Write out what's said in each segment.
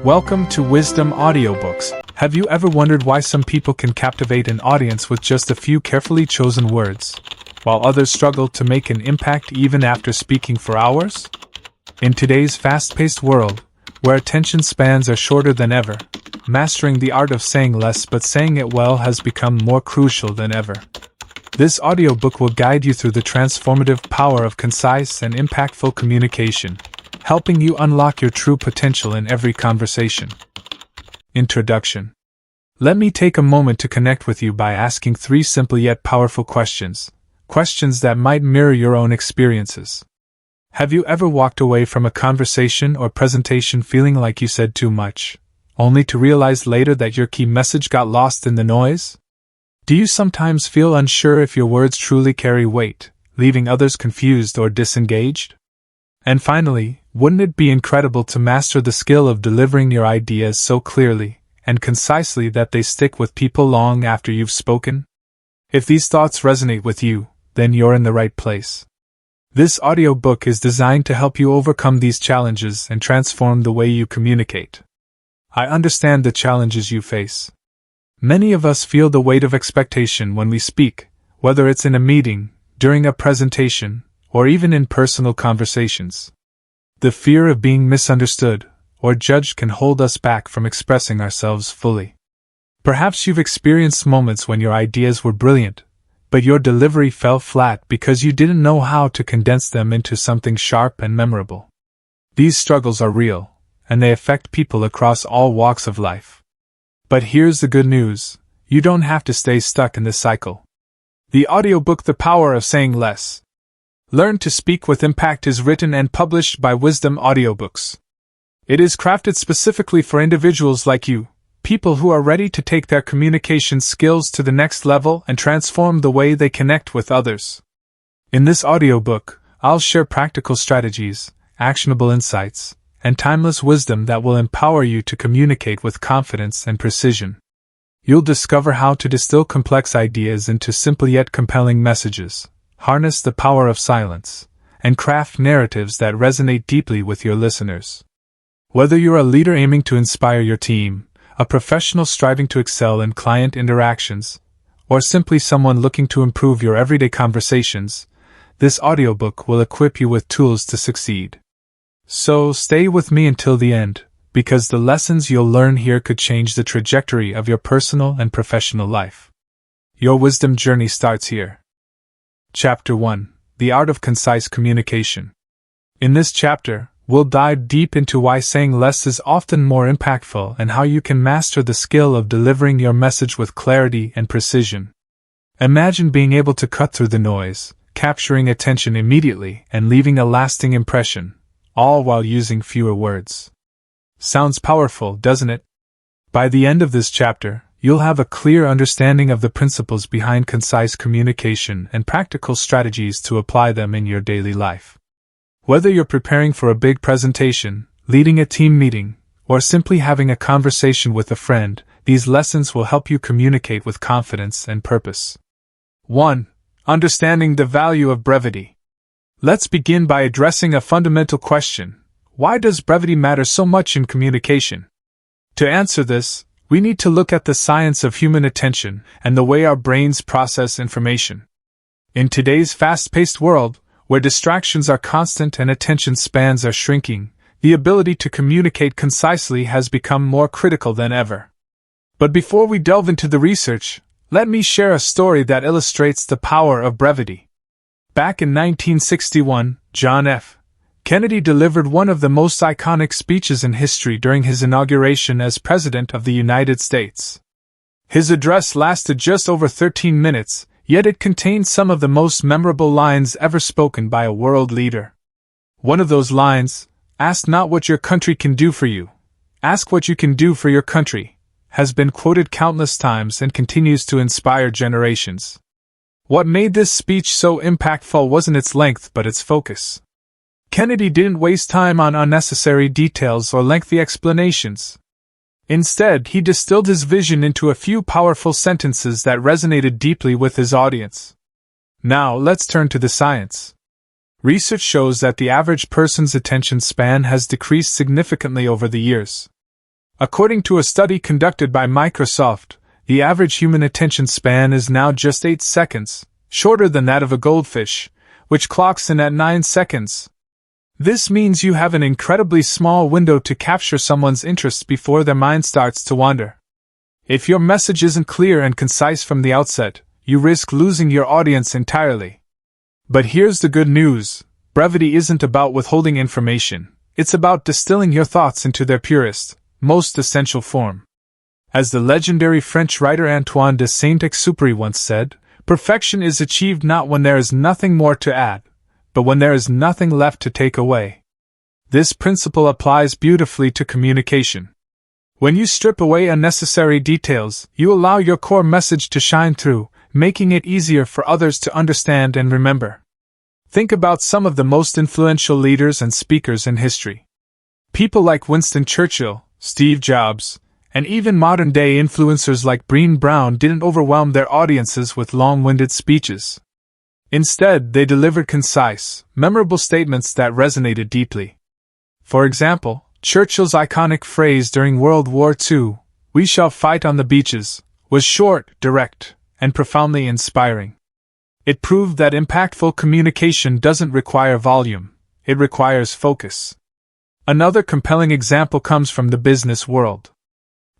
Welcome to Wisdom Audiobooks. Have you ever wondered why some people can captivate an audience with just a few carefully chosen words, while others struggle to make an impact even after speaking for hours? In today's fast-paced world, where attention spans are shorter than ever, mastering the art of saying less but saying it well has become more crucial than ever. This audiobook will guide you through the transformative power of concise and impactful communication, helping you unlock your true potential in every conversation. Introduction. Let me take a moment to connect with you by asking three simple yet powerful questions that might mirror your own experiences. Have you ever walked away from a conversation or presentation feeling like you said too much, only to realize later that your key message got lost in the noise? Do you sometimes feel unsure if your words truly carry weight, leaving others confused or disengaged? And finally, wouldn't it be incredible to master the skill of delivering your ideas so clearly and concisely that they stick with people long after you've spoken? If these thoughts resonate with you, then you're in the right place. This audiobook is designed to help you overcome these challenges and transform the way you communicate. I understand the challenges you face. Many of us feel the weight of expectation when we speak, whether it's in a meeting, during a presentation, or even in personal conversations. The fear of being misunderstood or judged can hold us back from expressing ourselves fully. Perhaps you've experienced moments when your ideas were brilliant, but your delivery fell flat because you didn't know how to condense them into something sharp and memorable. These struggles are real, and they affect people across all walks of life. But here's the good news: you don't have to stay stuck in this cycle. The audiobook The Power of Saying Less, Learn to Speak with Impact is written and published by Wisdom Audiobooks. It is crafted specifically for individuals like you, people who are ready to take their communication skills to the next level and transform the way they connect with others. In this audiobook, I'll share practical strategies, actionable insights, and timeless wisdom that will empower you to communicate with confidence and precision. You'll discover how to distill complex ideas into simple yet compelling messages, harness the power of silence, and craft narratives that resonate deeply with your listeners. Whether you're a leader aiming to inspire your team, a professional striving to excel in client interactions, or simply someone looking to improve your everyday conversations, this audiobook will equip you with tools to succeed. So stay with me until the end, because the lessons you'll learn here could change the trajectory of your personal and professional life. Your wisdom journey starts here. Chapter 1: The Art of Concise Communication. In this chapter, we'll dive deep into why saying less is often more impactful and how you can master the skill of delivering your message with clarity and precision. Imagine being able to cut through the noise, capturing attention immediately and leaving a lasting impression, all while using fewer words. Sounds powerful, doesn't it? By the end of this chapter, you'll have a clear understanding of the principles behind concise communication and practical strategies to apply them in your daily life. Whether you're preparing for a big presentation, leading a team meeting, or simply having a conversation with a friend, these lessons will help you communicate with confidence and purpose. 1. Understanding the value of brevity. Let's begin by addressing a fundamental question: why does brevity matter so much in communication? To answer this, we need to look at the science of human attention and the way our brains process information. In today's fast-paced world, where distractions are constant and attention spans are shrinking, the ability to communicate concisely has become more critical than ever. But before we delve into the research, let me share a story that illustrates the power of brevity. Back in 1961, John F. Kennedy delivered one of the most iconic speeches in history during his inauguration as President of the United States. His address lasted just over 13 minutes, yet it contained some of the most memorable lines ever spoken by a world leader. One of those lines, "Ask not what your country can do for you, ask what you can do for your country," has been quoted countless times and continues to inspire generations. What made this speech so impactful wasn't its length but its focus. Kennedy didn't waste time on unnecessary details or lengthy explanations. Instead, he distilled his vision into a few powerful sentences that resonated deeply with his audience. Now, let's turn to the science. Research shows that the average person's attention span has decreased significantly over the years. According to a study conducted by Microsoft, the average human attention span is now just 8 seconds, shorter than that of a goldfish, which clocks in at 9 seconds. This means you have an incredibly small window to capture someone's interest before their mind starts to wander. If your message isn't clear and concise from the outset, you risk losing your audience entirely. But here's the good news: brevity isn't about withholding information, it's about distilling your thoughts into their purest, most essential form. As the legendary French writer Antoine de Saint-Exupéry once said, perfection is achieved not when there is nothing more to add, but when there is nothing left to take away. This principle applies beautifully to communication. When you strip away unnecessary details, you allow your core message to shine through, making it easier for others to understand and remember. Think about some of the most influential leaders and speakers in history. People like Winston Churchill, Steve Jobs, and even modern-day influencers like Brené Brown didn't overwhelm their audiences with long-winded speeches. Instead, they delivered concise, memorable statements that resonated deeply. For example, Churchill's iconic phrase during World War II, "We shall fight on the beaches," was short, direct, and profoundly inspiring. It proved that impactful communication doesn't require volume, it requires focus. Another compelling example comes from the business world.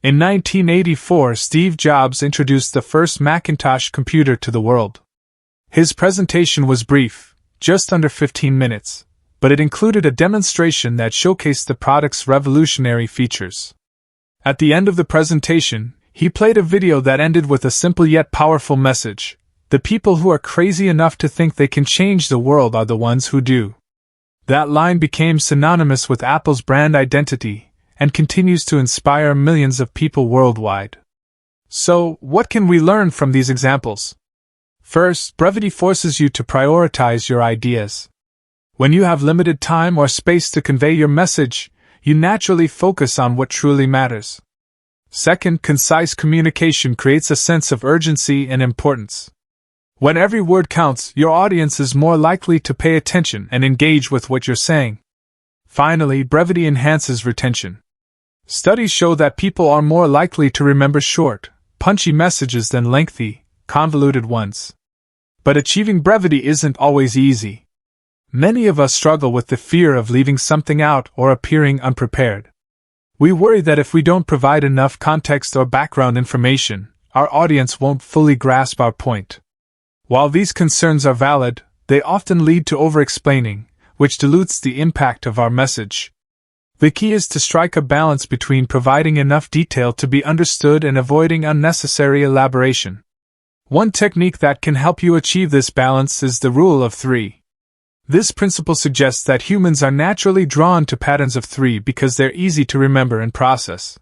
In 1984, Steve Jobs introduced the first Macintosh computer to the world. His presentation was brief, just under 15 minutes, but it included a demonstration that showcased the product's revolutionary features. At the end of the presentation, he played a video that ended with a simple yet powerful message: the people who are crazy enough to think they can change the world are the ones who do. That line became synonymous with Apple's brand identity, and continues to inspire millions of people worldwide. So, what can we learn from these examples? First, brevity forces you to prioritize your ideas. When you have limited time or space to convey your message, you naturally focus on what truly matters. Second, concise communication creates a sense of urgency and importance. When every word counts, your audience is more likely to pay attention and engage with what you're saying. Finally, brevity enhances retention. Studies show that people are more likely to remember short, punchy messages than lengthy, convoluted ones. But achieving brevity isn't always easy. Many of us struggle with the fear of leaving something out or appearing unprepared. We worry that if we don't provide enough context or background information, our audience won't fully grasp our point. While these concerns are valid, they often lead to over-explaining, which dilutes the impact of our message. The key is to strike a balance between providing enough detail to be understood and avoiding unnecessary elaboration. One technique that can help you achieve this balance is the rule of 3. This principle suggests that humans are naturally drawn to patterns of 3 because they're easy to remember and process.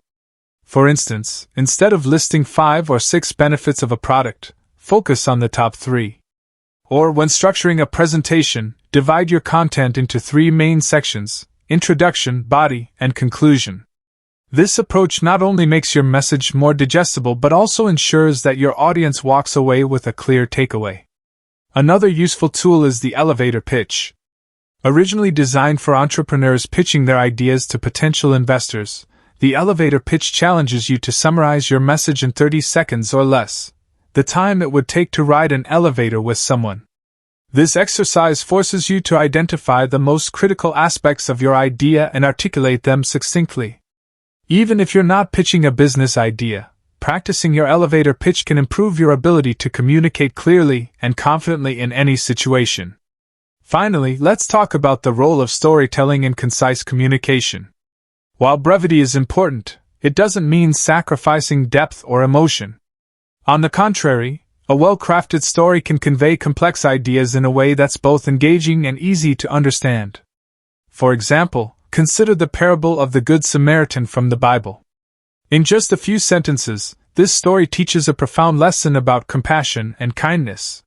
For instance, instead of listing 5 or 6 benefits of a product, focus on the top 3. Or when structuring a presentation, divide your content into 3 main sections: introduction, body, and conclusion. This approach not only makes your message more digestible but also ensures that your audience walks away with a clear takeaway. Another useful tool is the elevator pitch. Originally designed for entrepreneurs pitching their ideas to potential investors, the elevator pitch challenges you to summarize your message in 30 seconds or less, the time it would take to ride an elevator with someone. This exercise forces you to identify the most critical aspects of your idea and articulate them succinctly. Even if you're not pitching a business idea, practicing your elevator pitch can improve your ability to communicate clearly and confidently in any situation. Finally, let's talk about the role of storytelling in concise communication. While brevity is important, it doesn't mean sacrificing depth or emotion. On the contrary, a well-crafted story can convey complex ideas in a way that's both engaging and easy to understand. For example, consider the parable of the Good Samaritan from the Bible. In just a few sentences, this story teaches a profound lesson about compassion and kindness.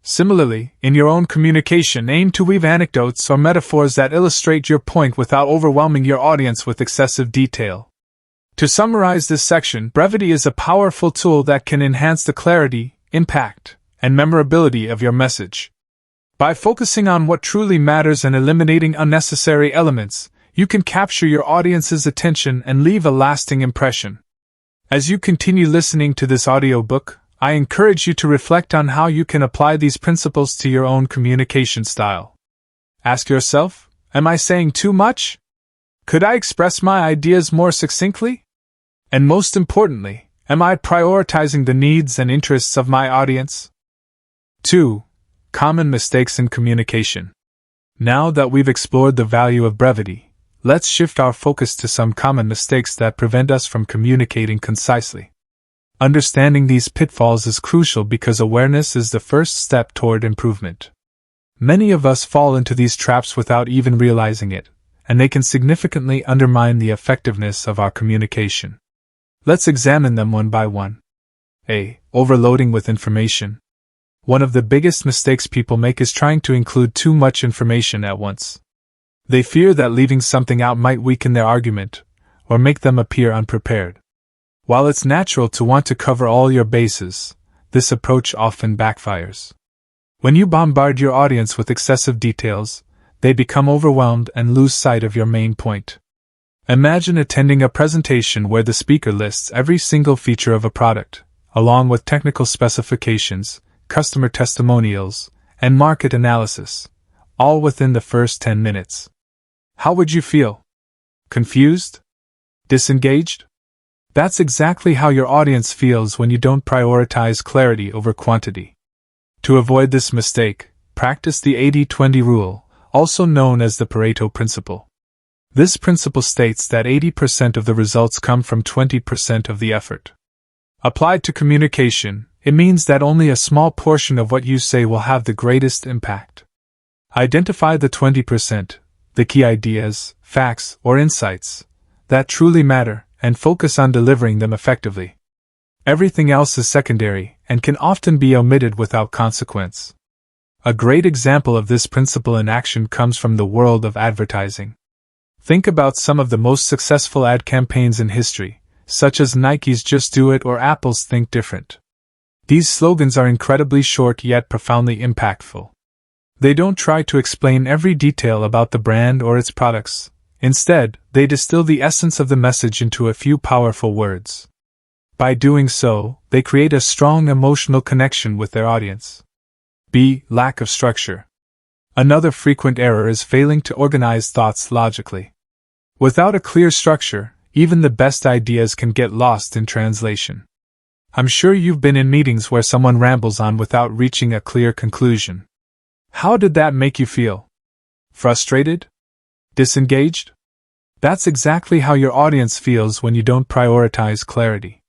Similarly, in your own communication, aim to weave anecdotes or metaphors that illustrate your point without overwhelming your audience with excessive detail. To summarize this section, brevity is a powerful tool that can enhance the clarity, impact, and memorability of your message. By focusing on what truly matters and eliminating unnecessary elements, you can capture your audience's attention and leave a lasting impression. As you continue listening to this audiobook, I encourage you to reflect on how you can apply these principles to your own communication style. Ask yourself, am I saying too much? Could I express my ideas more succinctly? And most importantly, am I prioritizing the needs and interests of my audience? 2. Common mistakes in communication. Now that we've explored the value of brevity, let's shift our focus to some common mistakes that prevent us from communicating concisely. Understanding these pitfalls is crucial because awareness is the first step toward improvement. Many of us fall into these traps without even realizing it, and they can significantly undermine the effectiveness of our communication. Let's examine them one by one. A. Overloading with information. One of the biggest mistakes people make is trying to include too much information at once. They fear that leaving something out might weaken their argument, or make them appear unprepared. While it's natural to want to cover all your bases, this approach often backfires. When you bombard your audience with excessive details, they become overwhelmed and lose sight of your main point. Imagine attending a presentation where the speaker lists every single feature of a product, along with technical specifications, customer testimonials, and market analysis, all within the first 10 minutes. How would you feel? Confused? Disengaged? That's exactly how your audience feels when you don't prioritize clarity over quantity. To avoid this mistake, practice the 80-20 rule, also known as the Pareto principle. This principle states that 80% of the results come from 20% of the effort. Applied to communication, it means that only a small portion of what you say will have the greatest impact. Identify the 20%, the key ideas, facts, or insights that truly matter, and focus on delivering them effectively. Everything else is secondary and can often be omitted without consequence. A great example of this principle in action comes from the world of advertising. Think about some of the most successful ad campaigns in history, such as Nike's Just Do It or Apple's Think Different. These slogans are incredibly short yet profoundly impactful. They don't try to explain every detail about the brand or its products. Instead, they distill the essence of the message into a few powerful words. By doing so, they create a strong emotional connection with their audience. B. Lack of structure. Another frequent error is failing to organize thoughts logically. Without a clear structure, even the best ideas can get lost in translation. I'm sure you've been in meetings where someone rambles on without reaching a clear conclusion. How did that make you feel? Frustrated? Disengaged? That's exactly how your audience feels when you don't prioritize clarity.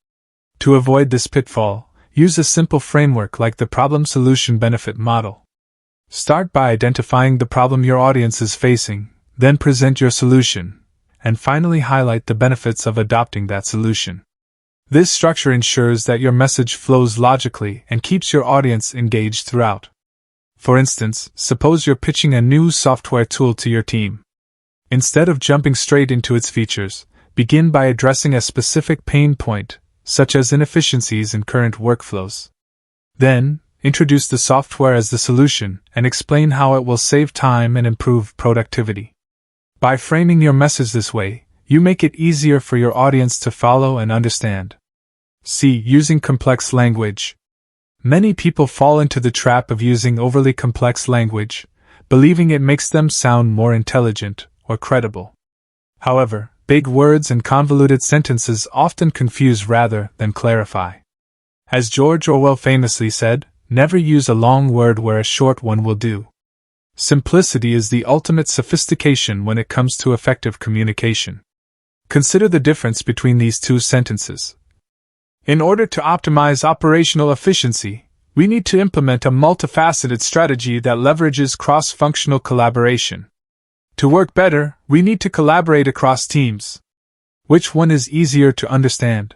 To avoid this pitfall, use a simple framework like the problem-solution-benefit model. Start by identifying the problem your audience is facing, then present your solution, and finally highlight the benefits of adopting that solution. This structure ensures that your message flows logically and keeps your audience engaged throughout. For instance, suppose you're pitching a new software tool to your team. Instead of jumping straight into its features, begin by addressing a specific pain point, such as inefficiencies in current workflows. Then, introduce the software as the solution and explain how it will save time and improve productivity. By framing your message this way, you make it easier for your audience to follow and understand. C. Using complex language. Many people fall into the trap of using overly complex language, believing it makes them sound more intelligent or credible. However, big words and convoluted sentences often confuse rather than clarify. As George Orwell famously said, never use a long word where a short one will do. Simplicity is the ultimate sophistication when it comes to effective communication. Consider the difference between these two sentences. In order to optimize operational efficiency, we need to implement a multifaceted strategy that leverages cross-functional collaboration. To work better, we need to collaborate across teams. Which one is easier to understand?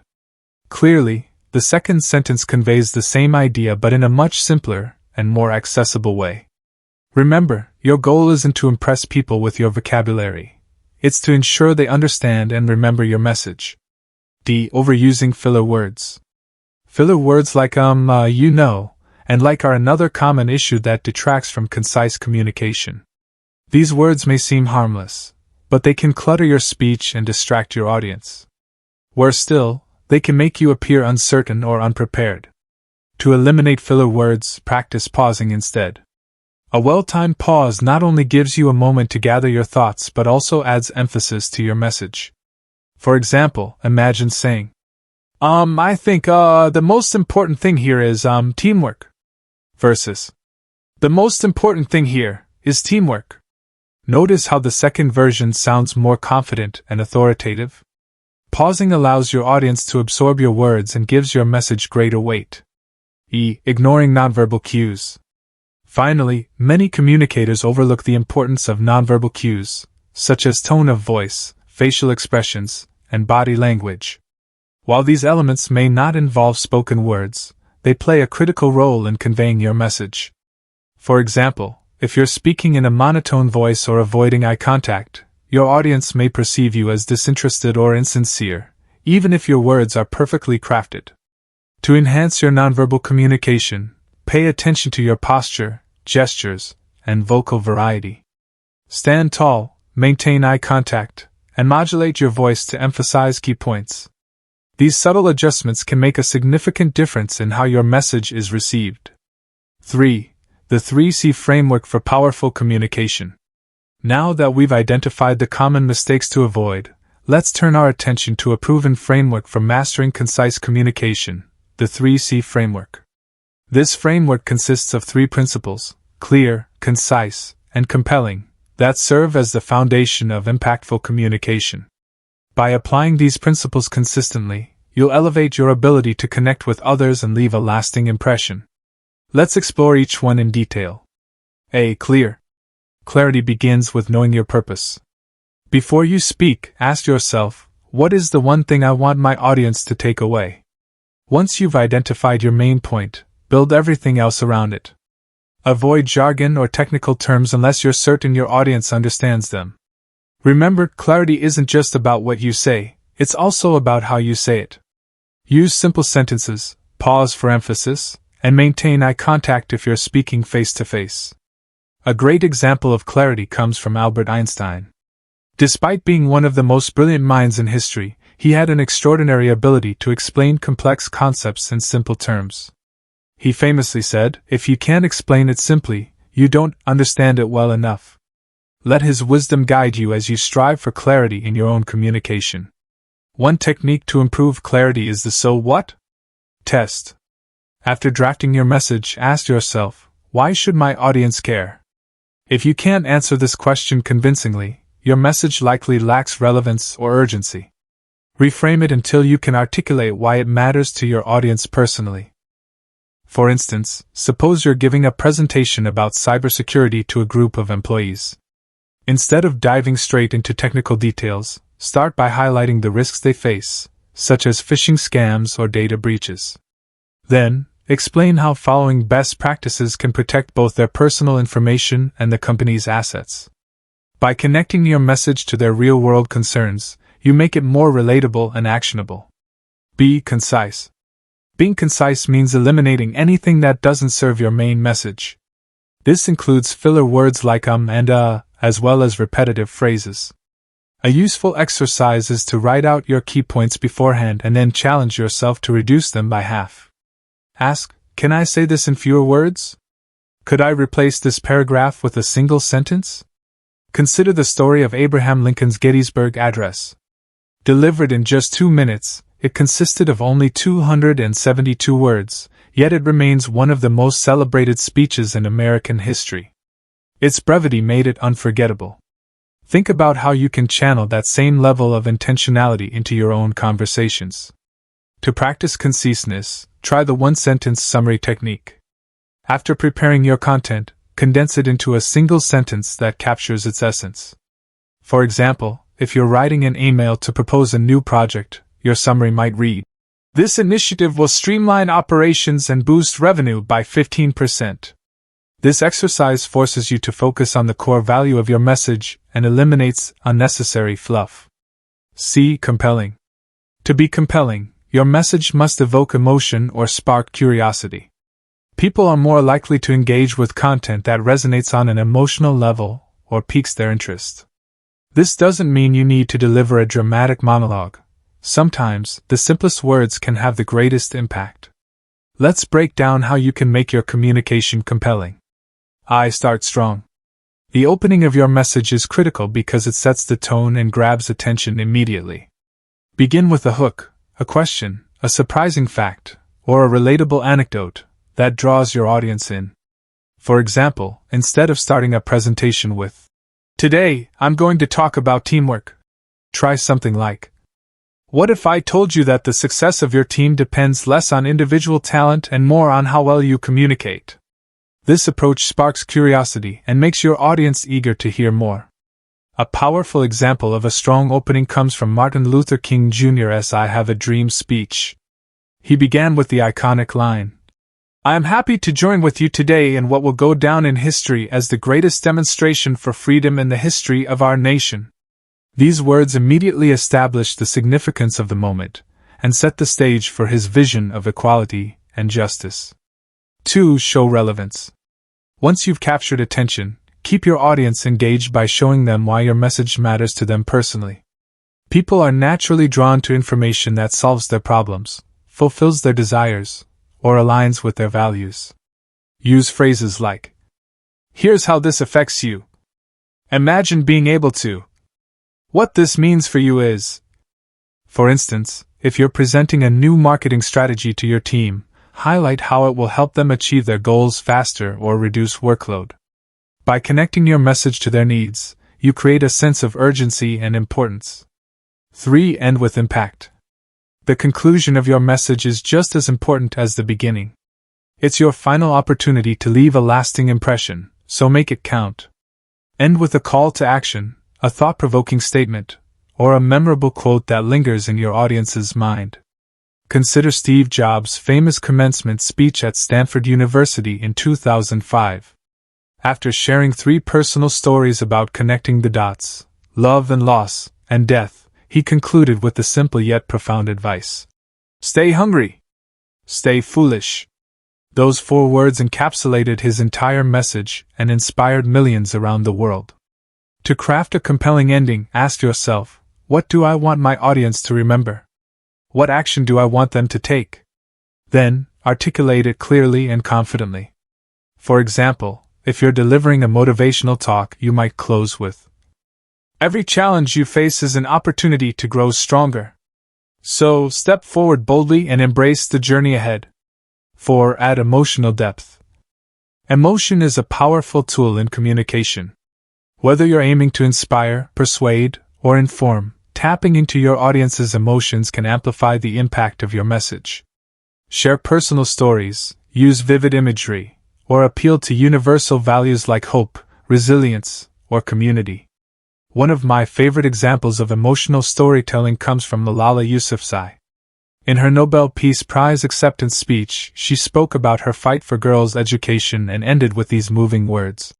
Clearly, the second sentence conveys the same idea but in a much simpler and more accessible way. Remember, your goal isn't to impress people with your vocabulary. It's to ensure they understand and remember your message. D. Overusing filler words. Filler words like you know, and like are another common issue that detracts from concise communication. These words may seem harmless, but they can clutter your speech and distract your audience. Worse still, they can make you appear uncertain or unprepared. To eliminate filler words, practice pausing instead. A well-timed pause not only gives you a moment to gather your thoughts but also adds emphasis to your message. For example, imagine saying, I think, the most important thing here is, teamwork. Versus, the most important thing here is teamwork. Notice how the second version sounds more confident and authoritative? Pausing allows your audience to absorb your words and gives your message greater weight. Ignoring nonverbal cues. Finally, many communicators overlook the importance of nonverbal cues, such as tone of voice, facial expressions, and body language. While these elements may not involve spoken words, they play a critical role in conveying your message. For example, if you're speaking in a monotone voice or avoiding eye contact, your audience may perceive you as disinterested or insincere, even if your words are perfectly crafted. To enhance your nonverbal communication, pay attention to your posture, gestures, and vocal variety. Stand tall, maintain eye contact, and modulate your voice to emphasize key points. These subtle adjustments can make a significant difference in how your message is received. 3. The 3C framework for powerful communication. Now that we've identified the common mistakes to avoid, let's turn our attention to a proven framework for mastering concise communication, the 3C framework. This framework consists of 3 principles: clear, concise, and compelling, that serve as the foundation of impactful communication. By applying these principles consistently, you'll elevate your ability to connect with others and leave a lasting impression. Let's explore each one in detail. A. Clear. Clarity begins with knowing your purpose. Before you speak, ask yourself, what is the one thing I want my audience to take away? Once you've identified your main point, build everything else around it. Avoid jargon or technical terms unless you're certain your audience understands them. Remember, clarity isn't just about what you say, it's also about how you say it. Use simple sentences, pause for emphasis, and maintain eye contact if you're speaking face to face. A great example of clarity comes from Albert Einstein. Despite being one of the most brilliant minds in history, he had an extraordinary ability to explain complex concepts in simple terms. He famously said, "If you can't explain it simply, you don't understand it well enough." Let his wisdom guide you as you strive for clarity in your own communication. One technique to improve clarity is the "so what?" test. After drafting your message, ask yourself, why should my audience care? If you can't answer this question convincingly, your message likely lacks relevance or urgency. Reframe it until you can articulate why it matters to your audience personally. For instance, suppose you're giving a presentation about cybersecurity to a group of employees. Instead of diving straight into technical details, start by highlighting the risks they face, such as phishing scams or data breaches. Then, explain how following best practices can protect both their personal information and the company's assets. By connecting your message to their real-world concerns, you make it more relatable and actionable. Be concise. Being concise means eliminating anything that doesn't serve your main message. This includes filler words like and as well as repetitive phrases. A useful exercise is to write out your key points beforehand and then challenge yourself to reduce them by half. Ask, can I say this in fewer words? Could I replace this paragraph with a single sentence? Consider the story of Abraham Lincoln's Gettysburg Address. Delivered in just 2 minutes, it consisted of only 272 words, yet it remains one of the most celebrated speeches in American history. Its brevity made it unforgettable. Think about how you can channel that same level of intentionality into your own conversations. To practice conciseness, try the one-sentence summary technique. After preparing your content, condense it into a single sentence that captures its essence. For example, if you're writing an email to propose a new project, your summary might read, "This initiative will streamline operations and boost revenue by 15%. This exercise forces you to focus on the core value of your message and eliminates unnecessary fluff. C. Compelling. To be compelling, your message must evoke emotion or spark curiosity. People are more likely to engage with content that resonates on an emotional level or piques their interest. This doesn't mean you need to deliver a dramatic monologue. Sometimes, the simplest words can have the greatest impact. Let's break down how you can make your communication compelling. I start strong. The opening of your message is critical because it sets the tone and grabs attention immediately. Begin with a hook, a question, a surprising fact, or a relatable anecdote that draws your audience in. For example, instead of starting a presentation with, "Today, I'm going to talk about teamwork," try something like, "What if I told you that the success of your team depends less on individual talent and more on how well you communicate?" This approach sparks curiosity and makes your audience eager to hear more. A powerful example of a strong opening comes from Martin Luther King Jr.'s "I Have a Dream" speech. He began with the iconic line, "I am happy to join with you today in what will go down in history as the greatest demonstration for freedom in the history of our nation." These words immediately established the significance of the moment and set the stage for his vision of equality and justice. 2. Show relevance. Once you've captured attention, keep your audience engaged by showing them why your message matters to them personally. People are naturally drawn to information that solves their problems, fulfills their desires, or aligns with their values. Use phrases like, "Here's how this affects you. Imagine being able to. What this means for you is." For instance, if you're presenting a new marketing strategy to your team, highlight how it will help them achieve their goals faster or reduce workload. By connecting your message to their needs, you create a sense of urgency and importance. 3. End with impact. The conclusion of your message is just as important as the beginning. It's your final opportunity to leave a lasting impression, so make it count. End with a call to action, a thought-provoking statement, or a memorable quote that lingers in your audience's mind. Consider Steve Jobs' famous commencement speech at Stanford University in 2005. After sharing 3 personal stories about connecting the dots, love and loss, and death, he concluded with the simple yet profound advice: "Stay hungry. Stay foolish." Those 4 words encapsulated his entire message and inspired millions around the world. To craft a compelling ending, ask yourself, what do I want my audience to remember? What action do I want them to take? Then, articulate it clearly and confidently. For example, if you're delivering a motivational talk, you might close with, "Every challenge you face is an opportunity to grow stronger. So, step forward boldly and embrace the journey ahead." 4. Add emotional depth. Emotion is a powerful tool in communication. Whether you're aiming to inspire, persuade, or inform, tapping into your audience's emotions can amplify the impact of your message. Share personal stories, use vivid imagery, or appeal to universal values like hope, resilience, or community. One of my favorite examples of emotional storytelling comes from Malala Yousafzai. In her Nobel Peace Prize acceptance speech, she spoke about her fight for girls' education and ended with these moving words: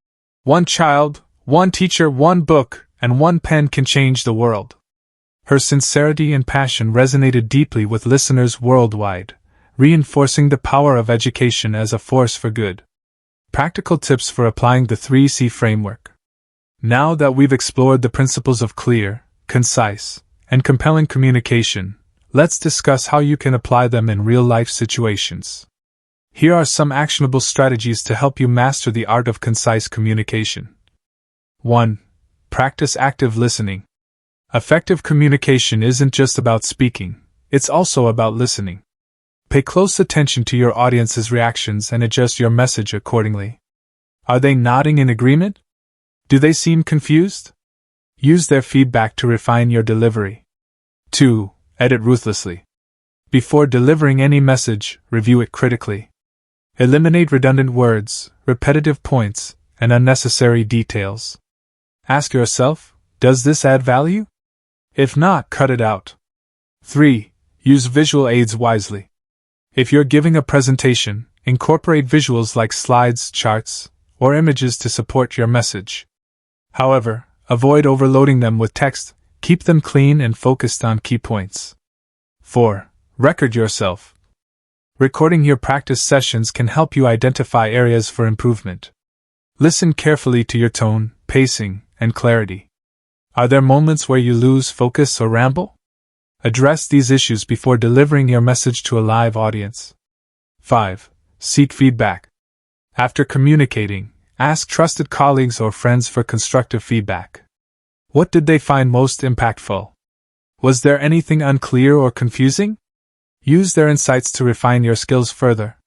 "One child, one teacher, one book, and one pen can change the world." Her sincerity and passion resonated deeply with listeners worldwide, reinforcing the power of education as a force for good. Practical tips for applying the 3C framework. Now that we've explored the principles of clear, concise, and compelling communication, let's discuss how you can apply them in real-life situations. Here are some actionable strategies to help you master the art of concise communication. 1. Practice active listening. Effective communication isn't just about speaking, it's also about listening. Pay close attention to your audience's reactions and adjust your message accordingly. Are they nodding in agreement? Do they seem confused? Use their feedback to refine your delivery. 2. Edit ruthlessly. Before delivering any message, review it critically. Eliminate redundant words, repetitive points, and unnecessary details. Ask yourself, does this add value? If not, cut it out. 3. Use visual aids wisely. If you're giving a presentation, incorporate visuals like slides, charts, or images to support your message. However, avoid overloading them with text, keep them clean and focused on key points. 4. Record yourself. Recording your practice sessions can help you identify areas for improvement. Listen carefully to your tone, pacing, and clarity. Are there moments where you lose focus or ramble? Address these issues before delivering your message to a live audience. 5. Seek feedback. After communicating, ask trusted colleagues or friends for constructive feedback. What did they find most impactful? Was there anything unclear or confusing? Use their insights to refine your skills further.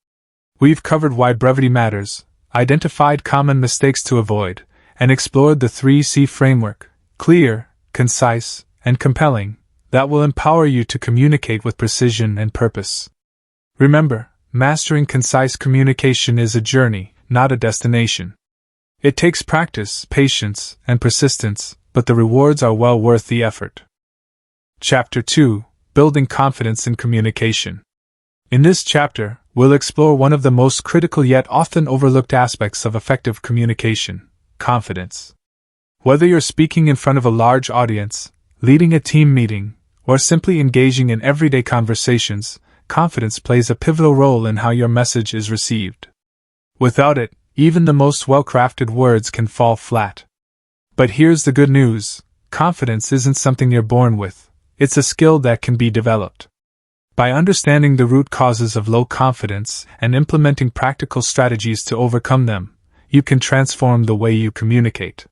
We've covered why brevity matters, identified common mistakes to avoid, and explored the 3C framework: clear, concise, and compelling, that will empower you to communicate with precision and purpose. Remember, mastering concise communication is a journey, not a destination. It takes practice, patience, and persistence, but the rewards are well worth the effort. Chapter 2: Building Confidence in Communication. In this chapter, we'll explore one of the most critical yet often overlooked aspects of effective communication: confidence. Whether you're speaking in front of a large audience, leading a team meeting, or simply engaging in everyday conversations, confidence plays a pivotal role in how your message is received. Without it, even the most well-crafted words can fall flat. But here's the good news: confidence isn't something you're born with. It's a skill that can be developed. By understanding the root causes of low confidence and implementing practical strategies to overcome them, you can transform the way you communicate.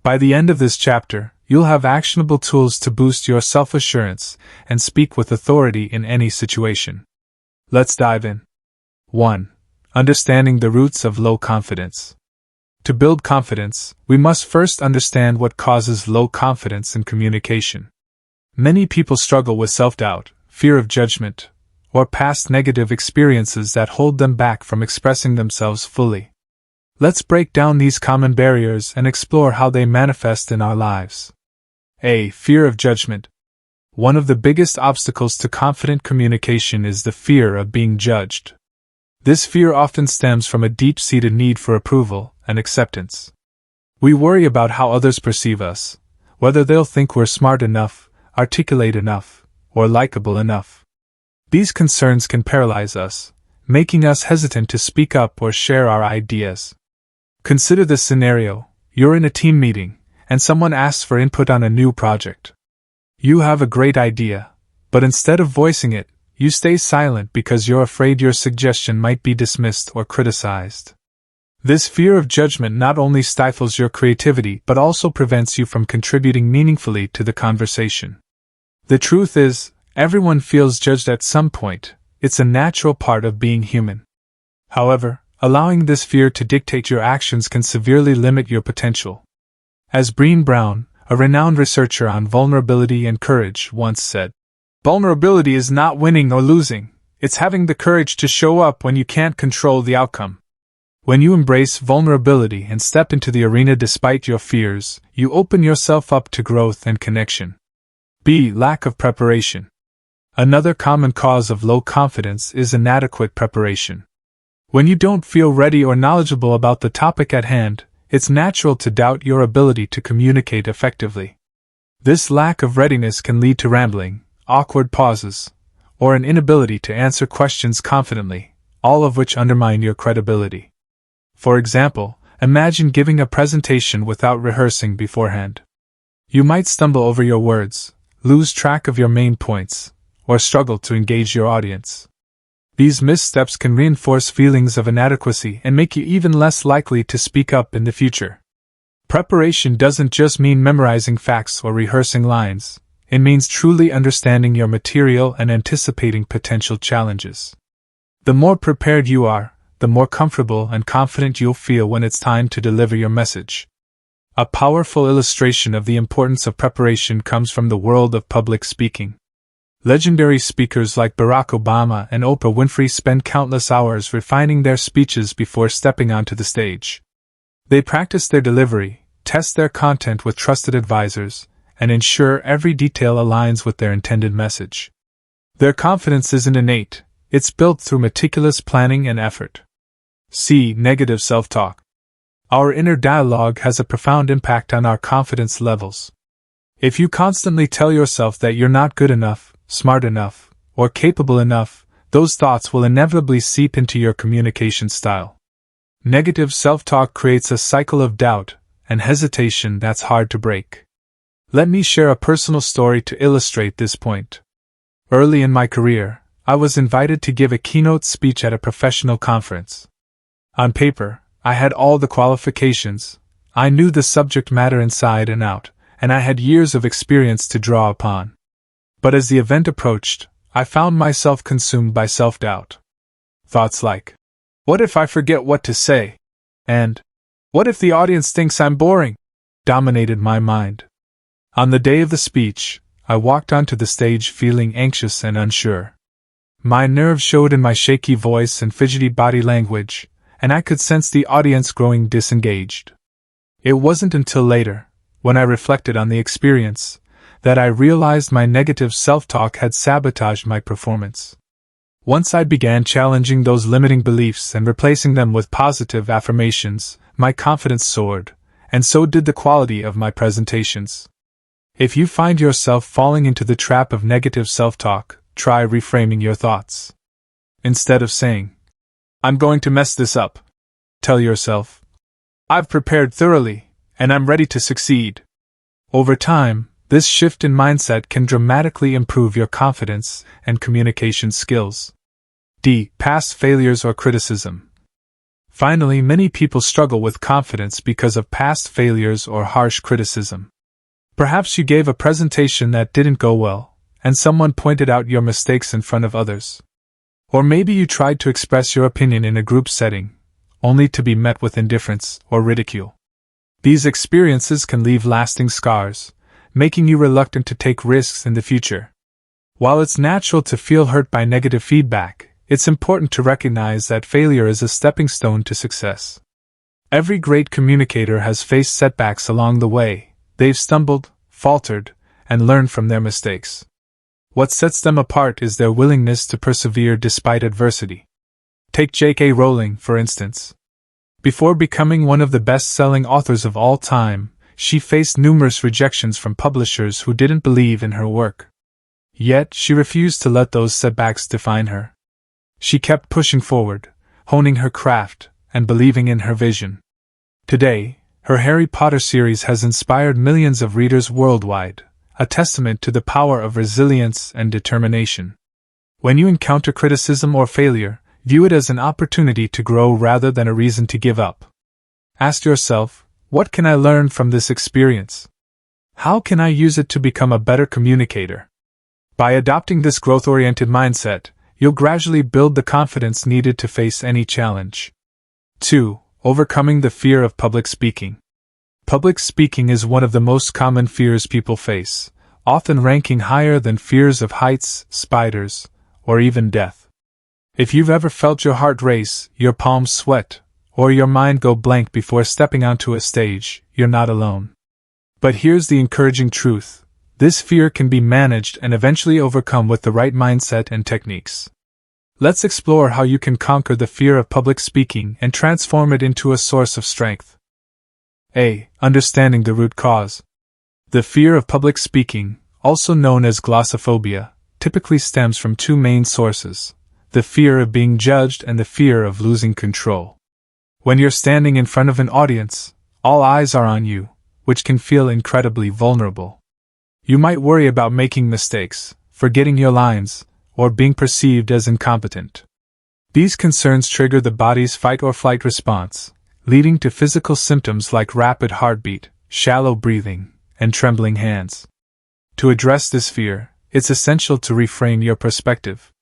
By the end of this chapter, you'll have actionable tools to boost your self-assurance and speak with authority in any situation. Let's dive in. 1. Understanding the roots of low confidence. To build confidence, we must first understand what causes low confidence in communication. Many people struggle with self-doubt, fear of judgment, or past negative experiences that hold them back from expressing themselves fully. Let's break down these common barriers and explore how they manifest in our lives. A. Fear of judgment. One of the biggest obstacles to confident communication is the fear of being judged. This fear often stems from a deep-seated need for approval and acceptance. We worry about how others perceive us, whether they'll think we're smart enough, articulate enough, or likable enough. These concerns can paralyze us, making us hesitant to speak up or share our ideas. Consider this scenario: you're in a team meeting, and someone asks for input on a new project. You have a great idea, but instead of voicing it, you stay silent because you're afraid your suggestion might be dismissed or criticized. This fear of judgment not only stifles your creativity but also prevents you from contributing meaningfully to the conversation. The truth is, everyone feels judged at some point. It's a natural part of being human. However, allowing this fear to dictate your actions can severely limit your potential. As Brené Brown, a renowned researcher on vulnerability and courage, once said, "Vulnerability is not winning or losing, it's having the courage to show up when you can't control the outcome." When you embrace vulnerability and step into the arena despite your fears, you open yourself up to growth and connection. B. Lack of preparation. Another common cause of low confidence is inadequate preparation. When you don't feel ready or knowledgeable about the topic at hand, it's natural to doubt your ability to communicate effectively. This lack of readiness can lead to rambling, awkward pauses, or an inability to answer questions confidently, all of which undermine your credibility. For example, imagine giving a presentation without rehearsing beforehand. You might stumble over your words, lose track of your main points, or struggle to engage your audience. These missteps can reinforce feelings of inadequacy and make you even less likely to speak up in the future. Preparation doesn't just mean memorizing facts or rehearsing lines. It means truly understanding your material and anticipating potential challenges. The more prepared you are, the more comfortable and confident you'll feel when it's time to deliver your message. A powerful illustration of the importance of preparation comes from the world of public speaking. Legendary speakers like Barack Obama and Oprah Winfrey spend countless hours refining their speeches before stepping onto the stage. They practice their delivery, test their content with trusted advisors, and ensure every detail aligns with their intended message. Their confidence isn't innate, it's built through meticulous planning and effort. C. Negative self-talk. Our inner dialogue has a profound impact on our confidence levels. If you constantly tell yourself that you're not good enough, smart enough, or capable enough, those thoughts will inevitably seep into your communication style. Negative self-talk creates a cycle of doubt and hesitation that's hard to break. Let me share a personal story to illustrate this point. Early in my career, I was invited to give a keynote speech at a professional conference. On paper, I had all the qualifications. I knew the subject matter inside and out, and I had years of experience to draw upon. But as the event approached, I found myself consumed by self-doubt. Thoughts like, "What if I forget what to say?" and "What if the audience thinks I'm boring?" dominated my mind. On the day of the speech, I walked onto the stage feeling anxious and unsure. My nerves showed in my shaky voice and fidgety body language, and I could sense the audience growing disengaged. It wasn't until later, when I reflected on the experience, that I realized my negative self-talk had sabotaged my performance. Once I began challenging those limiting beliefs and replacing them with positive affirmations, my confidence soared, and so did the quality of my presentations. If you find yourself falling into the trap of negative self-talk, try reframing your thoughts. Instead of saying, "I'm going to mess this up," tell yourself, "I've prepared thoroughly, and I'm ready to succeed." Over time, this shift in mindset can dramatically improve your confidence and communication skills. D. Past failures or criticism. Finally, many people struggle with confidence because of past failures or harsh criticism. Perhaps you gave a presentation that didn't go well, and someone pointed out your mistakes in front of others. Or maybe you tried to express your opinion in a group setting, only to be met with indifference or ridicule. These experiences can leave lasting scars, making you reluctant to take risks in the future. While it's natural to feel hurt by negative feedback, it's important to recognize that failure is a stepping stone to success. Every great communicator has faced setbacks along the way. They've stumbled, faltered, and learned from their mistakes. What sets them apart is their willingness to persevere despite adversity. Take J.K. Rowling, for instance. Before becoming one of the best-selling authors of all time, she faced numerous rejections from publishers who didn't believe in her work. Yet, she refused to let those setbacks define her. She kept pushing forward, honing her craft, and believing in her vision. Today, her Harry Potter series has inspired millions of readers worldwide, a testament to the power of resilience and determination. When you encounter criticism or failure, view it as an opportunity to grow rather than a reason to give up. Ask yourself, what can I learn from this experience? How can I use it to become a better communicator? By adopting this growth-oriented mindset, you'll gradually build the confidence needed to face any challenge. 2. Overcoming the fear of public speaking. Public speaking is one of the most common fears people face, often ranking higher than fears of heights, spiders, or even death. If you've ever felt your heart race, your palms sweat, or your mind go blank before stepping onto a stage, you're not alone. But here's the encouraging truth. This fear can be managed and eventually overcome with the right mindset and techniques. Let's explore how you can conquer the fear of public speaking and transform it into a source of strength. A. Understanding the root cause. The fear of public speaking, also known as glossophobia, typically stems from two main sources: the fear of being judged and the fear of losing control. When you're standing in front of an audience, all eyes are on you, which can feel incredibly vulnerable. You might worry about making mistakes, forgetting your lines, or being perceived as incompetent. These concerns trigger the body's fight-or-flight response, leading to physical symptoms like rapid heartbeat, shallow breathing, and trembling hands. To address this fear, it's essential to reframe your perspective.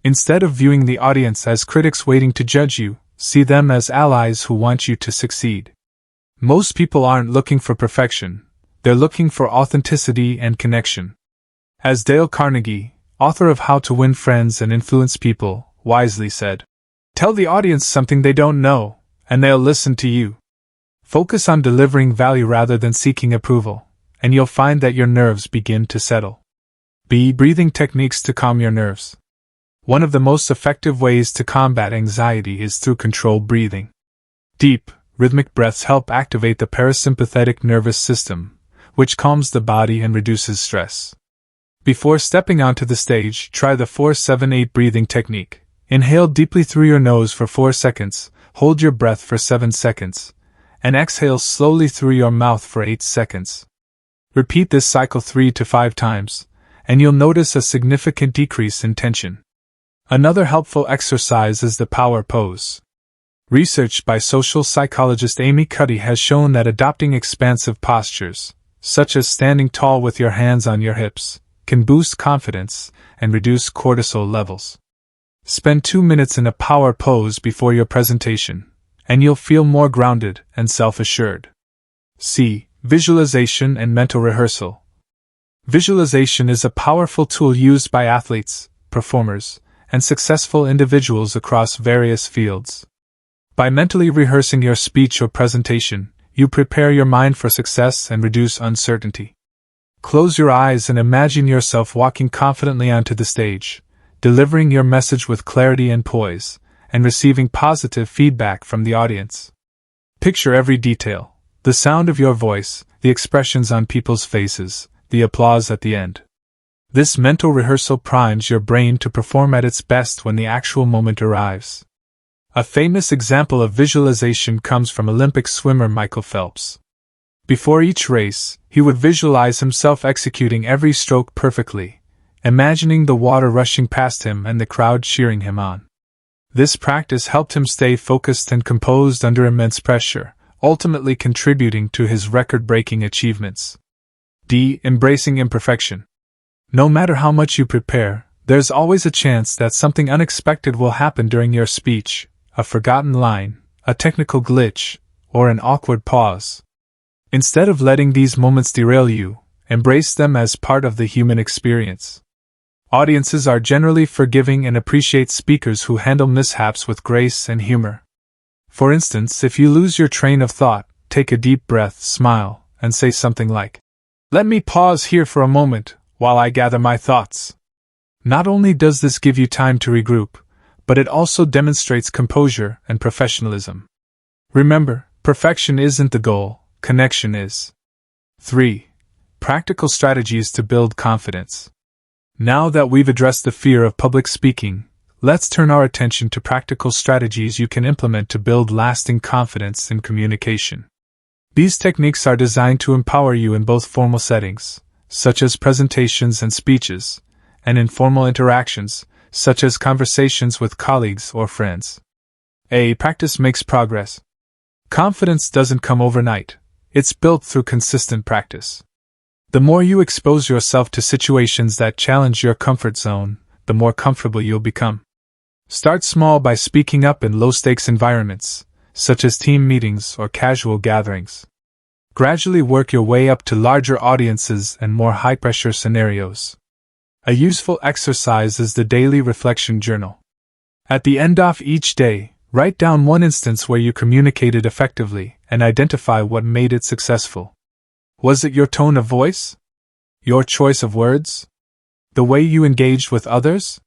Instead of viewing the audience as critics waiting to judge you, see them as allies who want you to succeed. Most people aren't looking for perfection, they're looking for authenticity and connection. As Dale Carnegie, author of How to Win Friends and Influence People, wisely said, "Tell the audience something they don't know, and they'll listen to you." Focus on delivering value rather than seeking approval, and you'll find that your nerves begin to settle. B. Breathing techniques to calm your nerves. One of the most effective ways to combat anxiety is through controlled breathing. Deep, rhythmic breaths help activate the parasympathetic nervous system, which calms the body and reduces stress. Before stepping onto the stage, try the 4-7-8 breathing technique. Inhale deeply through your nose for 4 seconds, hold your breath for 7 seconds, and exhale slowly through your mouth for 8 seconds. Repeat this cycle 3 to 5 times, and you'll notice a significant decrease in tension. Another helpful exercise is the power pose. Research by social psychologist Amy Cuddy has shown that adopting expansive postures, such as standing tall with your hands on your hips, can boost confidence and reduce cortisol levels. Spend 2 minutes in a power pose before your presentation, and you'll feel more grounded and self-assured. C. Visualization and mental rehearsal. Visualization is a powerful tool used by athletes, performers, and successful individuals across various fields. By mentally rehearsing your speech or presentation, you prepare your mind for success and reduce uncertainty. Close your eyes and imagine yourself walking confidently onto the stage, delivering your message with clarity and poise, and receiving positive feedback from the audience. Picture every detail: the sound of your voice, the expressions on people's faces, the applause at the end. This mental rehearsal primes your brain to perform at its best when the actual moment arrives. A famous example of visualization comes from Olympic swimmer Michael Phelps. Before each race, he would visualize himself executing every stroke perfectly, imagining the water rushing past him and the crowd cheering him on. This practice helped him stay focused and composed under immense pressure, ultimately contributing to his record-breaking achievements. D. Embracing imperfection. No matter how much you prepare, there's always a chance that something unexpected will happen during your speech: a forgotten line, a technical glitch, or an awkward pause. Instead of letting these moments derail you, embrace them as part of the human experience. Audiences are generally forgiving and appreciate speakers who handle mishaps with grace and humor. For instance, if you lose your train of thought, take a deep breath, smile, and say something like, "Let me pause here for a moment while I gather my thoughts." Not only does this give you time to regroup, but it also demonstrates composure and professionalism. Remember, perfection isn't the goal, connection is. 3. Practical strategies to build confidence. Now that we've addressed the fear of public speaking, let's turn our attention to practical strategies you can implement to build lasting confidence in communication. These techniques are designed to empower you in both formal settings, such as presentations and speeches, and informal interactions, such as conversations with colleagues or friends. A. Practice makes progress. Confidence doesn't come overnight. It's built through consistent practice. The more you expose yourself to situations that challenge your comfort zone, the more comfortable you'll become. Start small by speaking up in low-stakes environments, such as team meetings or casual gatherings. Gradually work your way up to larger audiences and more high-pressure scenarios. A useful exercise is the daily reflection journal. At the end of each day, write down one instance where you communicated effectively and identify what made it successful. Was it your tone of voice? Your choice of words? The way you engaged with others?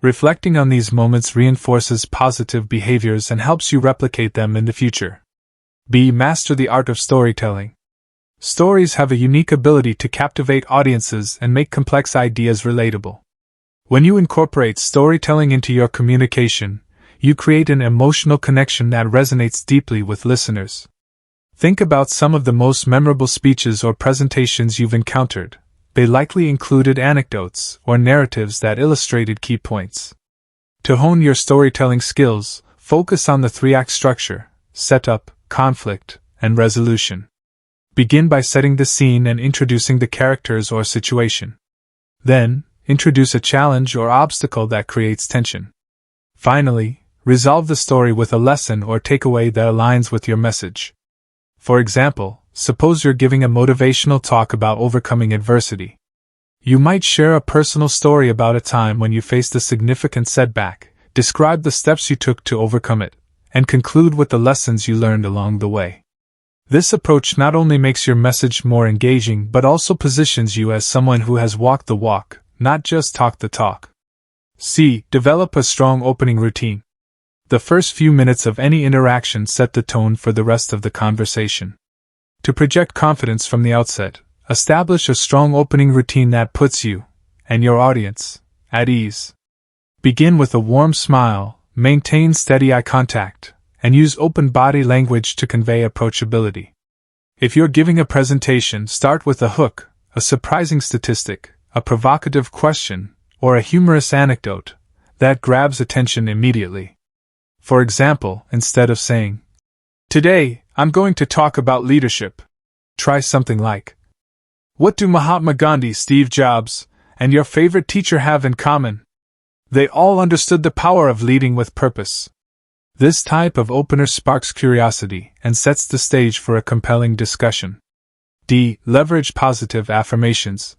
Reflecting on these moments reinforces positive behaviors and helps you replicate them in the future. B. Master the art of storytelling. Stories have a unique ability to captivate audiences and make complex ideas relatable. When you incorporate storytelling into your communication, you create an emotional connection that resonates deeply with listeners. Think about some of the most memorable speeches or presentations you've encountered. They likely included anecdotes or narratives that illustrated key points. To hone your storytelling skills, focus on the 3-act structure: setup, conflict, and resolution. Begin by setting the scene and introducing the characters or situation. Then, introduce a challenge or obstacle that creates tension. Finally, resolve the story with a lesson or takeaway that aligns with your message. For example, suppose you're giving a motivational talk about overcoming adversity. You might share a personal story about a time when you faced a significant setback, describe the steps you took to overcome it, and conclude with the lessons you learned along the way. This approach not only makes your message more engaging but also positions you as someone who has walked the walk, not just talked the talk. C. Develop a strong opening routine. The first few minutes of any interaction set the tone for the rest of the conversation. To project confidence from the outset, establish a strong opening routine that puts you, and your audience, at ease. Begin with a warm smile, maintain steady eye contact, and use open body language to convey approachability. If you're giving a presentation, start with a hook, a surprising statistic, a provocative question, or a humorous anecdote that grabs attention immediately. For example, instead of saying, "Today, I'm going to talk about leadership," try something like, "What do Mahatma Gandhi, Steve Jobs, and your favorite teacher have in common? They all understood the power of leading with purpose." This type of opener sparks curiosity and sets the stage for a compelling discussion. D. Leverage positive affirmations.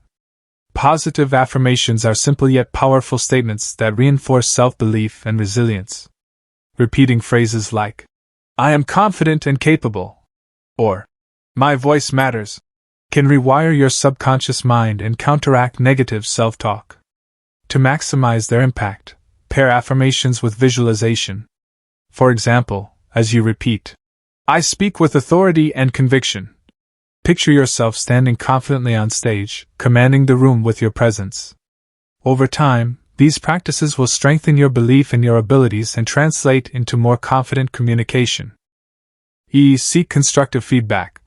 Positive affirmations are simple yet powerful statements that reinforce self-belief and resilience. Repeating phrases like, "I am confident and capable," or "My voice matters," can rewire your subconscious mind and counteract negative self-talk. To maximize their impact, pair affirmations with visualization. For example, as you repeat, "I speak with authority and conviction," picture yourself standing confidently on stage, commanding the room with your presence. Over time, these practices will strengthen your belief in your abilities and translate into more confident communication. E. Seek constructive feedback.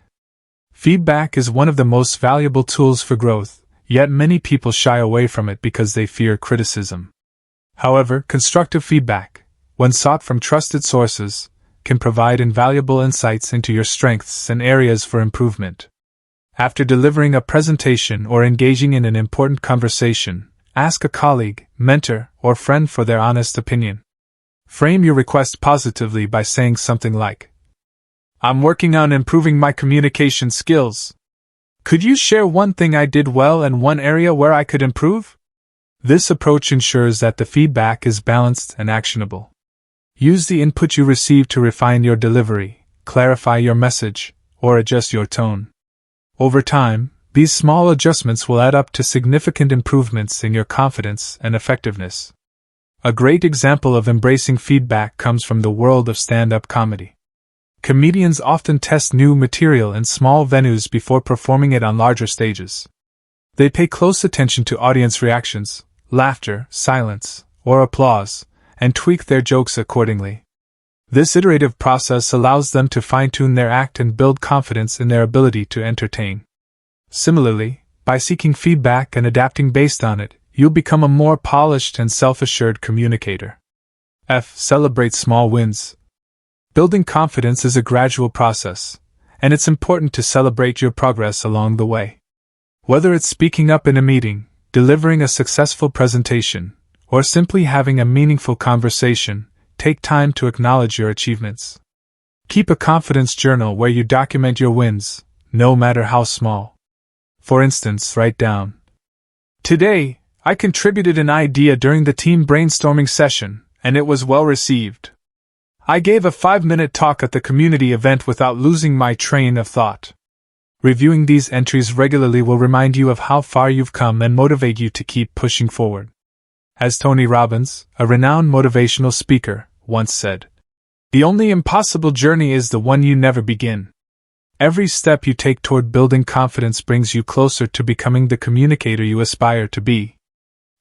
Feedback is one of the most valuable tools for growth, yet many people shy away from it because they fear criticism. However, constructive feedback, when sought from trusted sources, can provide invaluable insights into your strengths and areas for improvement. After delivering a presentation or engaging in an important conversation, ask a colleague, mentor, or friend for their honest opinion. Frame your request positively by saying something like, "I'm working on improving my communication skills. Could you share one thing I did well and one area where I could improve?" This approach ensures that the feedback is balanced and actionable. Use the input you receive to refine your delivery, clarify your message, or adjust your tone. Over time, these small adjustments will add up to significant improvements in your confidence and effectiveness. A great example of embracing feedback comes from the world of stand-up comedy. Comedians often test new material in small venues before performing it on larger stages. They pay close attention to audience reactions, laughter, silence, or applause, and tweak their jokes accordingly. This iterative process allows them to fine-tune their act and build confidence in their ability to entertain. Similarly, by seeking feedback and adapting based on it, you'll become a more polished and self-assured communicator. F. Celebrate small wins. Building confidence is a gradual process, and it's important to celebrate your progress along the way. Whether it's speaking up in a meeting, delivering a successful presentation, or simply having a meaningful conversation, take time to acknowledge your achievements. Keep a confidence journal where you document your wins, no matter how small. For instance, write down, "Today, I contributed an idea during the team brainstorming session, and it was well received. I gave a 5-minute talk at the community event without losing my train of thought." Reviewing these entries regularly will remind you of how far you've come and motivate you to keep pushing forward. As Tony Robbins, a renowned motivational speaker, once said, "The only impossible journey is the one you never begin." Every step you take toward building confidence brings you closer to becoming the communicator you aspire to be.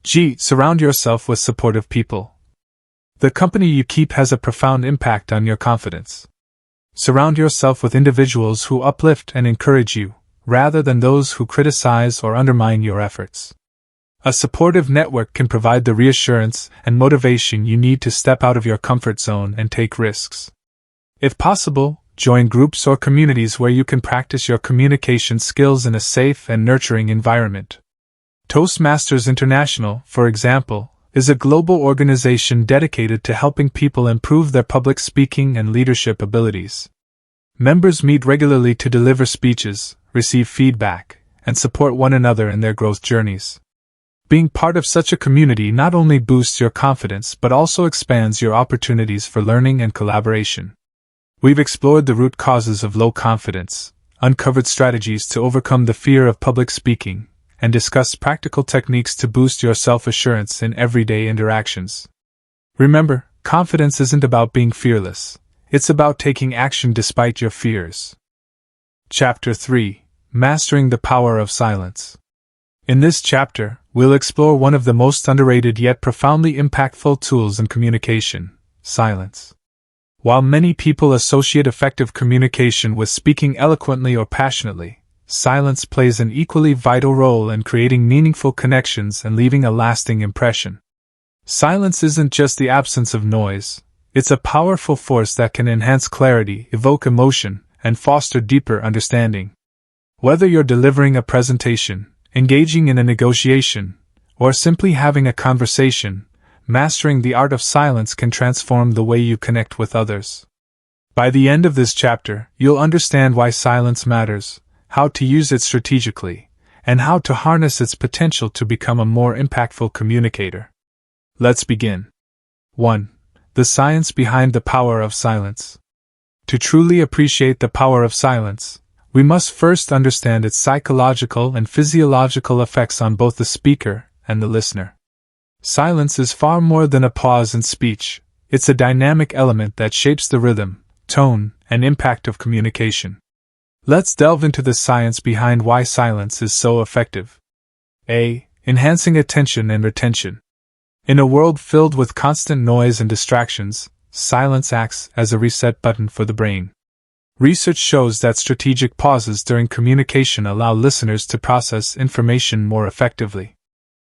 G. Surround yourself with supportive people. The company you keep has a profound impact on your confidence. Surround yourself with individuals who uplift and encourage you, rather than those who criticize or undermine your efforts. A supportive network can provide the reassurance and motivation you need to step out of your comfort zone and take risks. If possible, join groups or communities where you can practice your communication skills in a safe and nurturing environment. Toastmasters International, for example, is a global organization dedicated to helping people improve their public speaking and leadership abilities. Members meet regularly to deliver speeches, receive feedback, and support one another in their growth journeys. Being part of such a community not only boosts your confidence but also expands your opportunities for learning and collaboration. We've explored the root causes of low confidence, uncovered strategies to overcome the fear of public speaking, and discussed practical techniques to boost your self-assurance in everyday interactions. Remember, confidence isn't about being fearless. It's about taking action despite your fears. Chapter 3: Mastering the Power of Silence. In this chapter, we'll explore one of the most underrated yet profoundly impactful tools in communication: silence. While many people associate effective communication with speaking eloquently or passionately, silence plays an equally vital role in creating meaningful connections and leaving a lasting impression. Silence isn't just the absence of noise, it's a powerful force that can enhance clarity, evoke emotion, and foster deeper understanding. Whether you're delivering a presentation, engaging in a negotiation, or simply having a conversation, mastering the art of silence can transform the way you connect with others. By the end of this chapter, you'll understand why silence matters, how to use it strategically, and how to harness its potential to become a more impactful communicator. Let's begin. 1. The science behind the power of silence. To truly appreciate the power of silence, we must first understand its psychological and physiological effects on both the speaker and the listener. Silence is far more than a pause in speech, it's a dynamic element that shapes the rhythm, tone, and impact of communication. Let's delve into the science behind why silence is so effective. A. Enhancing attention and retention. In a world filled with constant noise and distractions, silence acts as a reset button for the brain. Research shows that strategic pauses during communication allow listeners to process information more effectively.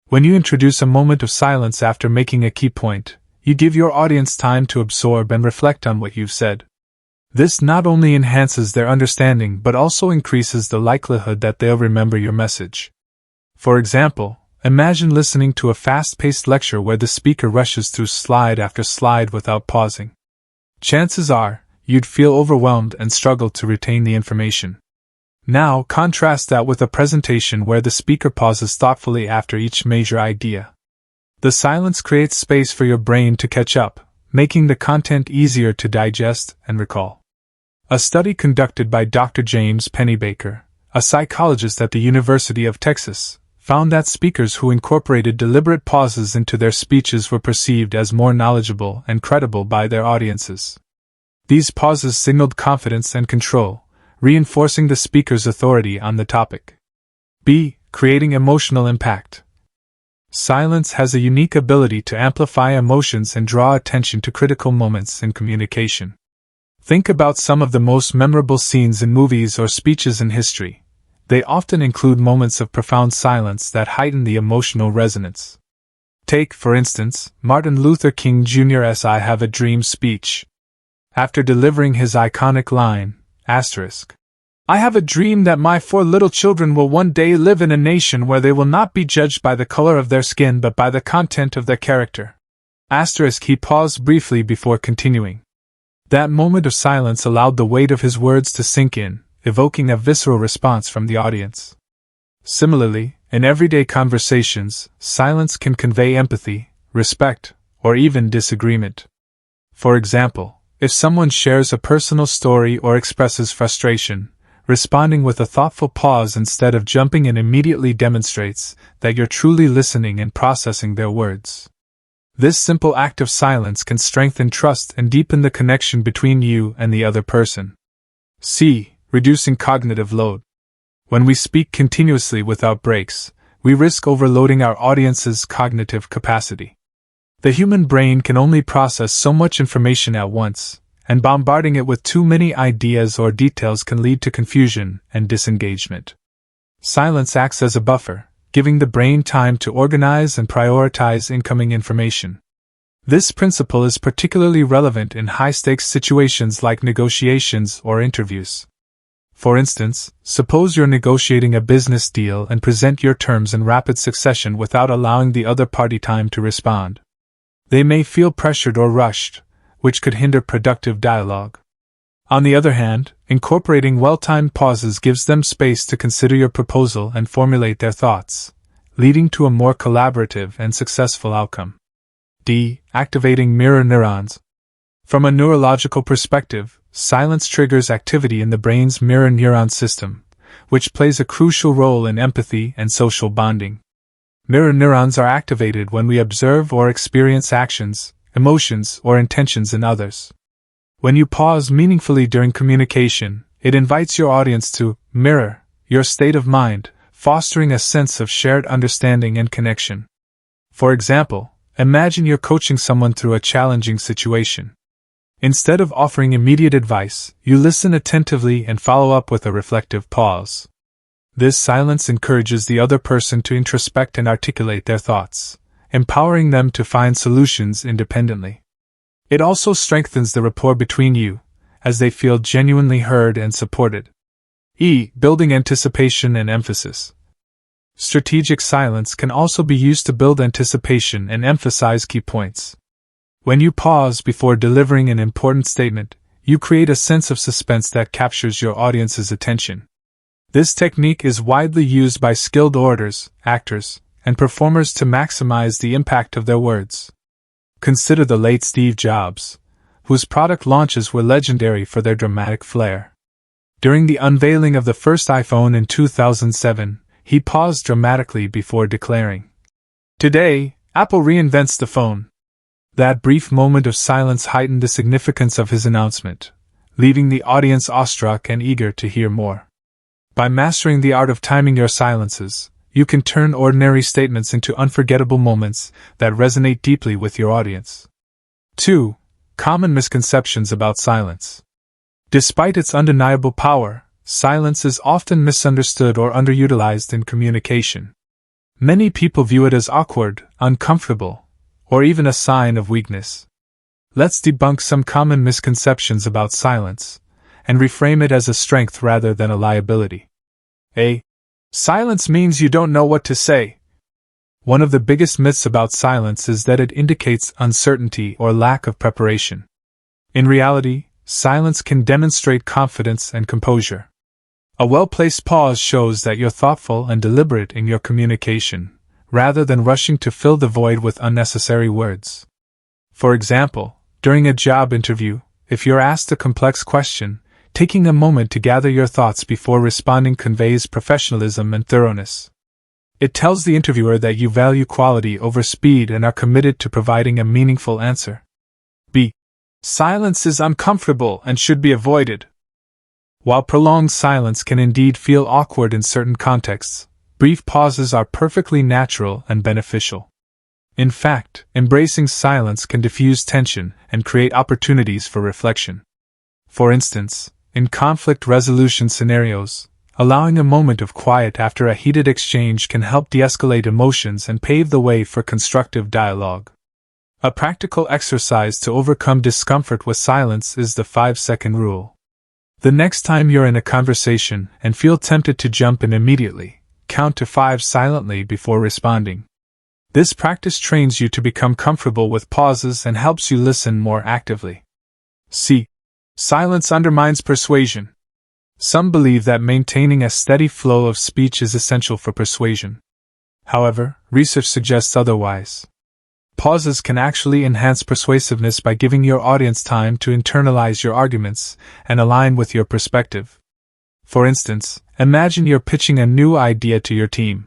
When you introduce a moment of silence after making a key point, you give your audience time to absorb and reflect on what you've said. This not only enhances their understanding but also increases the likelihood that they'll remember your message. For example, imagine listening to a fast-paced lecture where the speaker rushes through slide after slide without pausing. Chances are, you'd feel overwhelmed and struggle to retain the information. Now, contrast that with a presentation where the speaker pauses thoughtfully after each major idea. The silence creates space for your brain to catch up, making the content easier to digest and recall. A study conducted by Dr. James Pennybaker, a psychologist at the University of Texas, found that speakers who incorporated deliberate pauses into their speeches were perceived as more knowledgeable and credible by their audiences. These pauses signaled confidence and control, reinforcing the speaker's authority on the topic. B. Creating emotional impact. Silence has a unique ability to amplify emotions and draw attention to critical moments in communication. Think about some of the most memorable scenes in movies or speeches in history. They often include moments of profound silence that heighten the emotional resonance. Take, for instance, Martin Luther King Jr.'s "I Have a Dream" speech. After delivering his iconic line, "I have a dream that my 4 little children will one day live in a nation where they will not be judged by the color of their skin but by the content of their character." He paused briefly before continuing. That moment of silence allowed the weight of his words to sink in, evoking a visceral response from the audience. Similarly, in everyday conversations, silence can convey empathy, respect, or even disagreement. For example, if someone shares a personal story or expresses frustration, responding with a thoughtful pause instead of jumping in immediately demonstrates that you're truly listening and processing their words. This simple act of silence can strengthen trust and deepen the connection between you and the other person. C. Reducing cognitive load. When we speak continuously without breaks, we risk overloading our audience's cognitive capacity. The human brain can only process so much information at once, and bombarding it with too many ideas or details can lead to confusion and disengagement. Silence acts as a buffer, giving the brain time to organize and prioritize incoming information. This principle is particularly relevant in high-stakes situations like negotiations or interviews. For instance, suppose you're negotiating a business deal and present your terms in rapid succession without allowing the other party time to respond. They may feel pressured or rushed, which could hinder productive dialogue. On the other hand, incorporating well-timed pauses gives them space to consider your proposal and formulate their thoughts, leading to a more collaborative and successful outcome. D. Activating mirror neurons. From a neurological perspective, silence triggers activity in the brain's mirror neuron system, which plays a crucial role in empathy and social bonding. Mirror neurons are activated when we observe or experience actions, emotions, or intentions in others. When you pause meaningfully during communication, it invites your audience to mirror your state of mind, fostering a sense of shared understanding and connection. For example, imagine you're coaching someone through a challenging situation. Instead of offering immediate advice, you listen attentively and follow up with a reflective pause. This silence encourages the other person to introspect and articulate their thoughts, empowering them to find solutions independently. It also strengthens the rapport between you, as they feel genuinely heard and supported. Building anticipation and emphasis. Strategic silence can also be used to build anticipation and emphasize key points. When you pause before delivering an important statement, you create a sense of suspense that captures your audience's attention. This technique is widely used by skilled orators, actors, and performers to maximize the impact of their words. Consider the late Steve Jobs, whose product launches were legendary for their dramatic flair. During the unveiling of the first iPhone in 2007, he paused dramatically before declaring, "Today, Apple reinvents the phone." That brief moment of silence heightened the significance of his announcement, leaving the audience awestruck and eager to hear more. By mastering the art of timing your silences, you can turn ordinary statements into unforgettable moments that resonate deeply with your audience. 2. Common misconceptions about silence. Despite its undeniable power, silence is often misunderstood or underutilized in communication. Many people view it as awkward, uncomfortable, or even a sign of weakness. Let's debunk some common misconceptions about silence, and reframe it as a strength rather than a liability. Silence means you don't know what to say. One of the biggest myths about silence is that it indicates uncertainty or lack of preparation. In reality, silence can demonstrate confidence and composure. A well-placed pause shows that you're thoughtful and deliberate in your communication, rather than rushing to fill the void with unnecessary words. For example, during a job interview, if you're asked a complex question, taking a moment to gather your thoughts before responding conveys professionalism and thoroughness. It tells the interviewer that you value quality over speed and are committed to providing a meaningful answer. Silence is uncomfortable and should be avoided. While prolonged silence can indeed feel awkward in certain contexts, brief pauses are perfectly natural and beneficial. In fact, embracing silence can diffuse tension and create opportunities for reflection. For instance, in conflict resolution scenarios, allowing a moment of quiet after a heated exchange can help de-escalate emotions and pave the way for constructive dialogue. A practical exercise to overcome discomfort with silence is the 5-second rule. The next time you're in a conversation and feel tempted to jump in immediately, count to 5 silently before responding. This practice trains you to become comfortable with pauses and helps you listen more actively. Silence undermines persuasion. Some believe that maintaining a steady flow of speech is essential for persuasion. However, research suggests otherwise. Pauses can actually enhance persuasiveness by giving your audience time to internalize your arguments and align with your perspective. For instance, imagine you're pitching a new idea to your team.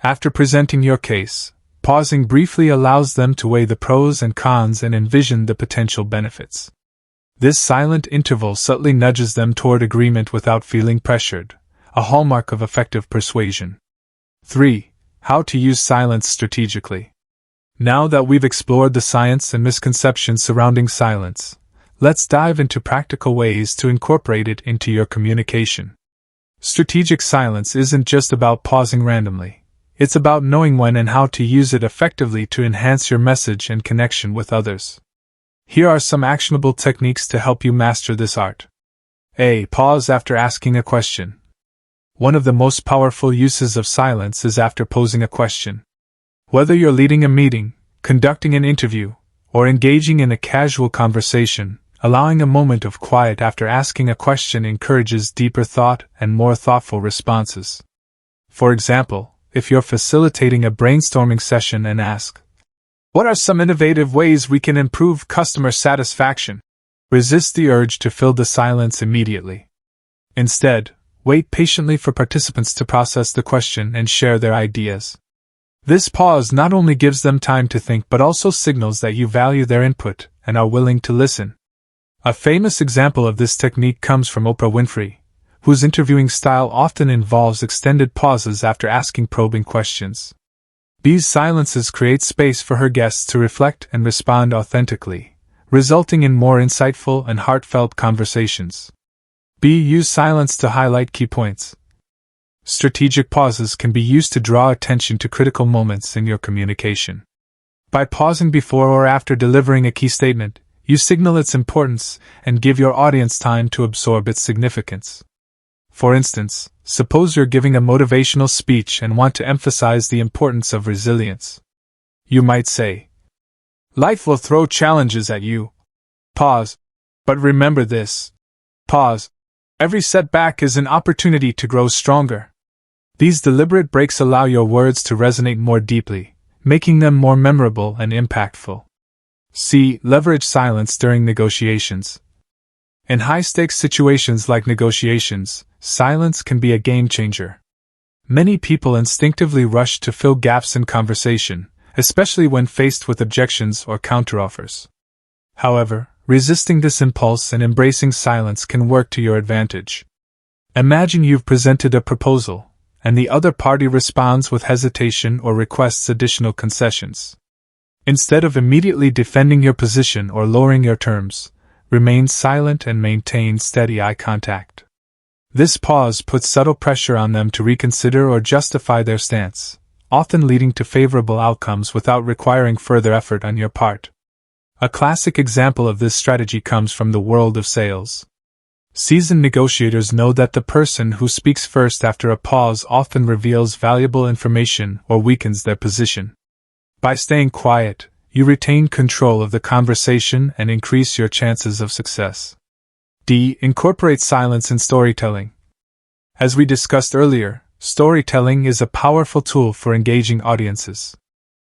After presenting your case, pausing briefly allows them to weigh the pros and cons and envision the potential benefits. This silent interval subtly nudges them toward agreement without feeling pressured, a hallmark of effective persuasion. 3. How to use silence strategically. Now that we've explored the science and misconceptions surrounding silence, let's dive into practical ways to incorporate it into your communication. Strategic silence isn't just about pausing randomly. It's about knowing when and how to use it effectively to enhance your message and connection with others. Here are some actionable techniques to help you master this art. Pause after asking a question. One of the most powerful uses of silence is after posing a question. Whether you're leading a meeting, conducting an interview, or engaging in a casual conversation, allowing a moment of quiet after asking a question encourages deeper thought and more thoughtful responses. For example, if you're facilitating a brainstorming session and ask, "What are some innovative ways we can improve customer satisfaction?" Resist the urge to fill the silence immediately. Instead, wait patiently for participants to process the question and share their ideas. This pause not only gives them time to think but also signals that you value their input and are willing to listen. A famous example of this technique comes from Oprah Winfrey, whose interviewing style often involves extended pauses after asking probing questions. These silences create space for her guests to reflect and respond authentically, resulting in more insightful and heartfelt conversations. B. Use silence to highlight key points. Strategic pauses can be used to draw attention to critical moments in your communication. By pausing before or after delivering a key statement, you signal its importance and give your audience time to absorb its significance. For instance, suppose you're giving a motivational speech and want to emphasize the importance of resilience. You might say, "Life will throw challenges at you. Pause. But remember this. Pause. Every setback is an opportunity to grow stronger." These deliberate breaks allow your words to resonate more deeply, making them more memorable and impactful. C. Leverage silence during negotiations. In high-stakes situations like negotiations, silence can be a game-changer. Many people instinctively rush to fill gaps in conversation, especially when faced with objections or counteroffers. However, resisting this impulse and embracing silence can work to your advantage. Imagine you've presented a proposal, and the other party responds with hesitation or requests additional concessions. Instead of immediately defending your position or lowering your terms, remain silent and maintain steady eye contact. This pause puts subtle pressure on them to reconsider or justify their stance, often leading to favorable outcomes without requiring further effort on your part. A classic example of this strategy comes from the world of sales. Seasoned negotiators know that the person who speaks first after a pause often reveals valuable information or weakens their position. By staying quiet, you retain control of the conversation and increase your chances of success. D. Incorporate silence in storytelling. As we discussed earlier, storytelling is a powerful tool for engaging audiences.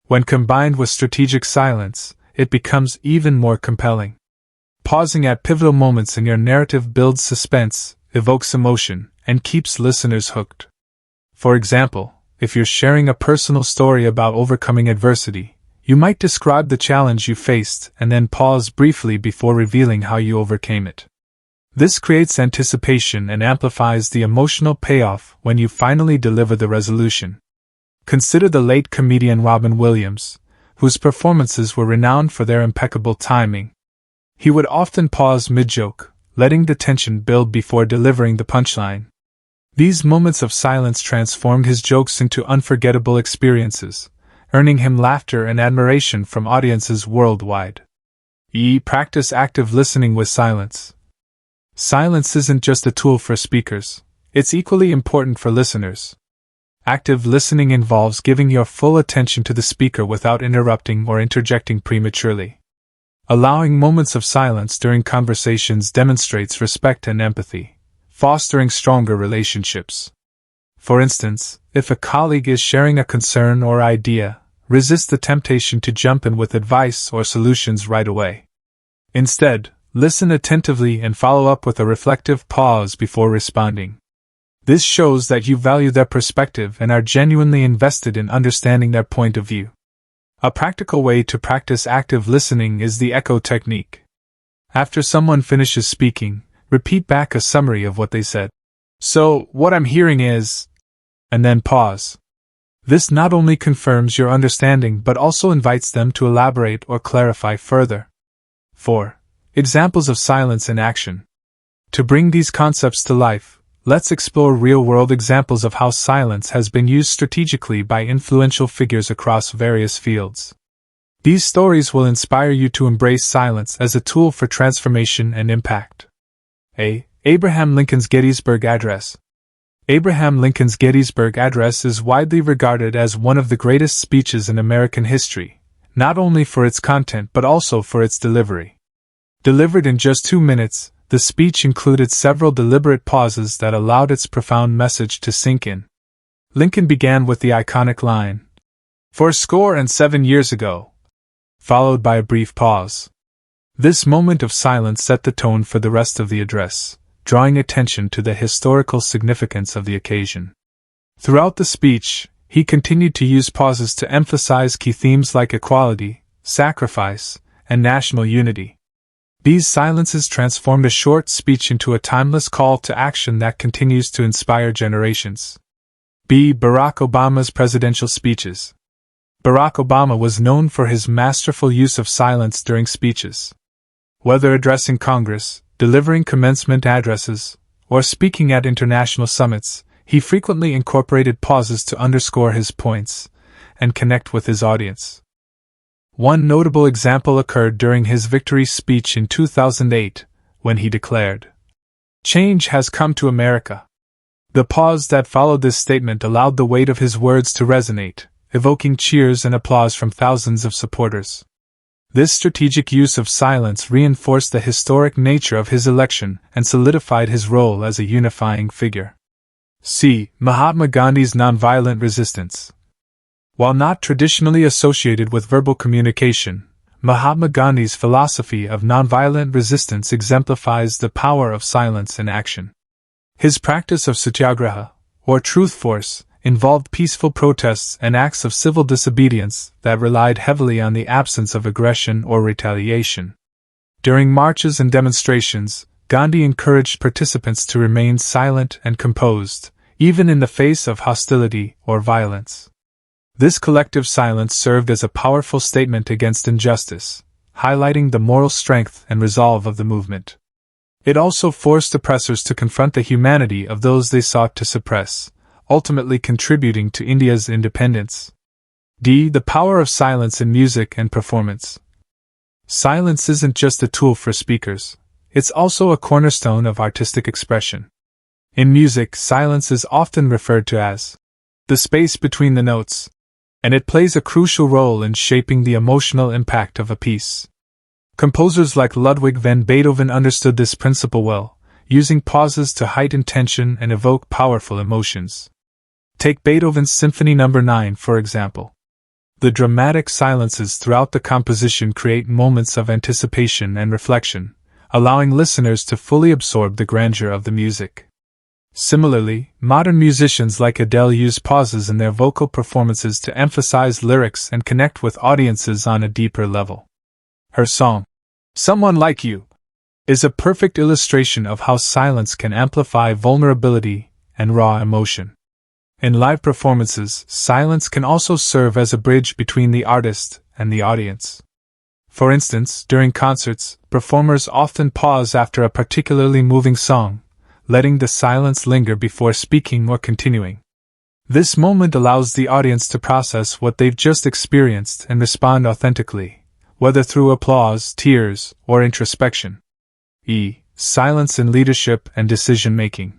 When combined with strategic silence, it becomes even more compelling. Pausing at pivotal moments in your narrative builds suspense, evokes emotion, and keeps listeners hooked. For example, if you're sharing a personal story about overcoming adversity, you might describe the challenge you faced and then pause briefly before revealing how you overcame it. This creates anticipation and amplifies the emotional payoff when you finally deliver the resolution. Consider the late comedian Robin Williams, whose performances were renowned for their impeccable timing. He would often pause mid-joke, letting the tension build before delivering the punchline. These moments of silence transformed his jokes into unforgettable experiences, earning him laughter and admiration from audiences worldwide. E. Practice active listening with silence. Silence isn't just a tool for speakers, it's equally important for listeners. Active listening involves giving your full attention to the speaker without interrupting or interjecting prematurely. Allowing moments of silence during conversations demonstrates respect and empathy, fostering stronger relationships. For instance, if a colleague is sharing a concern or idea, resist the temptation to jump in with advice or solutions right away. Instead, listen attentively and follow up with a reflective pause before responding. This shows that you value their perspective and are genuinely invested in understanding their point of view. A practical way to practice active listening is the echo technique. After someone finishes speaking, repeat back a summary of what they said. "So, what I'm hearing is," and then pause. This not only confirms your understanding but also invites them to elaborate or clarify further. 4. Examples of silence in action. To bring these concepts to life, let's explore real-world examples of how silence has been used strategically by influential figures across various fields. These stories will inspire you to embrace silence as a tool for transformation and impact. A. Abraham Lincoln's Gettysburg Address. Abraham Lincoln's Gettysburg Address is widely regarded as one of the greatest speeches in American history, not only for its content but also for its delivery. Delivered in just 2 minutes, the speech included several deliberate pauses that allowed its profound message to sink in. Lincoln began with the iconic line, "47 years ago," followed by a brief pause. This moment of silence set the tone for the rest of the address, drawing attention to the historical significance of the occasion. Throughout the speech, he continued to use pauses to emphasize key themes like equality, sacrifice, and national unity. These silences transformed a short speech into a timeless call to action that continues to inspire generations. B. Barack Obama's presidential speeches. Barack Obama was known for his masterful use of silence during speeches. Whether addressing Congress, delivering commencement addresses, or speaking at international summits, he frequently incorporated pauses to underscore his points and connect with his audience. One notable example occurred during his victory speech in 2008, when he declared, "Change has come to America." The pause that followed this statement allowed the weight of his words to resonate, evoking cheers and applause from thousands of supporters. This strategic use of silence reinforced the historic nature of his election and solidified his role as a unifying figure. See Mahatma Gandhi's nonviolent resistance. While not traditionally associated with verbal communication, Mahatma Gandhi's philosophy of nonviolent resistance exemplifies the power of silence in action. His practice of satyagraha, or truth force, involved peaceful protests and acts of civil disobedience that relied heavily on the absence of aggression or retaliation. During marches and demonstrations, Gandhi encouraged participants to remain silent and composed, even in the face of hostility or violence. This collective silence served as a powerful statement against injustice, highlighting the moral strength and resolve of the movement. It also forced oppressors to confront the humanity of those they sought to suppress, ultimately contributing to India's independence. The power of silence in music and performance. Silence isn't just a tool for speakers, it's also a cornerstone of artistic expression. In music, silence is often referred to as the space between the notes, and it plays a crucial role in shaping the emotional impact of a piece. Composers like Ludwig van Beethoven understood this principle well, using pauses to heighten tension and evoke powerful emotions. Take Beethoven's Symphony No. 9, for example. The dramatic silences throughout the composition create moments of anticipation and reflection, allowing listeners to fully absorb the grandeur of the music. Similarly, modern musicians like Adele use pauses in their vocal performances to emphasize lyrics and connect with audiences on a deeper level. Her song, "Someone Like You," is a perfect illustration of how silence can amplify vulnerability and raw emotion. In live performances, silence can also serve as a bridge between the artist and the audience. For instance, during concerts, performers often pause after a particularly moving song, letting the silence linger before speaking or continuing. This moment allows the audience to process what they've just experienced and respond authentically, whether through applause, tears, or introspection. Silence in leadership and decision-making.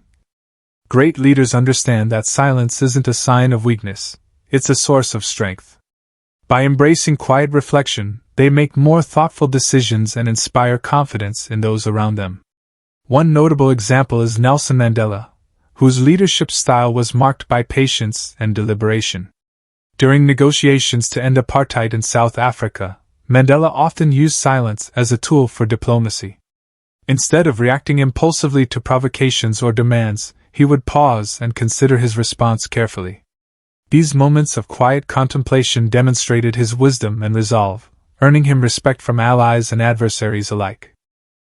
Great leaders understand that silence isn't a sign of weakness, it's a source of strength. By embracing quiet reflection, they make more thoughtful decisions and inspire confidence in those around them. One notable example is Nelson Mandela, whose leadership style was marked by patience and deliberation. During negotiations to end apartheid in South Africa, Mandela often used silence as a tool for diplomacy. Instead of reacting impulsively to provocations or demands, he would pause and consider his response carefully. These moments of quiet contemplation demonstrated his wisdom and resolve, earning him respect from allies and adversaries alike.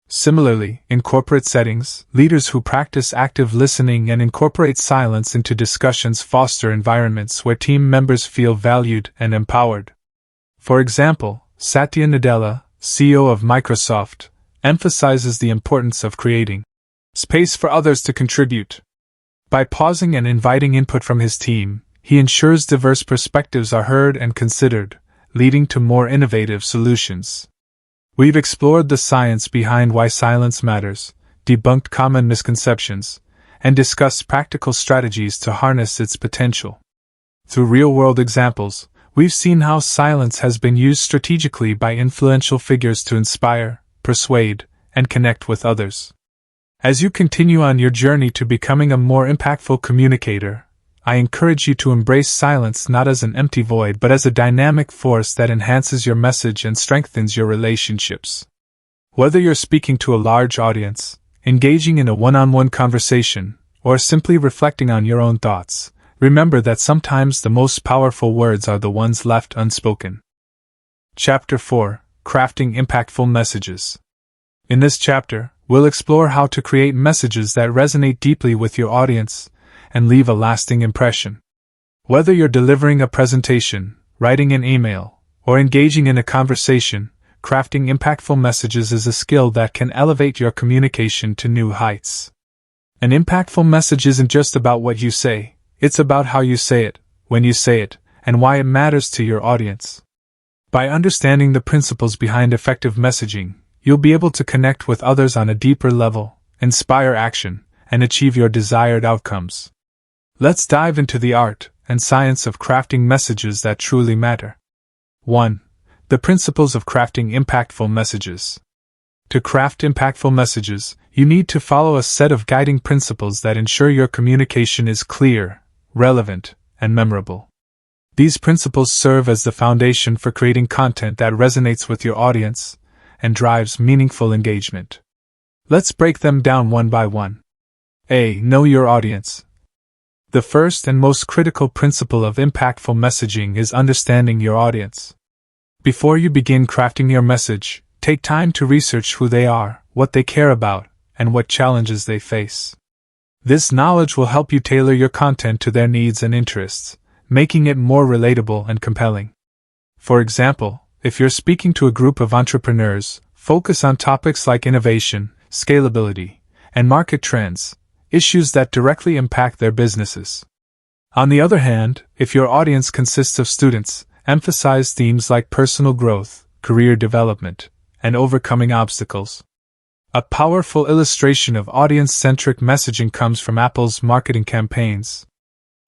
Similarly, in corporate settings, leaders who practice active listening and incorporate silence into discussions foster environments where team members feel valued and empowered. For example, Satya Nadella, CEO of Microsoft, emphasizes the importance of creating space for others to contribute. By pausing and inviting input from his team, he ensures diverse perspectives are heard and considered, leading to more innovative solutions. We've explored the science behind why silence matters, debunked common misconceptions, and discussed practical strategies to harness its potential. Through real-world examples, we've seen how silence has been used strategically by influential figures to inspire, persuade, and connect with others. As you continue on your journey to becoming a more impactful communicator, I encourage you to embrace silence not as an empty void but as a dynamic force that enhances your message and strengthens your relationships. Whether you're speaking to a large audience, engaging in a one-on-one conversation, or simply reflecting on your own thoughts, remember that sometimes the most powerful words are the ones left unspoken. Chapter 4: Crafting Impactful Messages. In this chapter, we'll explore how to create messages that resonate deeply with your audience and leave a lasting impression. Whether you're delivering a presentation, writing an email, or engaging in a conversation, crafting impactful messages is a skill that can elevate your communication to new heights. An impactful message isn't just about what you say, it's about how you say it, when you say it, and why it matters to your audience. By understanding the principles behind effective messaging, you'll be able to connect with others on a deeper level, inspire action, and achieve your desired outcomes. Let's dive into the art and science of crafting messages that truly matter. 1. The principles of crafting impactful messages. To craft impactful messages, you need to follow a set of guiding principles that ensure your communication is clear, relevant, and memorable. These principles serve as the foundation for creating content that resonates with your audience and drives meaningful engagement. Let's break them down one by one. A. Know your audience. The first and most critical principle of impactful messaging is understanding your audience. Before you begin crafting your message, take time to research who they are, what they care about, and what challenges they face. This knowledge will help you tailor your content to their needs and interests, making it more relatable and compelling. For example, if you're speaking to a group of entrepreneurs, focus on topics like innovation, scalability, and market trends, issues that directly impact their businesses. On the other hand, if your audience consists of students, emphasize themes like personal growth, career development, and overcoming obstacles. A powerful illustration of audience-centric messaging comes from Apple's marketing campaigns.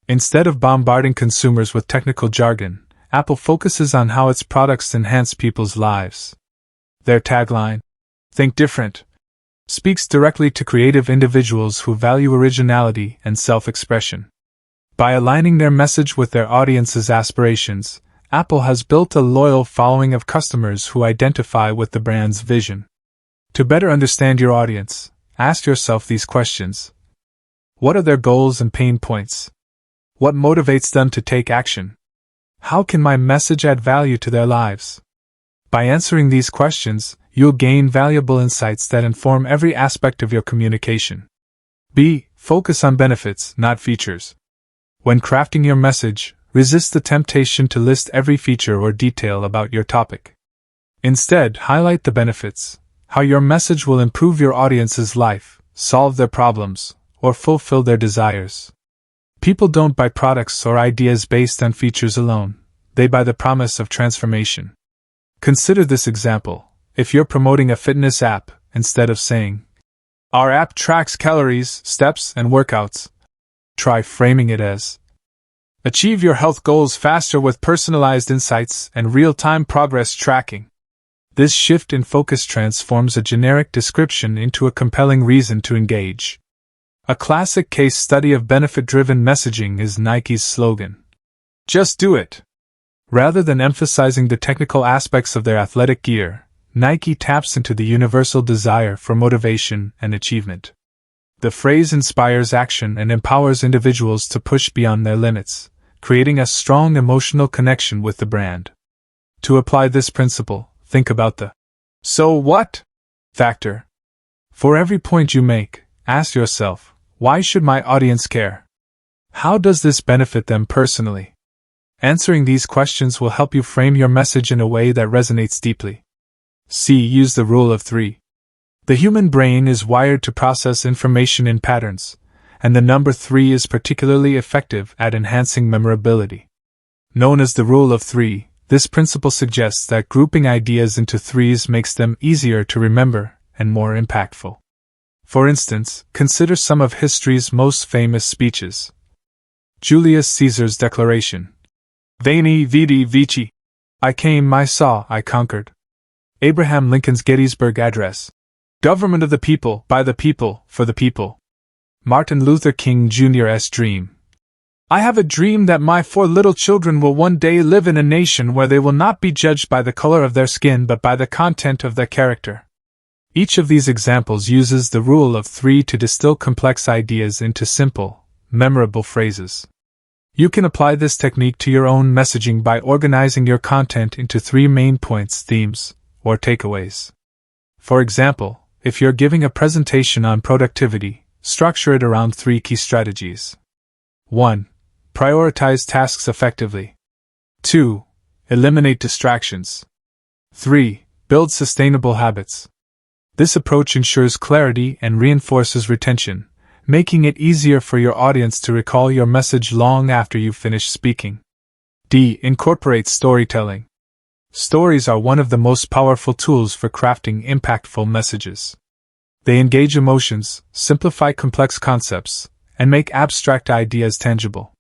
Instead of bombarding consumers with technical jargon, Apple focuses on how its products enhance people's lives. Their tagline, "Think Different," speaks directly to creative individuals who value originality and self-expression. By aligning their message with their audience's aspirations, Apple has built a loyal following of customers who identify with the brand's vision. To better understand your audience, ask yourself these questions. What are their goals and pain points? What motivates them to take action? How can my message add value to their lives? By answering these questions, you'll gain valuable insights that inform every aspect of your communication. B. Focus on benefits, not features. When crafting your message, resist the temptation to list every feature or detail about your topic. Instead, highlight the benefits, how your message will improve your audience's life, solve their problems, or fulfill their desires. People don't buy products or ideas based on features alone, they buy the promise of transformation. Consider this example. If you're promoting a fitness app, instead of saying, "Our app tracks calories, steps, and workouts," try framing it as, "Achieve your health goals faster with personalized insights and real-time progress tracking." This shift in focus transforms a generic description into a compelling reason to engage. A classic case study of benefit-driven messaging is Nike's slogan, "Just do it." Rather than emphasizing the technical aspects of their athletic gear, Nike taps into the universal desire for motivation and achievement. The phrase inspires action and empowers individuals to push beyond their limits, creating a strong emotional connection with the brand. To apply this principle, think about the "so what" factor. For every point you make, ask yourself, why should my audience care? How does this benefit them personally? Answering these questions will help you frame your message in a way that resonates deeply. C. Use the rule of 3. The human brain is wired to process information in patterns, and the number 3 is particularly effective at enhancing memorability. Known as the rule of 3, this principle suggests that grouping ideas into threes makes them easier to remember and more impactful. For instance, consider some of history's most famous speeches. Julius Caesar's declaration, "Veni, vidi, vici." I came, I saw, I conquered. Abraham Lincoln's Gettysburg Address, "Government of the people, by the people, for the people." Martin Luther King Jr.'s dream, "I have a dream that my 4 little children will one day live in a nation where they will not be judged by the color of their skin but by the content of their character." Each of these examples uses the rule of 3 to distill complex ideas into simple, memorable phrases. You can apply this technique to your own messaging by organizing your content into 3 main points, themes, or takeaways. For example, if you're giving a presentation on productivity, structure it around 3 key strategies. 1. Prioritize tasks effectively. 2. Eliminate distractions. 3. Build sustainable habits. This approach ensures clarity and reinforces retention, making it easier for your audience to recall your message long after you've finished speaking. D. Incorporate storytelling. Stories are one of the most powerful tools for crafting impactful messages. They engage emotions, simplify complex concepts, and make abstract ideas tangible.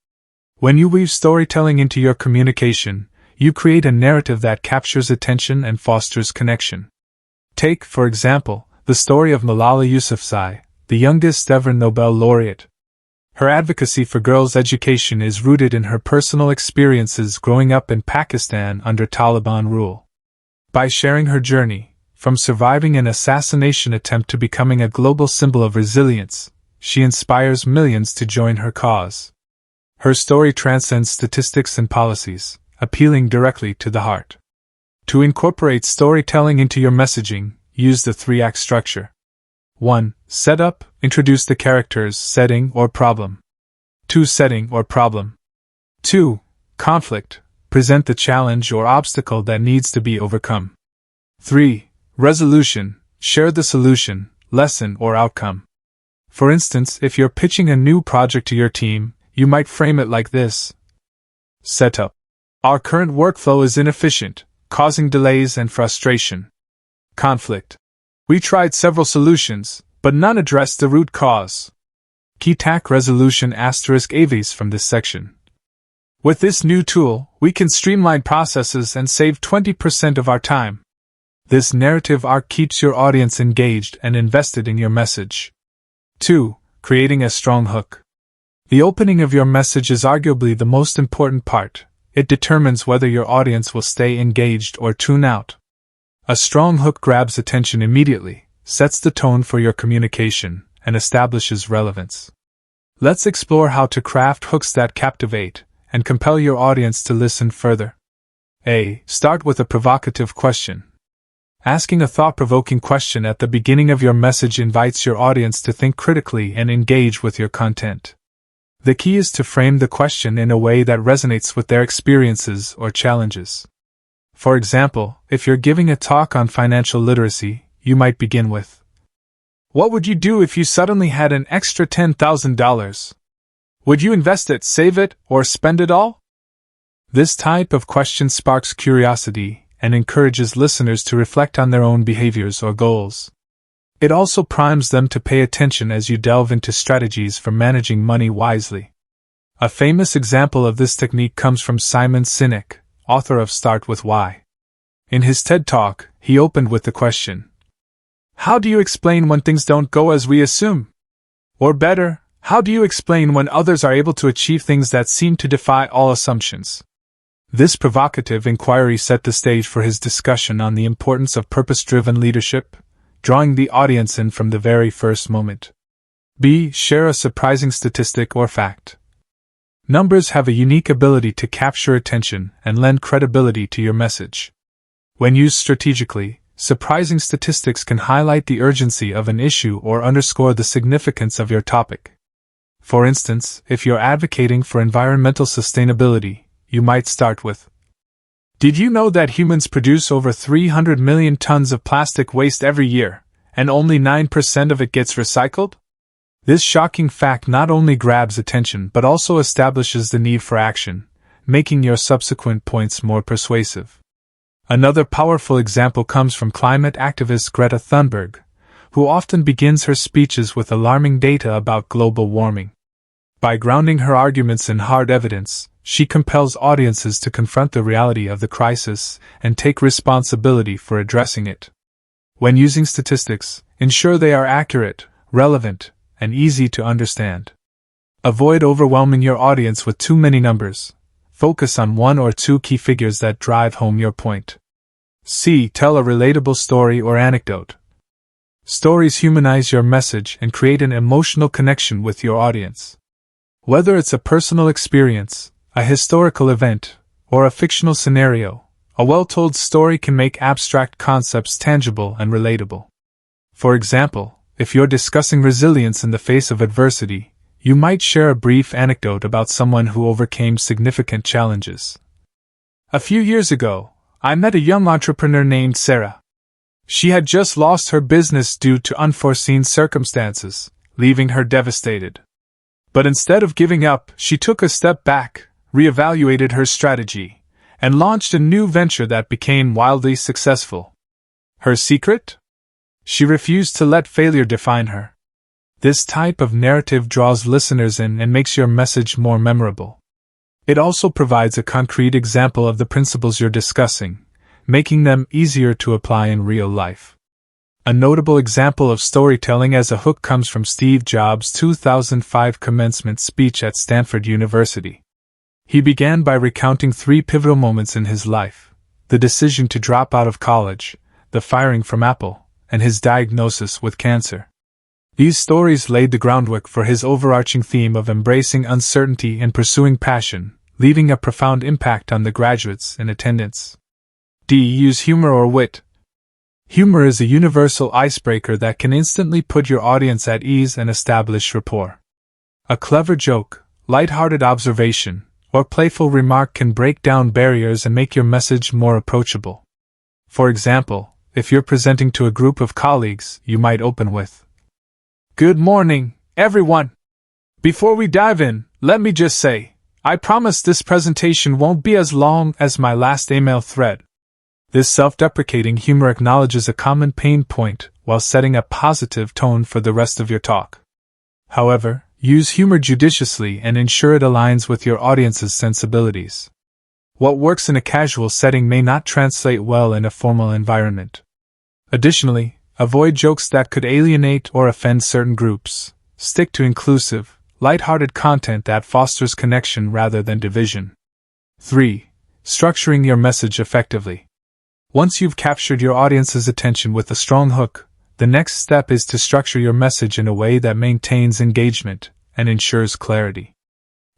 When you weave storytelling into your communication, you create a narrative that captures attention and fosters connection. Take, for example, the story of Malala Yousafzai, the youngest ever Nobel laureate. Her advocacy for girls' education is rooted in her personal experiences growing up in Pakistan under Taliban rule. By sharing her journey, from surviving an assassination attempt to becoming a global symbol of resilience, she inspires millions to join her cause. Her story transcends statistics and policies, appealing directly to the heart. To incorporate storytelling into your messaging, use the 3-act structure. 1. Setup, introduce the characters, setting, or problem. 2. Setting or problem. 2. Conflict, present the challenge or obstacle that needs to be overcome. 3. Resolution, share the solution, lesson, or outcome. For instance, if you're pitching a new project to your team, you might frame it like this. Setup. Our current workflow is inefficient, causing delays and frustration. Conflict. We tried several solutions, but none addressed the root cause. Key TAC resolution *AVs from this section. With this new tool, we can streamline processes and save 20% of our time. This narrative arc keeps your audience engaged and invested in your message. 2. Creating a strong hook. The opening of your message is arguably the most important part. It determines whether your audience will stay engaged or tune out. A strong hook grabs attention immediately, sets the tone for your communication, and establishes relevance. Let's explore how to craft hooks that captivate and compel your audience to listen further. A. Start with a provocative question. Asking a thought-provoking question at the beginning of your message invites your audience to think critically and engage with your content. The key is to frame the question in a way that resonates with their experiences or challenges. For example, if you're giving a talk on financial literacy, you might begin with, "What would you do if you suddenly had an extra $10,000? Would you invest it, save it, or spend it all?" This type of question sparks curiosity and encourages listeners to reflect on their own behaviors or goals. It also primes them to pay attention as you delve into strategies for managing money wisely. A famous example of this technique comes from Simon Sinek, author of Start With Why. In his TED Talk, he opened with the question, "How do you explain when things don't go as we assume? Or better, how do you explain when others are able to achieve things that seem to defy all assumptions?" This provocative inquiry set the stage for his discussion on the importance of purpose-driven leadership, drawing the audience in from the very first moment. B. Share a surprising statistic or fact. Numbers have a unique ability to capture attention and lend credibility to your message. When used strategically, surprising statistics can highlight the urgency of an issue or underscore the significance of your topic. For instance, if you're advocating for environmental sustainability, you might start with, "Did you know that humans produce over 300 million tons of plastic waste every year, and only 9% of it gets recycled?" This shocking fact not only grabs attention but also establishes the need for action, making your subsequent points more persuasive. Another powerful example comes from climate activist Greta Thunberg, who often begins her speeches with alarming data about global warming. By grounding her arguments in hard evidence, she compels audiences to confront the reality of the crisis and take responsibility for addressing it. When using statistics, ensure they are accurate, relevant, and easy to understand. Avoid overwhelming your audience with too many numbers. Focus on 1 or 2 key figures that drive home your point. C. Tell a relatable story or anecdote. Stories humanize your message and create an emotional connection with your audience. Whether it's a personal experience, a historical event, or a fictional scenario, a well-told story can make abstract concepts tangible and relatable. For example, if you're discussing resilience in the face of adversity, you might share a brief anecdote about someone who overcame significant challenges. A few years ago, I met a young entrepreneur named Sarah. She had just lost her business due to unforeseen circumstances, leaving her devastated. But instead of giving up, she took a step back, reevaluated her strategy, and launched a new venture that became wildly successful. Her secret? She refused to let failure define her. This type of narrative draws listeners in and makes your message more memorable. It also provides a concrete example of the principles you're discussing, making them easier to apply in real life. A notable example of storytelling as a hook comes from Steve Jobs' 2005 commencement speech at Stanford University. He began by recounting 3 pivotal moments in his life: the decision to drop out of college, the firing from Apple, and his diagnosis with cancer. These stories laid the groundwork for his overarching theme of embracing uncertainty and pursuing passion, leaving a profound impact on the graduates in attendance. D. Use humor or wit. Humor is a universal icebreaker that can instantly put your audience at ease and establish rapport. A clever joke, light-hearted observation, or playful remark can break down barriers and make your message more approachable. For example, if you're presenting to a group of colleagues, you might open with, "Good morning, everyone. Before we dive in, let me just say, I promise this presentation won't be as long as my last email thread." This self-deprecating humor acknowledges a common pain point while setting a positive tone for the rest of your talk. However, use humor judiciously and ensure it aligns with your audience's sensibilities. What works in a casual setting may not translate well in a formal environment. Additionally, avoid jokes that could alienate or offend certain groups. Stick to inclusive, light-hearted content that fosters connection rather than division. 3. Structuring your message effectively. Once you've captured your audience's attention with a strong hook, the next step is to structure your message in a way that maintains engagement and ensures clarity.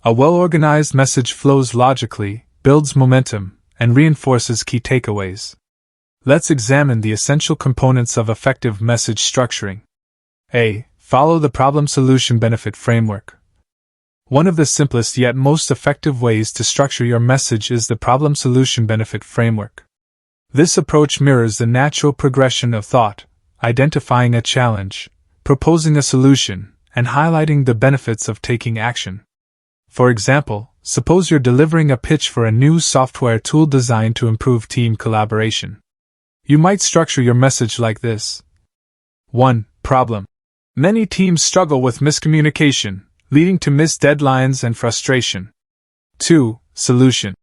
A well-organized message flows logically, builds momentum, and reinforces key takeaways. Let's examine the essential components of effective message structuring. A. Follow the problem-solution-benefit framework. One of the simplest yet most effective ways to structure your message is the problem-solution-benefit framework. This approach mirrors the natural progression of thought, identifying a challenge, proposing a solution, and highlighting the benefits of taking action. For example, suppose you're delivering a pitch for a new software tool designed to improve team collaboration. You might structure your message like this. 1. Problem. Many teams struggle with miscommunication, leading to missed deadlines and frustration. 2. Solution.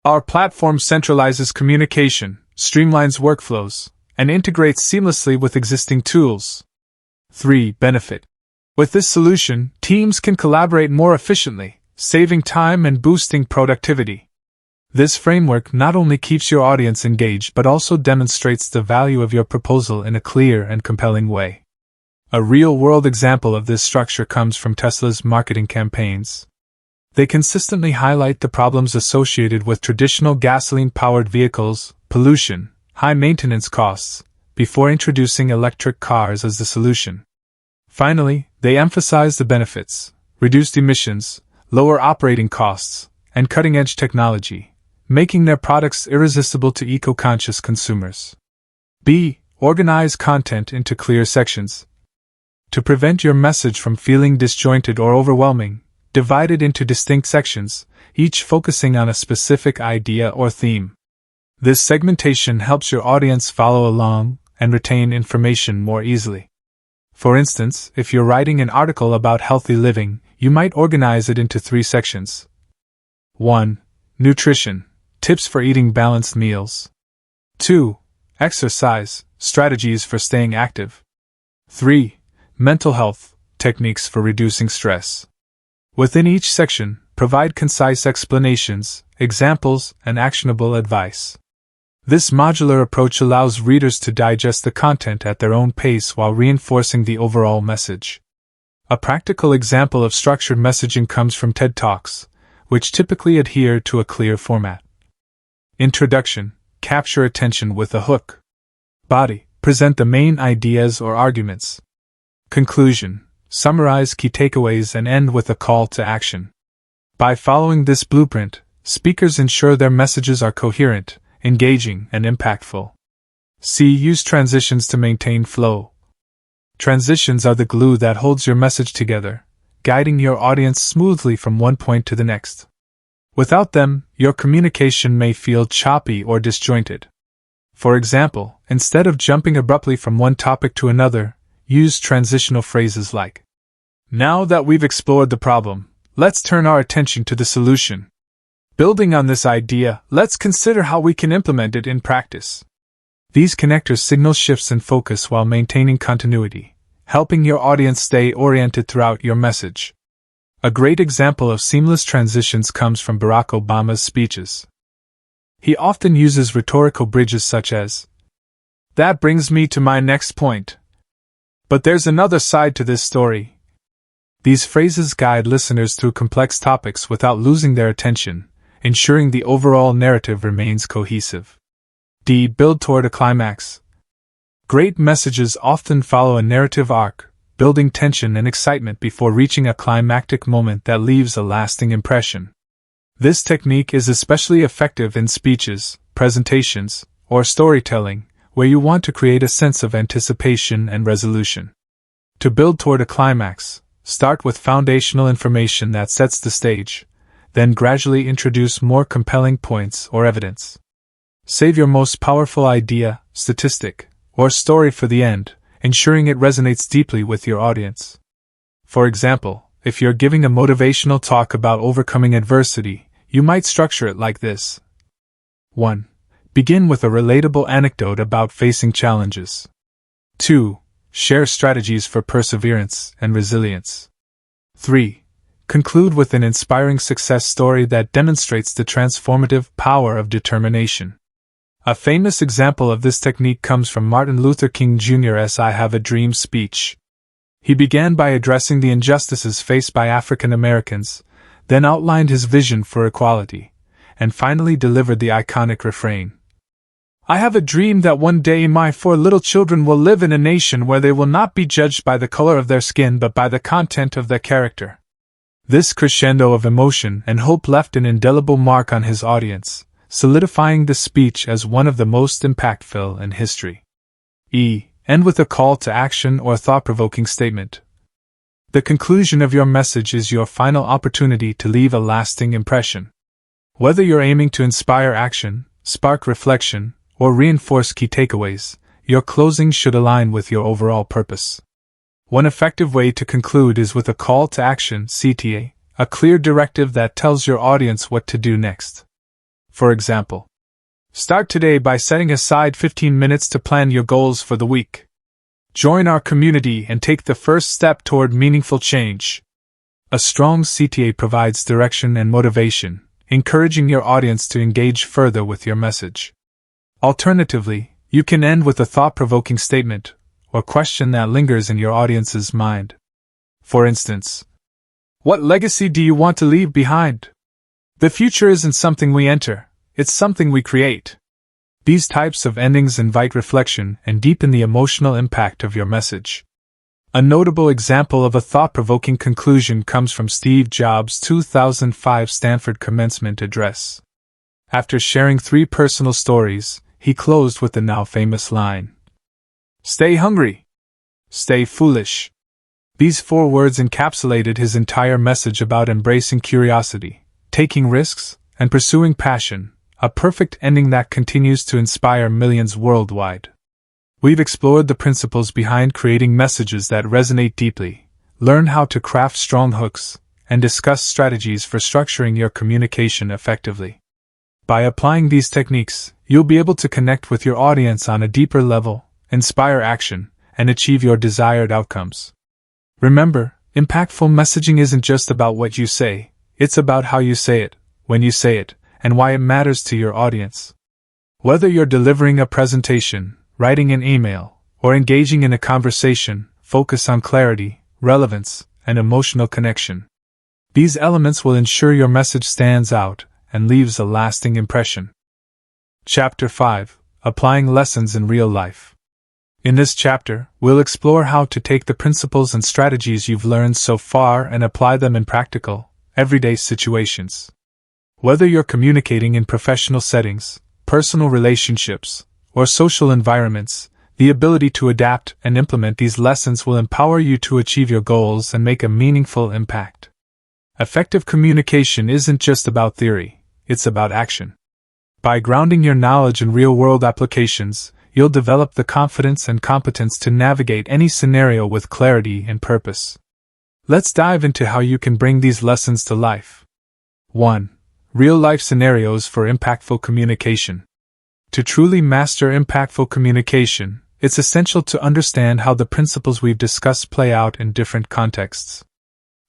Our platform centralizes communication, streamlines workflows, and integrates seamlessly with existing tools. 3. Benefit. With this solution, teams can collaborate more efficiently, saving time and boosting productivity. This framework not only keeps your audience engaged but also demonstrates the value of your proposal in a clear and compelling way. A real-world example of this structure comes from Tesla's marketing campaigns. They consistently highlight the problems associated with traditional gasoline-powered vehicles, pollution, high maintenance costs, before introducing electric cars as the solution. Finally, they emphasize the benefits: reduced emissions, lower operating costs, and cutting-edge technology, making their products irresistible to eco-conscious consumers. B. Organize content into clear sections. To prevent your message from feeling disjointed or overwhelming, divide it into distinct sections, each focusing on a specific idea or theme. This segmentation helps your audience follow along and retain information more easily. For instance, if you're writing an article about healthy living, you might organize it into 3 sections. 1. Nutrition. Tips for eating balanced meals. 2. Exercise. Strategies for staying active. 3. Mental health. Techniques for reducing stress. Within each section, provide concise explanations, examples, and actionable advice. This modular approach allows readers to digest the content at their own pace while reinforcing the overall message. A practical example of structured messaging comes from TED Talks, which typically adhere to a clear format. Introduction. Capture attention with a hook. Body. Present the main ideas or arguments. Conclusion. Summarize key takeaways and end with a call to action. By following this blueprint, speakers ensure their messages are coherent, engaging, and impactful. C. Use transitions to maintain flow. Transitions are the glue that holds your message together, guiding your audience smoothly from one point to the next. Without them, your communication may feel choppy or disjointed. For example, instead of jumping abruptly from one topic to another, use transitional phrases like, "Now that we've explored the problem, let's turn our attention to the solution. Building on this idea, let's consider how we can implement it in practice." These connectors signal shifts in focus while maintaining continuity, helping your audience stay oriented throughout your message. A great example of seamless transitions comes from Barack Obama's speeches. He often uses rhetorical bridges such as, "That brings me to my next point. But there's another side to this story." These phrases guide listeners through complex topics without losing their attention, ensuring the overall narrative remains cohesive. D. Build toward a climax. Great messages often follow a narrative arc, building tension and excitement before reaching a climactic moment that leaves a lasting impression. This technique is especially effective in speeches, presentations, or storytelling, where you want to create a sense of anticipation and resolution. To build toward a climax, start with foundational information that sets the stage, then gradually introduce more compelling points or evidence. Save your most powerful idea, statistic, or story for the end, ensuring it resonates deeply with your audience. For example, if you're giving a motivational talk about overcoming adversity, you might structure it like this. 1. Begin with a relatable anecdote about facing challenges. 2. Share strategies for perseverance and resilience. 3. Conclude with an inspiring success story that demonstrates the transformative power of determination. A famous example of this technique comes from Martin Luther King Jr.'s "I Have a Dream" speech. He began by addressing the injustices faced by African Americans, then outlined his vision for equality, and finally delivered the iconic refrain, "I have a dream that one day my 4 little children will live in a nation where they will not be judged by the color of their skin but by the content of their character." This crescendo of emotion and hope left an indelible mark on his audience, solidifying the speech as one of the most impactful in history. E. End with a call to action or thought-provoking statement. The conclusion of your message is your final opportunity to leave a lasting impression. Whether you're aiming to inspire action, spark reflection, or reinforce key takeaways, your closing should align with your overall purpose. One effective way to conclude is with a call to action (CTA), a clear directive that tells your audience what to do next. For example, start today by setting aside 15 minutes to plan your goals for the week. Join our community and take the first step toward meaningful change. A strong CTA provides direction and motivation, encouraging your audience to engage further with your message. Alternatively, you can end with a thought-provoking statement or question that lingers in your audience's mind. For instance, what legacy do you want to leave behind? The future isn't something we enter, it's something we create. These types of endings invite reflection and deepen the emotional impact of your message. A notable example of a thought-provoking conclusion comes from Steve Jobs' 2005 Stanford commencement address. After sharing 3 personal stories, he closed with the now famous line, "Stay hungry. Stay foolish." These 4 words encapsulated his entire message about embracing curiosity, taking risks, and pursuing passion, a perfect ending that continues to inspire millions worldwide. We've explored the principles behind creating messages that resonate deeply, learned how to craft strong hooks, and discussed strategies for structuring your communication effectively. By applying these techniques, you'll be able to connect with your audience on a deeper level, inspire action, and achieve your desired outcomes. Remember, impactful messaging isn't just about what you say, it's about how you say it, when you say it, and why it matters to your audience. Whether you're delivering a presentation, writing an email, or engaging in a conversation, focus on clarity, relevance, and emotional connection. These elements will ensure your message stands out and leaves a lasting impression. Chapter 5: Applying Lessons in Real Life. In this chapter, we'll explore how to take the principles and strategies you've learned so far and apply them in practical, everyday situations. Whether you're communicating in professional settings, personal relationships, or social environments, the ability to adapt and implement these lessons will empower you to achieve your goals and make a meaningful impact. Effective communication isn't just about theory, it's about action. By grounding your knowledge in real-world applications, you'll develop the confidence and competence to navigate any scenario with clarity and purpose. Let's dive into how you can bring these lessons to life. 1. Real-life scenarios for impactful communication. To truly master impactful communication, it's essential to understand how the principles we've discussed play out in different contexts.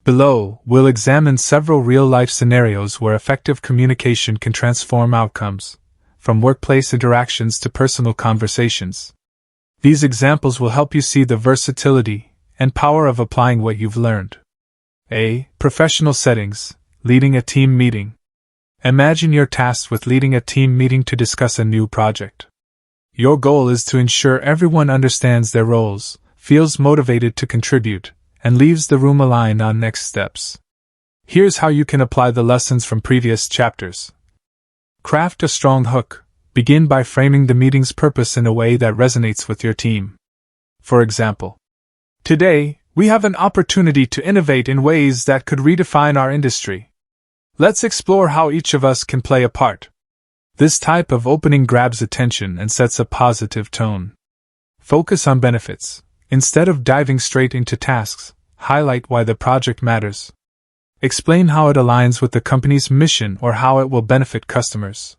Below, we'll examine several real-life scenarios where effective communication can transform outcomes, from workplace interactions to personal conversations. These examples will help you see the versatility and power of applying what you've learned. A. Professional settings. Leading a team meeting. Imagine you're tasked with leading a team meeting to discuss a new project. Your goal is to ensure everyone understands their roles, feels motivated to contribute, and leaves the room aligned on next steps. Here's how you can apply the lessons from previous chapters. Craft a strong hook. Begin by framing the meeting's purpose in a way that resonates with your team. For example, today, we have an opportunity to innovate in ways that could redefine our industry. Let's explore how each of us can play a part. This type of opening grabs attention and sets a positive tone. Focus on benefits. Instead of diving straight into tasks, highlight why the project matters. Explain how it aligns with the company's mission or how it will benefit customers.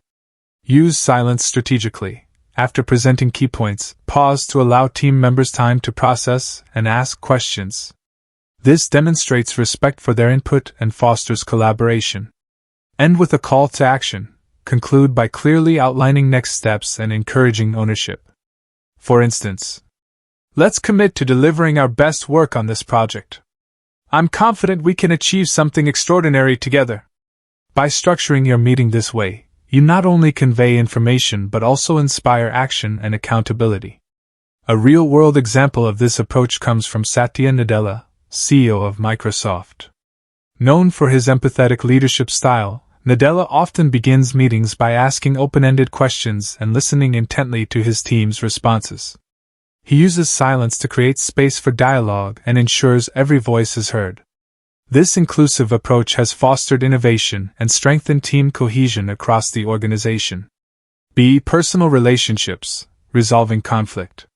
Use silence strategically. After presenting key points, pause to allow team members time to process and ask questions. This demonstrates respect for their input and fosters collaboration. End with a call to action. Conclude by clearly outlining next steps and encouraging ownership. For instance, let's commit to delivering our best work on this project. I'm confident we can achieve something extraordinary together. By structuring your meeting this way, you not only convey information but also inspire action and accountability. A real-world example of this approach comes from Satya Nadella, CEO of Microsoft. Known for his empathetic leadership style, Nadella often begins meetings by asking open-ended questions and listening intently to his team's responses. He uses silence to create space for dialogue and ensures every voice is heard. This inclusive approach has fostered innovation and strengthened team cohesion across the organization. B. Personal relationships. Resolving conflict.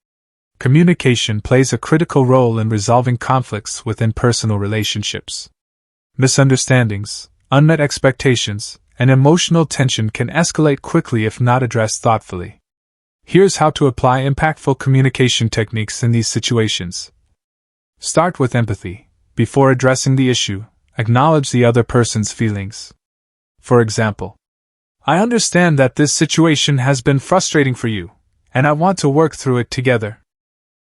Communication plays a critical role in resolving conflicts within personal relationships. Misunderstandings, unmet expectations, and emotional tension can escalate quickly if not addressed thoughtfully. Here's how to apply impactful communication techniques in these situations. Start with empathy. Before addressing the issue, acknowledge the other person's feelings. For example, I understand that this situation has been frustrating for you, and I want to work through it together.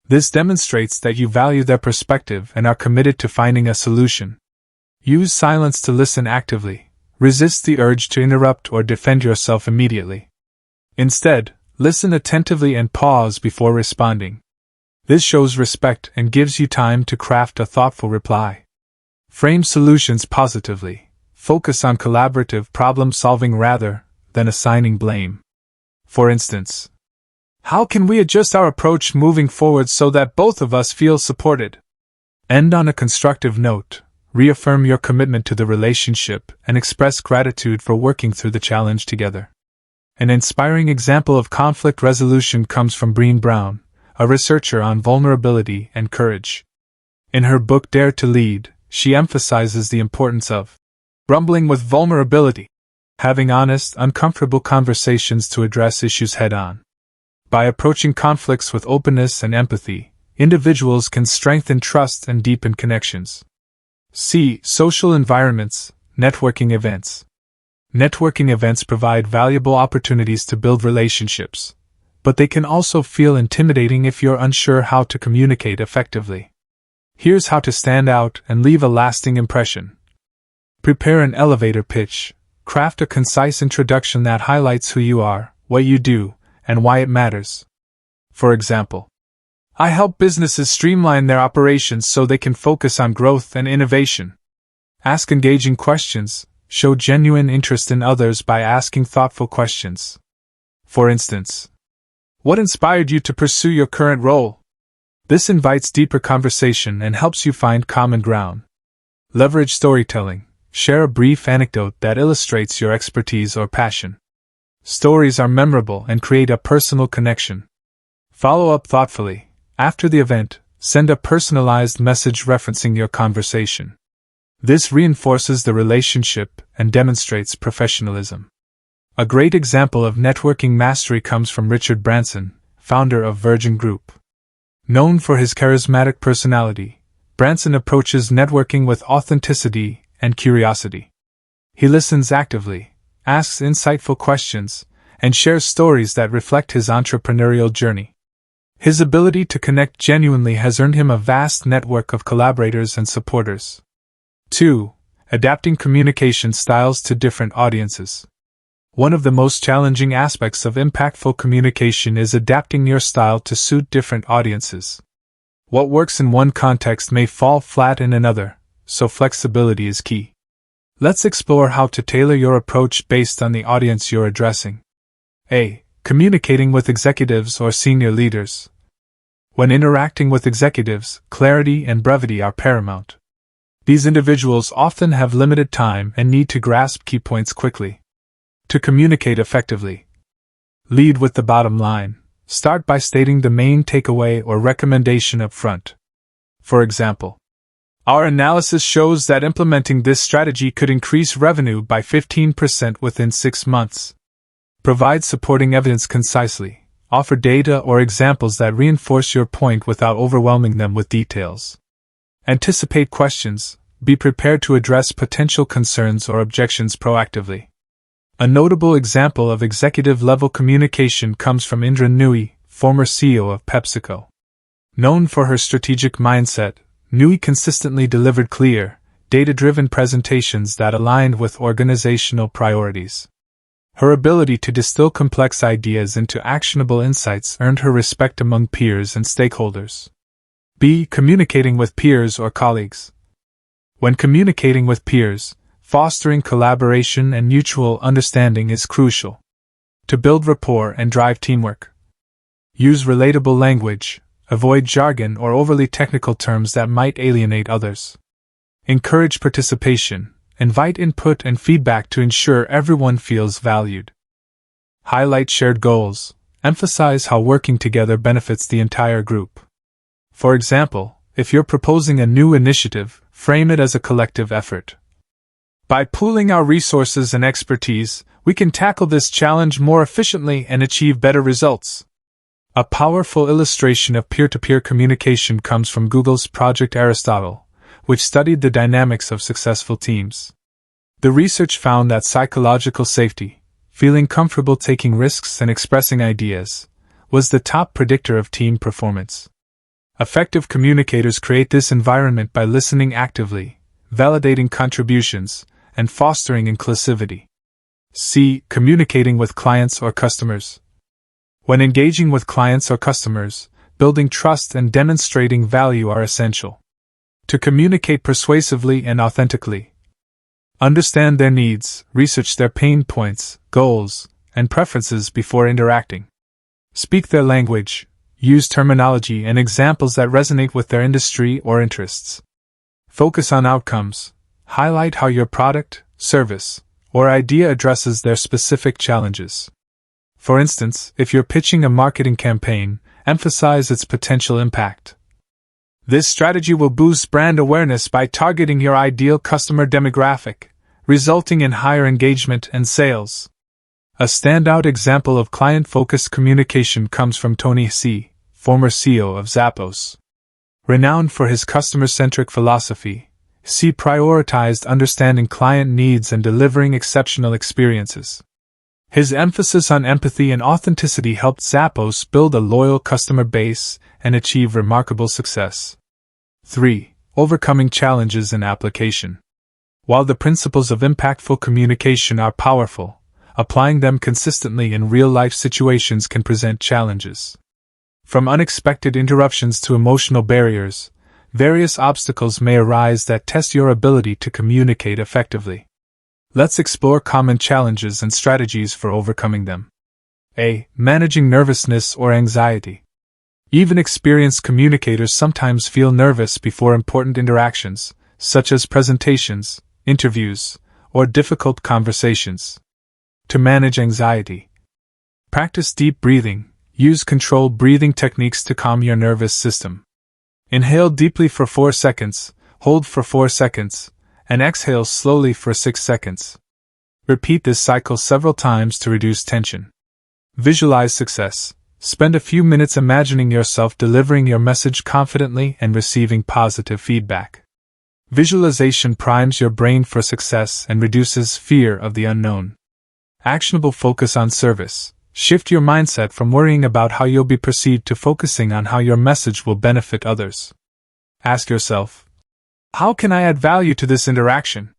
This demonstrates that you value their perspective and are committed to finding a solution. Use silence to listen actively. Resist the urge to interrupt or defend yourself immediately. Instead, listen attentively and pause before responding. This shows respect and gives you time to craft a thoughtful reply. Frame solutions positively. Focus on collaborative problem-solving rather than assigning blame. For instance, how can we adjust our approach moving forward so that both of us feel supported? End on a constructive note. Reaffirm your commitment to the relationship and express gratitude for working through the challenge together. An inspiring example of conflict resolution comes from Brené Brown, a researcher on vulnerability and courage. In her book Dare to Lead, she emphasizes the importance of rumbling with vulnerability, having honest, uncomfortable conversations to address issues head-on. By approaching conflicts with openness and empathy, individuals can strengthen trust and deepen connections. C. Social environments, networking events. Networking events provide valuable opportunities to build relationships, but they can also feel intimidating if you're unsure how to communicate effectively. Here's how to stand out and leave a lasting impression. Prepare an elevator pitch. Craft a concise introduction that highlights who you are, what you do, and why it matters. For example, I help businesses streamline their operations so they can focus on growth and innovation. Ask engaging questions. Show genuine interest in others by asking thoughtful questions. For instance, What inspired you to pursue your current role? This invites deeper conversation and helps you find common ground. Leverage storytelling. Share a brief anecdote that illustrates your expertise or passion. Stories are memorable and create a personal connection. Follow up thoughtfully. After the event, send a personalized message referencing your conversation. This reinforces the relationship and demonstrates professionalism. A great example of networking mastery comes from Richard Branson, founder of Virgin Group. Known for his charismatic personality, Branson approaches networking with authenticity and curiosity. He listens actively, asks insightful questions, and shares stories that reflect his entrepreneurial journey. His ability to connect genuinely has earned him a vast network of collaborators and supporters. 2. Adapting communication styles to different audiences. One of the most challenging aspects of impactful communication is adapting your style to suit different audiences. What works in one context may fall flat in another, so flexibility is key. Let's explore how to tailor your approach based on the audience you're addressing. A. Communicating with executives or senior leaders. When interacting with executives, clarity and brevity are paramount. These individuals often have limited time and need to grasp key points quickly. To communicate effectively, lead with the bottom line. Start by stating the main takeaway or recommendation up front. For example, our analysis shows that implementing this strategy could increase revenue by 15% within 6 months. Provide supporting evidence concisely. Offer data or examples that reinforce your point without overwhelming them with details. Anticipate questions. Be prepared to address potential concerns or objections proactively. A notable example of executive-level communication comes from Indra Nooyi, former CEO of PepsiCo. Known for her strategic mindset, Nooyi consistently delivered clear, data-driven presentations that aligned with organizational priorities. Her ability to distill complex ideas into actionable insights earned her respect among peers and stakeholders. B. Communicating with peers or colleagues. When communicating with peers, fostering collaboration and mutual understanding is crucial. To build rapport and drive teamwork, use relatable language, avoid jargon or overly technical terms that might alienate others. Encourage participation, invite input and feedback to ensure everyone feels valued. Highlight shared goals, emphasize how working together benefits the entire group. For example, if you're proposing a new initiative, frame it as a collective effort. By pooling our resources and expertise, we can tackle this challenge more efficiently and achieve better results. A powerful illustration of peer-to-peer communication comes from Google's Project Aristotle, which studied the dynamics of successful teams. The research found that psychological safety, feeling comfortable taking risks and expressing ideas, was the top predictor of team performance. Effective communicators create this environment by listening actively, validating contributions, and fostering inclusivity. C. Communicating with clients or customers. When engaging with clients or customers, building trust and demonstrating value are essential. To communicate persuasively and authentically, understand their needs, research their pain points, goals, and preferences before interacting. Speak their language, use terminology and examples that resonate with their industry or interests. Focus on outcomes. Highlight how your product, service, or idea addresses their specific challenges. For instance, if you're pitching a marketing campaign, emphasize its potential impact. This strategy will boost brand awareness by targeting your ideal customer demographic, resulting in higher engagement and sales. A standout example of client-focused communication comes from Tony Hsieh, former CEO of Zappos. Renowned for his customer-centric philosophy, Hsieh prioritized understanding client needs and delivering exceptional experiences. His emphasis on empathy and authenticity helped Zappos build a loyal customer base and achieve remarkable success. 3. Overcoming challenges in application. While the principles of impactful communication are powerful, applying them consistently in real-life situations can present challenges. From unexpected interruptions to emotional barriers, various obstacles may arise that test your ability to communicate effectively. Let's explore common challenges and strategies for overcoming them. A. Managing nervousness or anxiety. Even experienced communicators sometimes feel nervous before important interactions, such as presentations, interviews, or difficult conversations. To manage anxiety, practice deep breathing. Use controlled breathing techniques to calm your nervous system. Inhale deeply for 4 seconds, hold for 4 seconds, and exhale slowly for 6 seconds. Repeat this cycle several times to reduce tension. Visualize success. Spend a few minutes imagining yourself delivering your message confidently and receiving positive feedback. Visualization primes your brain for success and reduces fear of the unknown. Actionable. Focus on service. Shift your mindset from worrying about how you'll be perceived to focusing on how your message will benefit others. Ask yourself, how can I add value to this interaction?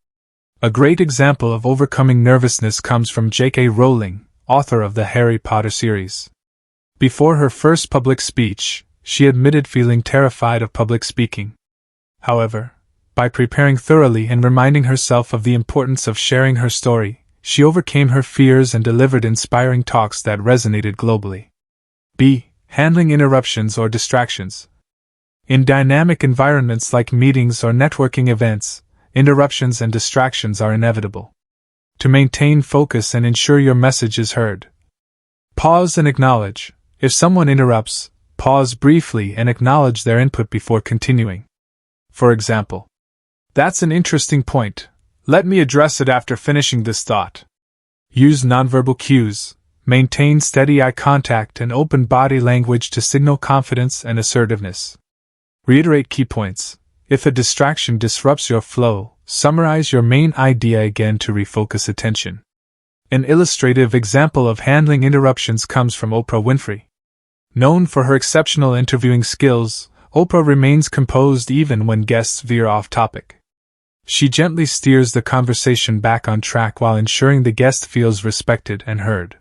A great example of overcoming nervousness comes from J.K. Rowling, author of the Harry Potter series. Before her first public speech, she admitted feeling terrified of public speaking. However, by preparing thoroughly and reminding herself of the importance of sharing her story, she overcame her fears and delivered inspiring talks that resonated globally. B. Handling interruptions or distractions. In dynamic environments like meetings or networking events, interruptions and distractions are inevitable. To maintain focus and ensure your message is heard, pause and acknowledge. If someone interrupts, pause briefly and acknowledge their input before continuing. For example, "That's an interesting point. Let me address it after finishing this thought." Use nonverbal cues. Maintain steady eye contact and open body language to signal confidence and assertiveness. Reiterate key points. If a distraction disrupts your flow, summarize your main idea again to refocus attention. An illustrative example of handling interruptions comes from Oprah Winfrey. Known for her exceptional interviewing skills, Oprah remains composed even when guests veer off topic. She gently steers the conversation back on track while ensuring the guest feels respected and heard.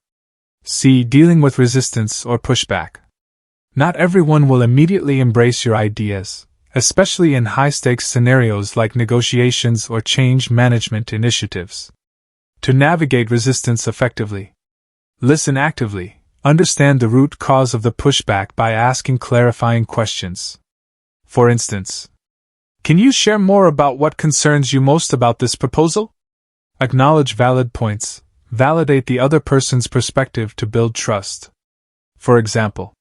C. Dealing with resistance or pushback. Not everyone will immediately embrace your ideas, especially in high-stakes scenarios like negotiations or change management initiatives. To navigate resistance effectively, listen actively. Understand the root cause of the pushback by asking clarifying questions. For instance, "Can you share more about what concerns you most about this proposal?" Acknowledge valid points. Validate the other person's perspective to build trust. For example,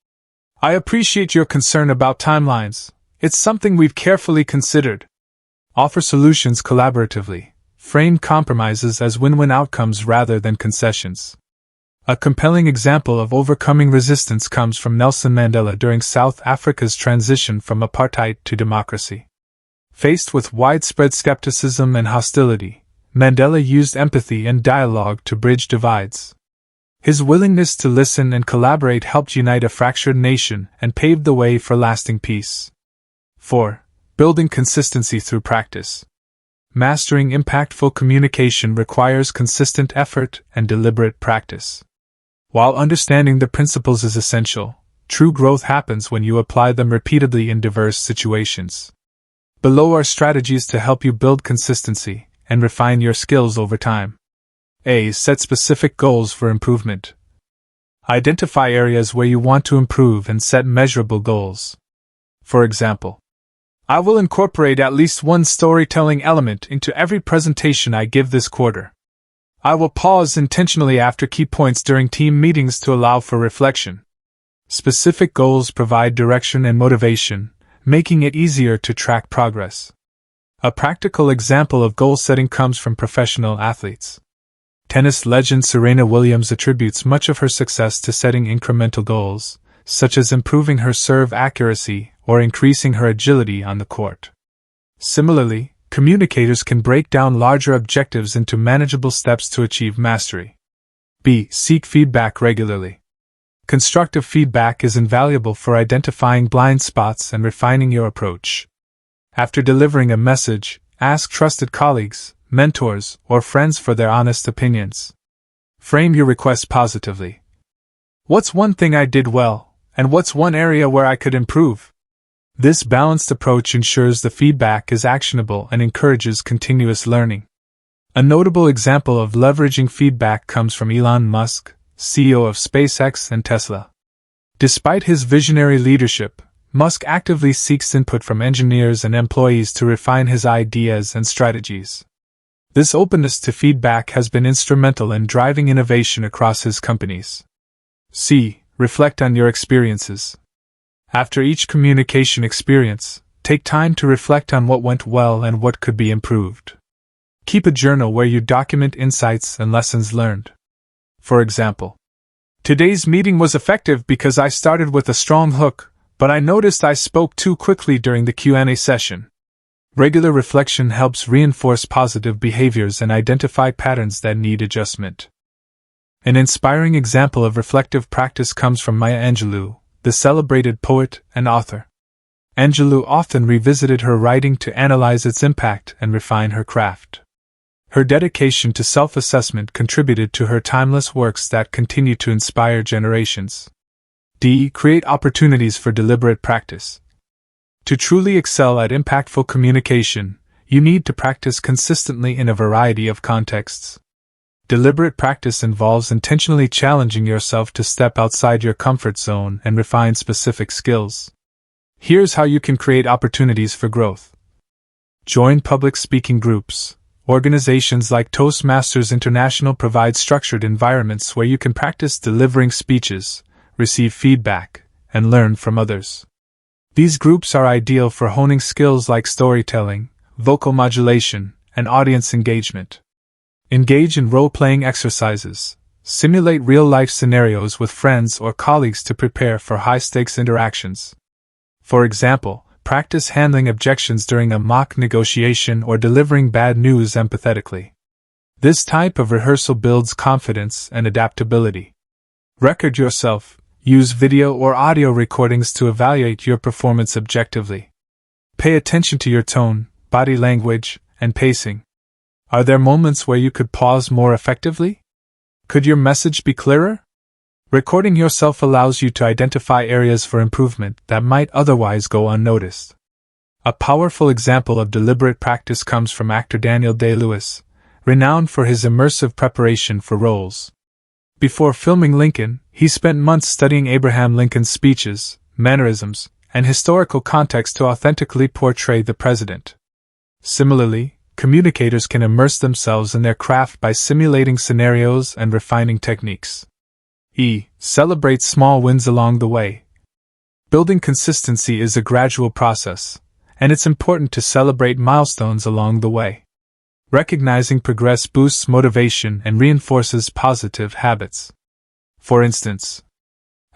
"I appreciate your concern about timelines. It's something we've carefully considered." Offer solutions collaboratively. Frame compromises as win-win outcomes rather than concessions. A compelling example of overcoming resistance comes from Nelson Mandela during South Africa's transition from apartheid to democracy. Faced with widespread skepticism and hostility, Mandela used empathy and dialogue to bridge divides. His willingness to listen and collaborate helped unite a fractured nation and paved the way for lasting peace. 4. Building consistency through practice. Mastering impactful communication requires consistent effort and deliberate practice. While understanding the principles is essential, true growth happens when you apply them repeatedly in diverse situations. Below are strategies to help you build consistency and refine your skills over time. A. Set specific goals for improvement. Identify areas where you want to improve and set measurable goals. For example, "I will incorporate at least one storytelling element into every presentation I give this quarter." "I will pause intentionally after key points during team meetings to allow for reflection." Specific goals provide direction and motivation, making it easier to track progress. A practical example of goal setting comes from professional athletes. Tennis legend Serena Williams attributes much of her success to setting incremental goals, such as improving her serve accuracy or increasing her agility on the court. Similarly, communicators can break down larger objectives into manageable steps to achieve mastery. B. Seek feedback regularly. Constructive feedback is invaluable for identifying blind spots and refining your approach. After delivering a message, ask trusted colleagues, mentors, or friends for their honest opinions. Frame your request positively. "What's one thing I did well, and what's one area where I could improve?" This balanced approach ensures the feedback is actionable and encourages continuous learning. A notable example of leveraging feedback comes from Elon Musk, CEO of SpaceX and Tesla. Despite his visionary leadership, Musk actively seeks input from engineers and employees to refine his ideas and strategies. This openness to feedback has been instrumental in driving innovation across his companies. C. Reflect on your experiences. After each communication experience, take time to reflect on what went well and what could be improved. Keep a journal where you document insights and lessons learned. For example, today's meeting was effective because I started with a strong hook, but I noticed I spoke too quickly during the Q&A session. Regular reflection helps reinforce positive behaviors and identify patterns that need adjustment. An inspiring example of reflective practice comes from Maya Angelou, the celebrated poet and author. Angelou often revisited her writing to analyze its impact and refine her craft. Her dedication to self-assessment contributed to her timeless works that continue to inspire generations. D. Create opportunities for deliberate practice. To truly excel at impactful communication, you need to practice consistently in a variety of contexts. Deliberate practice involves intentionally challenging yourself to step outside your comfort zone and refine specific skills. Here's how you can create opportunities for growth. Join public speaking groups. Organizations like Toastmasters International provide structured environments where you can practice delivering speeches, receive feedback, and learn from others. These groups are ideal for honing skills like storytelling, vocal modulation, and audience engagement. Engage in role-playing exercises. Simulate real-life scenarios with friends or colleagues to prepare for high-stakes interactions. For example, practice handling objections during a mock negotiation or delivering bad news empathetically. This type of rehearsal builds confidence and adaptability. Record yourself. Use video or audio recordings to evaluate your performance objectively. Pay attention to your tone, body language, and pacing. Are there moments where you could pause more effectively? Could your message be clearer? Recording yourself allows you to identify areas for improvement that might otherwise go unnoticed. A powerful example of deliberate practice comes from actor Daniel Day-Lewis, renowned for his immersive preparation for roles. Before filming Lincoln, he spent months studying Abraham Lincoln's speeches, mannerisms, and historical context to authentically portray the president. Similarly, communicators can immerse themselves in their craft by simulating scenarios and refining techniques. E. Celebrate small wins along the way. Building consistency is a gradual process, and it's important to celebrate milestones along the way. Recognizing progress boosts motivation and reinforces positive habits. For instance,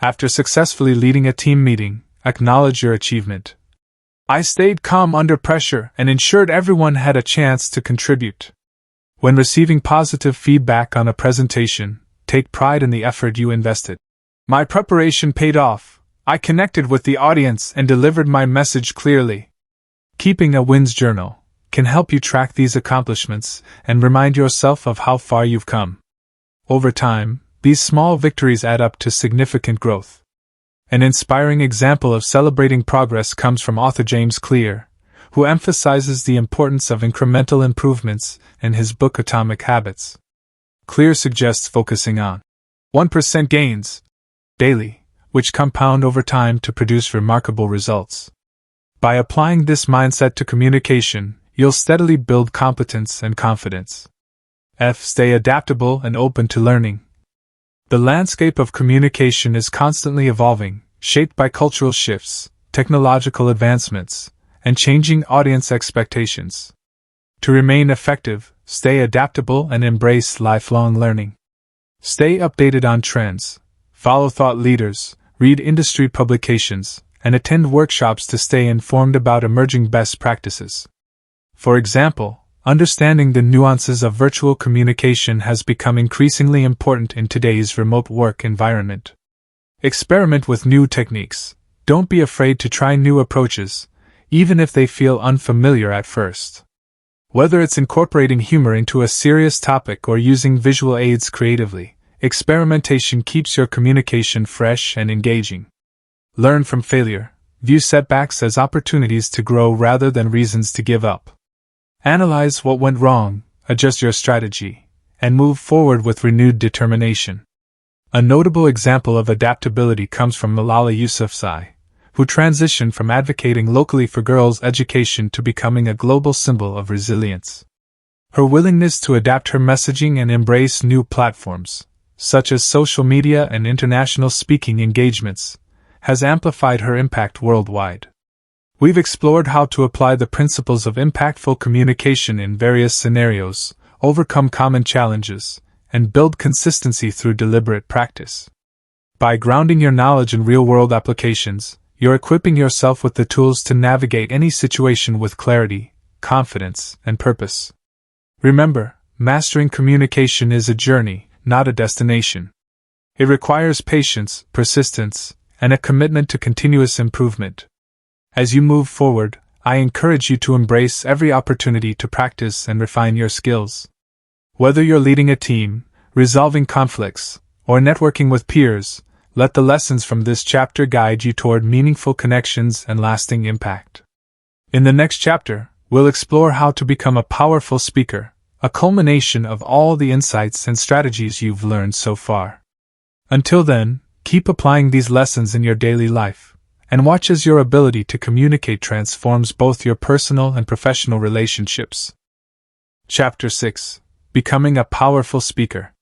after successfully leading a team meeting, acknowledge your achievement. I stayed calm under pressure and ensured everyone had a chance to contribute. When receiving positive feedback on a presentation, take pride in the effort you invested. My preparation paid off. I connected with the audience and delivered my message clearly. Keeping a wins journal can help you track these accomplishments and remind yourself of how far you've come. Over time, these small victories add up to significant growth. An inspiring example of celebrating progress comes from author James Clear, who emphasizes the importance of incremental improvements in his book Atomic Habits. Clear suggests focusing on 1% gains daily, which compound over time to produce remarkable results. By applying this mindset to communication, you'll steadily build competence and confidence. F. Stay adaptable and open to learning. The landscape of communication is constantly evolving, shaped by cultural shifts, technological advancements, and changing audience expectations. To remain effective, stay adaptable and embrace lifelong learning. Stay updated on trends, follow thought leaders, read industry publications, and attend workshops to stay informed about emerging best practices. For example, understanding the nuances of virtual communication has become increasingly important in today's remote work environment. Experiment with new techniques. Don't be afraid to try new approaches, even if they feel unfamiliar at first. Whether it's incorporating humor into a serious topic or using visual aids creatively, experimentation keeps your communication fresh and engaging. Learn from failure. View setbacks as opportunities to grow rather than reasons to give up. Analyze what went wrong, adjust your strategy, and move forward with renewed determination. A notable example of adaptability comes from Malala Yousafzai, who transitioned from advocating locally for girls' education to becoming a global symbol of resilience. Her willingness to adapt her messaging and embrace new platforms, such as social media and international speaking engagements, has amplified her impact worldwide. We've explored how to apply the principles of impactful communication in various scenarios, overcome common challenges, and build consistency through deliberate practice. By grounding your knowledge in real-world applications, you're equipping yourself with the tools to navigate any situation with clarity, confidence, and purpose. Remember, mastering communication is a journey, not a destination. It requires patience, persistence, and a commitment to continuous improvement. As you move forward, I encourage you to embrace every opportunity to practice and refine your skills. Whether you're leading a team, resolving conflicts, or networking with peers, let the lessons from this chapter guide you toward meaningful connections and lasting impact. In the next chapter, we'll explore how to become a powerful speaker, a culmination of all the insights and strategies you've learned so far. Until then, keep applying these lessons in your daily life, and watch as your ability to communicate transforms both your personal and professional relationships. Chapter 6: Becoming a Powerful Speaker.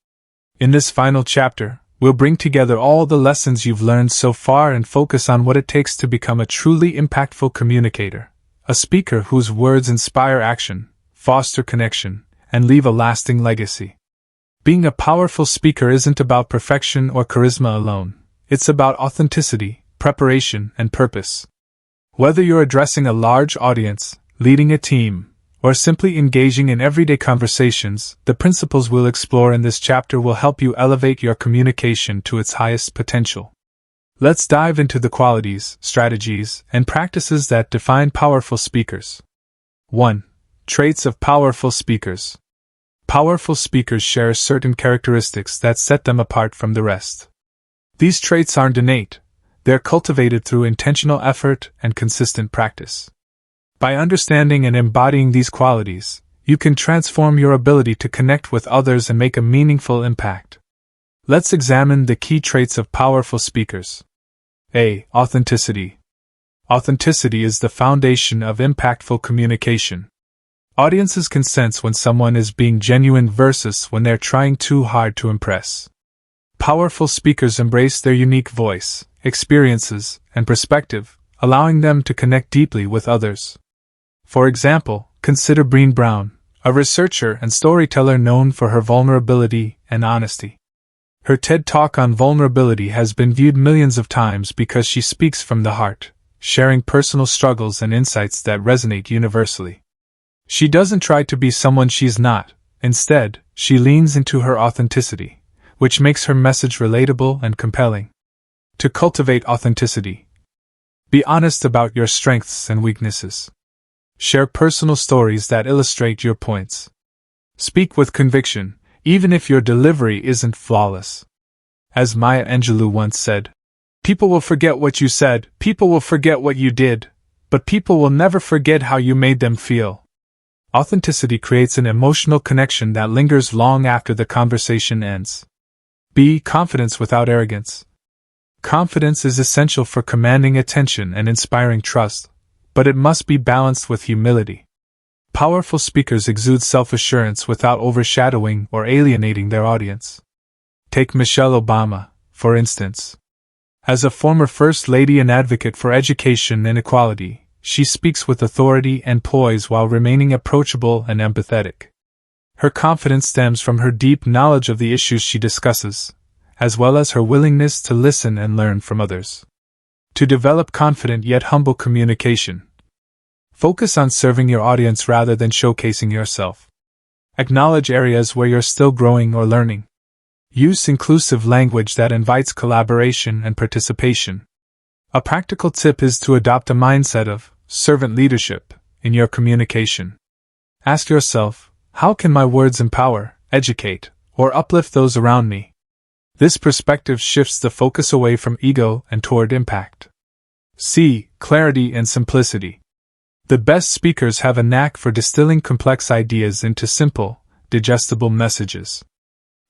In this final chapter, we'll bring together all the lessons you've learned so far and focus on what it takes to become a truly impactful communicator, a speaker whose words inspire action, foster connection, and leave a lasting legacy. Being a powerful speaker isn't about perfection or charisma alone. It's about authenticity, preparation, and purpose. Whether you're addressing a large audience, leading a team, or simply engaging in everyday conversations, the principles we'll explore in this chapter will help you elevate your communication to its highest potential. Let's dive into the qualities, strategies, and practices that define powerful speakers. 1. Traits of powerful speakers. Powerful speakers share certain characteristics that set them apart from the rest. These traits aren't innate. They're cultivated through intentional effort and consistent practice. By understanding and embodying these qualities, you can transform your ability to connect with others and make a meaningful impact. Let's examine the key traits of powerful speakers. A. Authenticity. Authenticity is the foundation of impactful communication. Audiences can sense when someone is being genuine versus when they're trying too hard to impress. Powerful speakers embrace their unique voice, experiences, and perspective, allowing them to connect deeply with others. For example, consider Brené Brown, a researcher and storyteller known for her vulnerability and honesty. Her TED Talk on vulnerability has been viewed millions of times because she speaks from the heart, sharing personal struggles and insights that resonate universally. She doesn't try to be someone she's not. Instead, she leans into her authenticity, which makes her message relatable and compelling. To cultivate authenticity, be honest about your strengths and weaknesses. Share personal stories that illustrate your points. Speak with conviction, even if your delivery isn't flawless. As Maya Angelou once said, "People will forget what you said, people will forget what you did, but people will never forget how you made them feel." Authenticity creates an emotional connection that lingers long after the conversation ends. B. Confidence without arrogance. Confidence is essential for commanding attention and inspiring trust, but it must be balanced with humility. Powerful speakers exude self-assurance without overshadowing or alienating their audience. Take Michelle Obama, for instance. As a former First Lady and advocate for education and equality, she speaks with authority and poise while remaining approachable and empathetic. Her confidence stems from her deep knowledge of the issues she discusses, as well as her willingness to listen and learn from others. To develop confident yet humble communication, focus on serving your audience rather than showcasing yourself. Acknowledge areas where you're still growing or learning. Use inclusive language that invites collaboration and participation. A practical tip is to adopt a mindset of servant leadership in your communication. Ask yourself, how can my words empower, educate, or uplift those around me? This perspective shifts the focus away from ego and toward impact. C. Clarity and simplicity. The best speakers have a knack for distilling complex ideas into simple, digestible messages.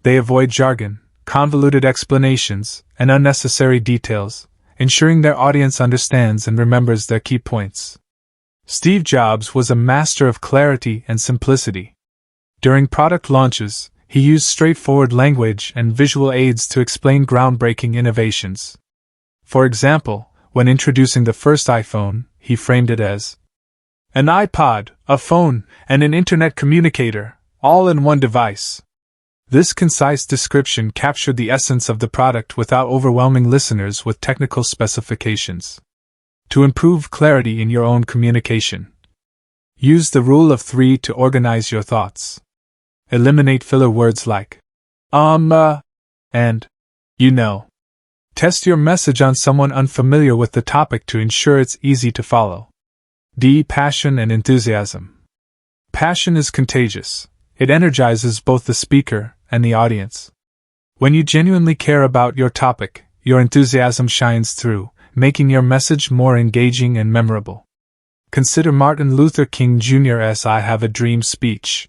They avoid jargon, convoluted explanations, and unnecessary details, ensuring their audience understands and remembers their key points. Steve Jobs was a master of clarity and simplicity. During product launches, he used straightforward language and visual aids to explain groundbreaking innovations. For example, when introducing the first iPhone, he framed it as an iPod, a phone, and an internet communicator, all in one device. This concise description captured the essence of the product without overwhelming listeners with technical specifications. To improve clarity in your own communication, use the rule of 3 to organize your thoughts. Eliminate filler words like and you know. Test your message on someone unfamiliar with the topic to ensure it's easy to follow. D. Passion and enthusiasm. Passion is contagious. It energizes both the speaker and the audience. When you genuinely care about your topic, your enthusiasm shines through, making your message more engaging and memorable. Consider Martin Luther King Jr.'s "I Have a Dream" speech.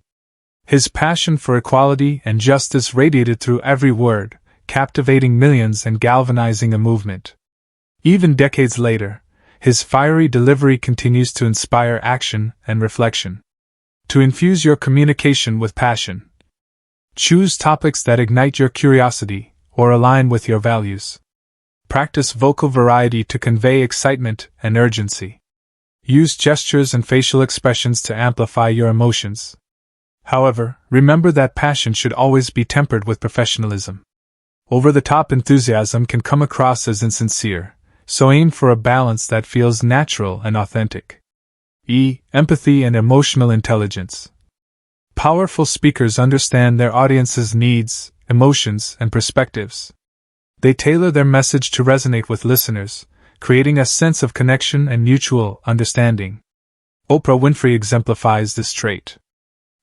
His passion for equality and justice radiated through every word, captivating millions and galvanizing a movement. Even decades later, his fiery delivery continues to inspire action and reflection. To infuse your communication with passion, choose topics that ignite your curiosity or align with your values. Practice vocal variety to convey excitement and urgency. Use gestures and facial expressions to amplify your emotions. However, remember that passion should always be tempered with professionalism. Over-the-top enthusiasm can come across as insincere, so aim for a balance that feels natural and authentic. E. Empathy and emotional intelligence. Powerful speakers understand their audience's needs, emotions, and perspectives. They tailor their message to resonate with listeners, creating a sense of connection and mutual understanding. Oprah Winfrey exemplifies this trait.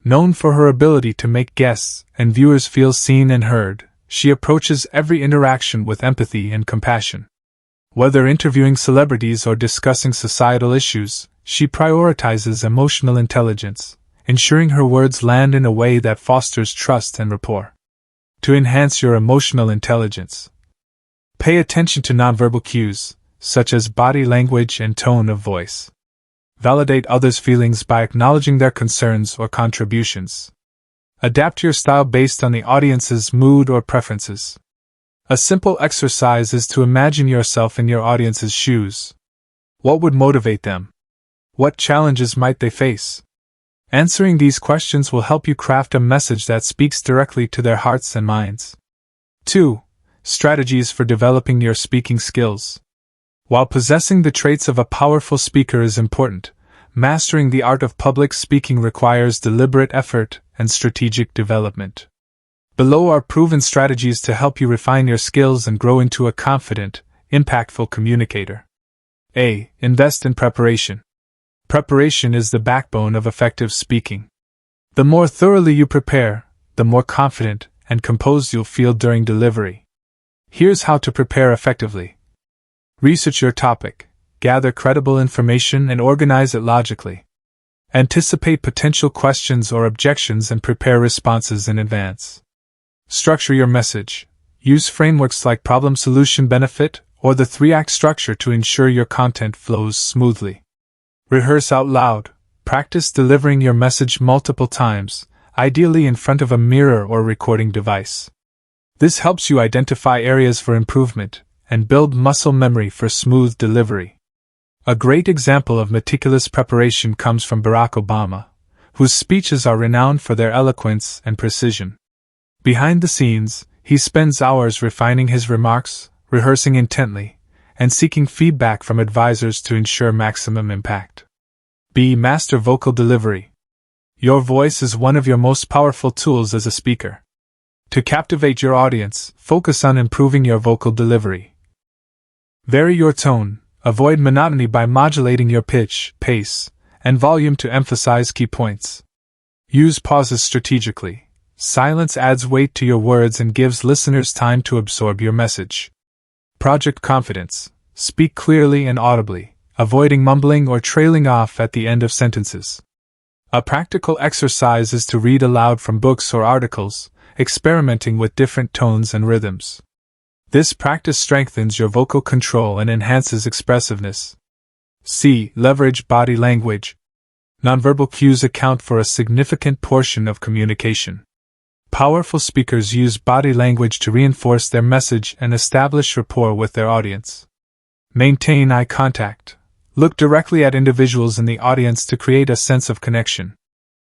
Known for her ability to make guests and viewers feel seen and heard, she approaches every interaction with empathy and compassion. Whether interviewing celebrities or discussing societal issues, she prioritizes emotional intelligence, ensuring her words land in a way that fosters trust and rapport. To enhance your emotional intelligence, pay attention to nonverbal cues, such as body language and tone of voice. Validate others' feelings by acknowledging their concerns or contributions. Adapt your style based on the audience's mood or preferences. A simple exercise is to imagine yourself in your audience's shoes. What would motivate them? What challenges might they face? Answering these questions will help you craft a message that speaks directly to their hearts and minds. 2. Strategies for developing your speaking skills. While possessing the traits of a powerful speaker is important, mastering the art of public speaking requires deliberate effort and strategic development. Below are proven strategies to help you refine your skills and grow into a confident, impactful communicator. A. Invest in preparation. Preparation is the backbone of effective speaking. The more thoroughly you prepare, the more confident and composed you'll feel during delivery. Here's how to prepare effectively. Research your topic, gather credible information and organize it logically. Anticipate potential questions or objections and prepare responses in advance. Structure your message. Use frameworks like problem-solution benefit or the 3-act structure to ensure your content flows smoothly. Rehearse out loud. Practice delivering your message multiple times, ideally in front of a mirror or recording device. This helps you identify areas for improvement and build muscle memory for smooth delivery. A great example of meticulous preparation comes from Barack Obama, whose speeches are renowned for their eloquence and precision. Behind the scenes, he spends hours refining his remarks, rehearsing intently, and seeking feedback from advisors to ensure maximum impact. B. Master vocal delivery. Your voice is one of your most powerful tools as a speaker. To captivate your audience, focus on improving your vocal delivery. Vary your tone, avoid monotony by modulating your pitch, pace, and volume to emphasize key points. Use pauses strategically. Silence adds weight to your words and gives listeners time to absorb your message. Project confidence. Speak clearly and audibly, avoiding mumbling or trailing off at the end of sentences. A practical exercise is to read aloud from books or articles, experimenting with different tones and rhythms. This practice strengthens your vocal control and enhances expressiveness. C. Leverage body language. Nonverbal cues account for a significant portion of communication. Powerful speakers use body language to reinforce their message and establish rapport with their audience. Maintain eye contact. Look directly at individuals in the audience to create a sense of connection.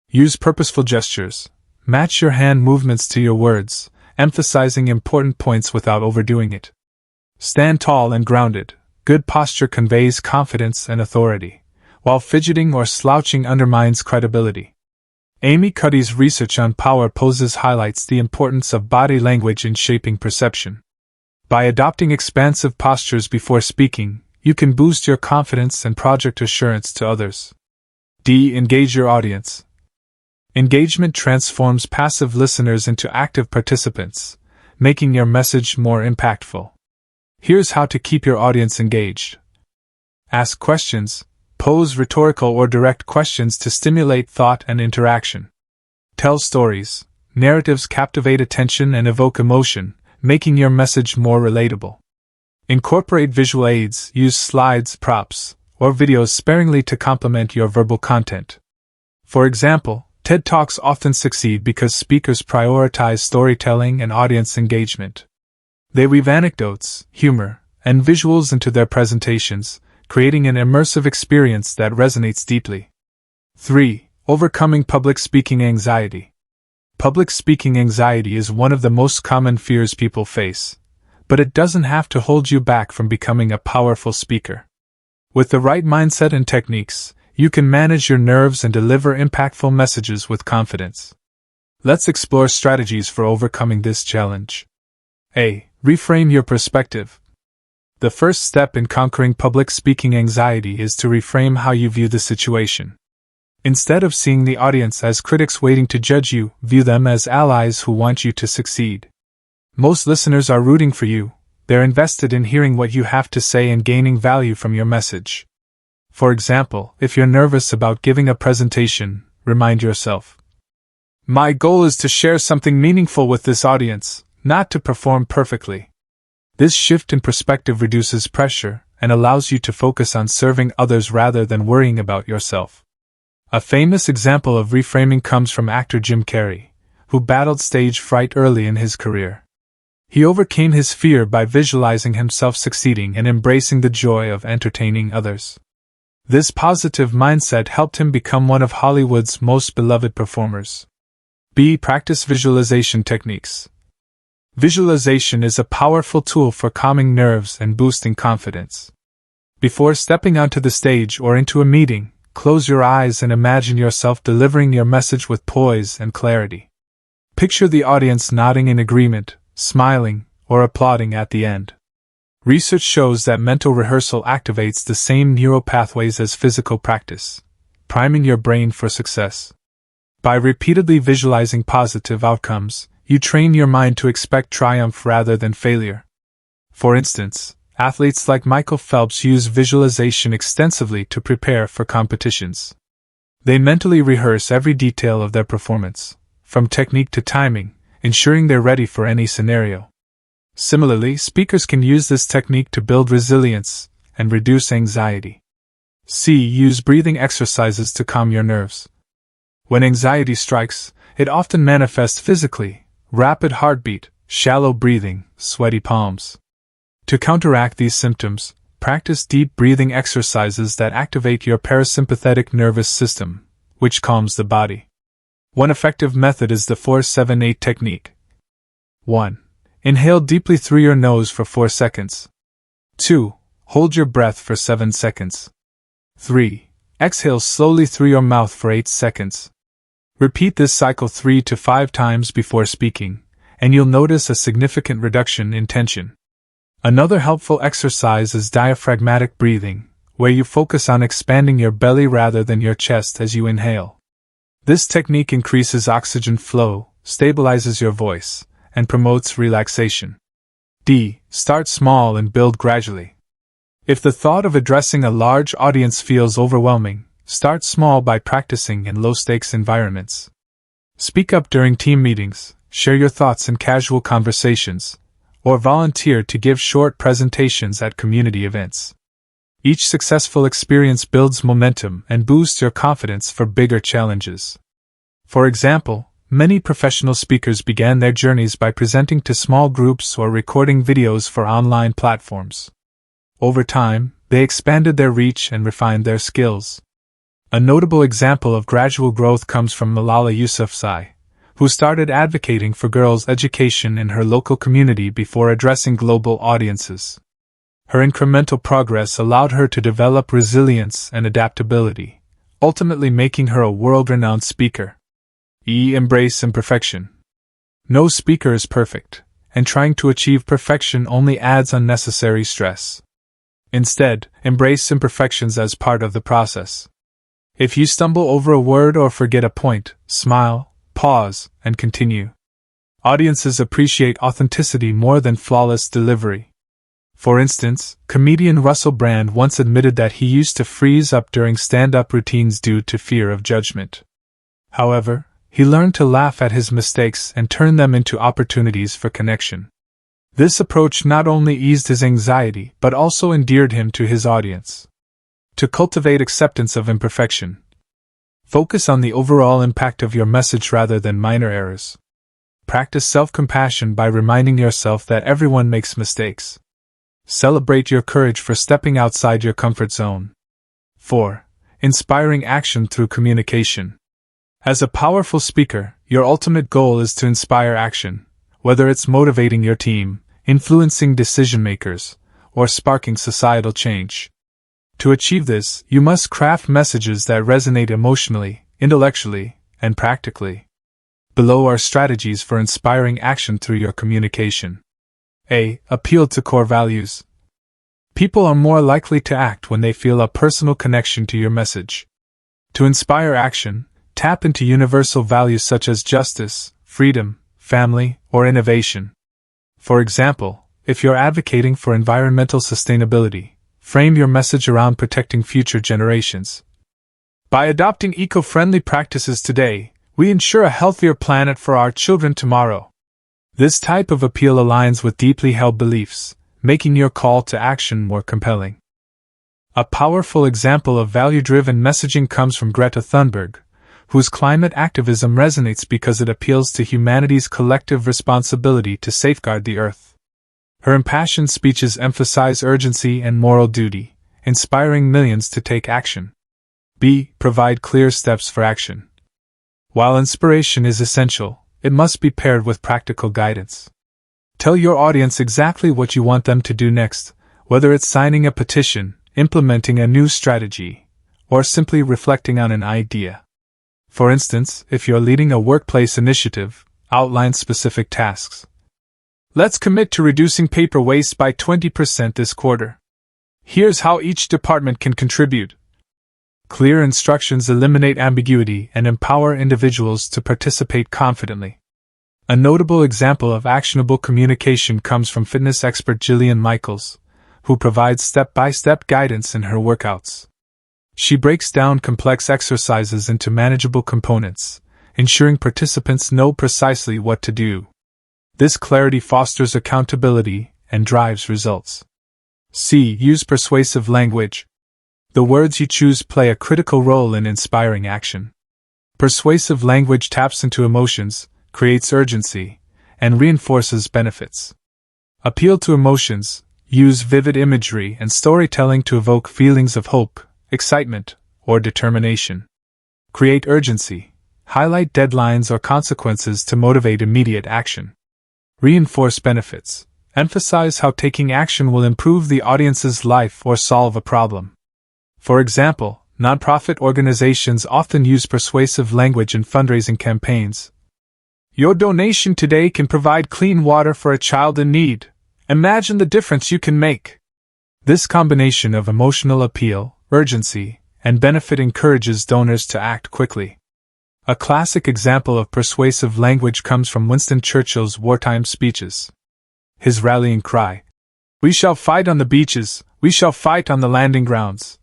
Use purposeful gestures. Match your hand movements to your words, emphasizing important points without overdoing it. Stand tall and grounded. Good posture conveys confidence and authority, while fidgeting or slouching undermines credibility. Amy Cuddy's research on power poses highlights the importance of body language in shaping perception. By adopting expansive postures before speaking, you can boost your confidence and project assurance to others. D. Engage your audience. Engagement transforms passive listeners into active participants, making your message more impactful. Here's how to keep your audience engaged. Ask questions. Pose rhetorical or direct questions to stimulate thought and interaction. Tell stories. Narratives captivate attention and evoke emotion, making your message more relatable. Incorporate visual aids. Use slides, props, or videos sparingly to complement your verbal content. For example, TED Talks often succeed because speakers prioritize storytelling and audience engagement. They weave anecdotes, humor, and visuals into their presentations, creating an immersive experience that resonates deeply. 3. Overcoming public speaking anxiety. Public speaking anxiety is one of the most common fears people face, but it doesn't have to hold you back from becoming a powerful speaker. With the right mindset and techniques, you can manage your nerves and deliver impactful messages with confidence. Let's explore strategies for overcoming this challenge. A. Reframe your perspective. The first step in conquering public speaking anxiety is to reframe how you view the situation. Instead of seeing the audience as critics waiting to judge you, view them as allies who want you to succeed. Most listeners are rooting for you. They're invested in hearing what you have to say and gaining value from your message. For example, if you're nervous about giving a presentation, remind yourself, "My goal is to share something meaningful with this audience, not to perform perfectly." This shift in perspective reduces pressure and allows you to focus on serving others rather than worrying about yourself. A famous example of reframing comes from actor Jim Carrey, who battled stage fright early in his career. He overcame his fear by visualizing himself succeeding and embracing the joy of entertaining others. This positive mindset helped him become one of Hollywood's most beloved performers. B. Practice visualization techniques. Visualization is a powerful tool for calming nerves and boosting confidence. Before stepping onto the stage or into a meeting, close your eyes and imagine yourself delivering your message with poise and clarity. Picture the audience nodding in agreement, smiling, or applauding at the end. Research shows that mental rehearsal activates the same neural pathways as physical practice, priming your brain for success. By repeatedly visualizing positive outcomes, you train your mind to expect triumph rather than failure. For instance, athletes like Michael Phelps use visualization extensively to prepare for competitions. They mentally rehearse every detail of their performance, from technique to timing, ensuring they're ready for any scenario. Similarly, speakers can use this technique to build resilience and reduce anxiety. C. Use breathing exercises to calm your nerves. When anxiety strikes, it often manifests physically: rapid heartbeat, shallow breathing, sweaty palms. To counteract these symptoms, practice deep breathing exercises that activate your parasympathetic nervous system, which calms the body. One effective method is the 4-7-8 technique. 1. Inhale deeply through your nose for 4 seconds. 2. Hold your breath for 7 seconds. 3. Exhale slowly through your mouth for 8 seconds. Repeat this cycle 3 to 5 times before speaking, and you'll notice a significant reduction in tension. Another helpful exercise is diaphragmatic breathing, where you focus on expanding your belly rather than your chest as you inhale. This technique increases oxygen flow, stabilizes your voice, and promotes relaxation. D. Start small and build gradually. If the thought of addressing a large audience feels overwhelming, start small by practicing in low-stakes environments. Speak up during team meetings, share your thoughts in casual conversations, or volunteer to give short presentations at community events. Each successful experience builds momentum and boosts your confidence for bigger challenges. For example, many professional speakers began their journeys by presenting to small groups or recording videos for online platforms. Over time, they expanded their reach and refined their skills. A notable example of gradual growth comes from Malala Yousafzai, who started advocating for girls' education in her local community before addressing global audiences. Her incremental progress allowed her to develop resilience and adaptability, ultimately making her a world-renowned speaker. Embrace imperfection. No speaker is perfect, and trying to achieve perfection only adds unnecessary stress. Instead, embrace imperfections as part of the process. If you stumble over a word or forget a point, smile, pause, and continue. Audiences appreciate authenticity more than flawless delivery. For instance, comedian Russell Brand once admitted that he used to freeze up during stand-up routines due to fear of judgment. However, he learned to laugh at his mistakes and turn them into opportunities for connection. This approach not only eased his anxiety but also endeared him to his audience. To cultivate acceptance of imperfection, focus on the overall impact of your message rather than minor errors. Practice self-compassion by reminding yourself that everyone makes mistakes. Celebrate your courage for stepping outside your comfort zone. 4. Inspiring action through communication. As a powerful speaker, your ultimate goal is to inspire action, whether it's motivating your team, influencing decision-makers, or sparking societal change. To achieve this, you must craft messages that resonate emotionally, intellectually, and practically. Below are strategies for inspiring action through your communication. A. Appeal to core values. People are more likely to act when they feel a personal connection to your message. To inspire action, tap into universal values such as justice, freedom, family, or innovation. For example, if you're advocating for environmental sustainability, frame your message around protecting future generations. By adopting eco-friendly practices today, we ensure a healthier planet for our children tomorrow. This type of appeal aligns with deeply held beliefs, making your call to action more compelling. A powerful example of value-driven messaging comes from Greta Thunberg, whose climate activism resonates because it appeals to humanity's collective responsibility to safeguard the Earth. Her impassioned speeches emphasize urgency and moral duty, inspiring millions to take action. B. Provide clear steps for action. While inspiration is essential, it must be paired with practical guidance. Tell your audience exactly what you want them to do next, whether it's signing a petition, implementing a new strategy, or simply reflecting on an idea. For instance, if you're leading a workplace initiative, outline specific tasks. Let's commit to reducing paper waste by 20% this quarter. Here's how each department can contribute. Clear instructions eliminate ambiguity and empower individuals to participate confidently. A notable example of actionable communication comes from fitness expert Jillian Michaels, who provides step-by-step guidance in her workouts. She breaks down complex exercises into manageable components, ensuring participants know precisely what to do. This clarity fosters accountability and drives results. C. Use persuasive language. The words you choose play a critical role in inspiring action. Persuasive language taps into emotions, creates urgency, and reinforces benefits. Appeal to emotions. Use vivid imagery and storytelling to evoke feelings of hope, excitement, or determination. Create urgency. Highlight deadlines or consequences to motivate immediate action. Reinforce benefits. Emphasize how taking action will improve the audience's life or solve a problem. For example, nonprofit organizations often use persuasive language in fundraising campaigns. Your donation today can provide clean water for a child in need. Imagine the difference you can make. This combination of emotional appeal, urgency, and benefit encourages donors to act quickly. A classic example of persuasive language comes from Winston Churchill's wartime speeches. His rallying cry, "We shall fight on the beaches, we shall fight on the landing grounds,"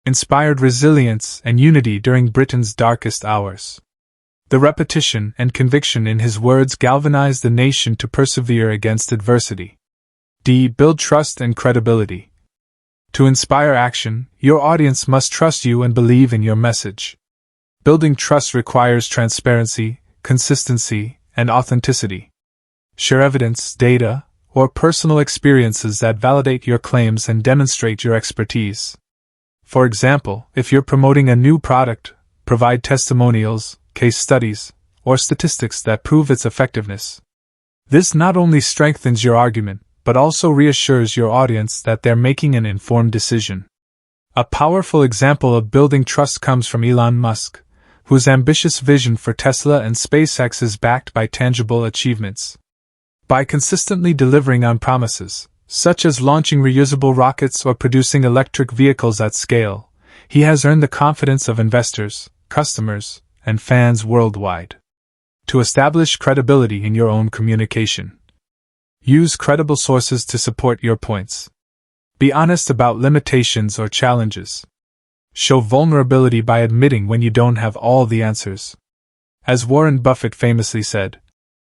inspired resilience and unity during Britain's darkest hours. The repetition and conviction in his words galvanized the nation to persevere against adversity. D. Build trust and credibility. To inspire action, your audience must trust you and believe in your message. Building trust requires transparency, consistency, and authenticity. Share evidence, data, or personal experiences that validate your claims and demonstrate your expertise. For example, if you're promoting a new product, provide testimonials, case studies, or statistics that prove its effectiveness. This not only strengthens your argument, but also reassures your audience that they're making an informed decision. A powerful example of building trust comes from Elon Musk, whose ambitious vision for Tesla and SpaceX is backed by tangible achievements. By consistently delivering on promises, such as launching reusable rockets or producing electric vehicles at scale, he has earned the confidence of investors, customers, and fans worldwide. To establish credibility in your own communication, use credible sources to support your points. Be honest about limitations or challenges. Show vulnerability by admitting when you don't have all the answers. As Warren Buffett famously said,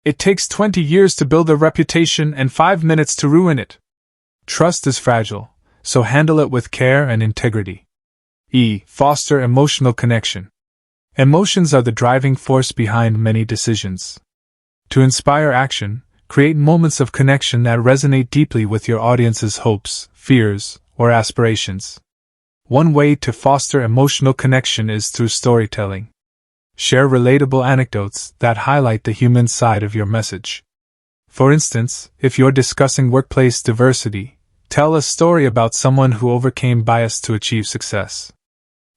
"It takes 20 years to build a reputation and 5 minutes to ruin it." Trust is fragile, so handle it with care and integrity. E. Foster emotional connection. Emotions are the driving force behind many decisions. To inspire action, create moments of connection that resonate deeply with your audience's hopes, fears, or aspirations. One way to foster emotional connection is through storytelling. Share relatable anecdotes that highlight the human side of your message. For instance, if you're discussing workplace diversity, tell a story about someone who overcame bias to achieve success.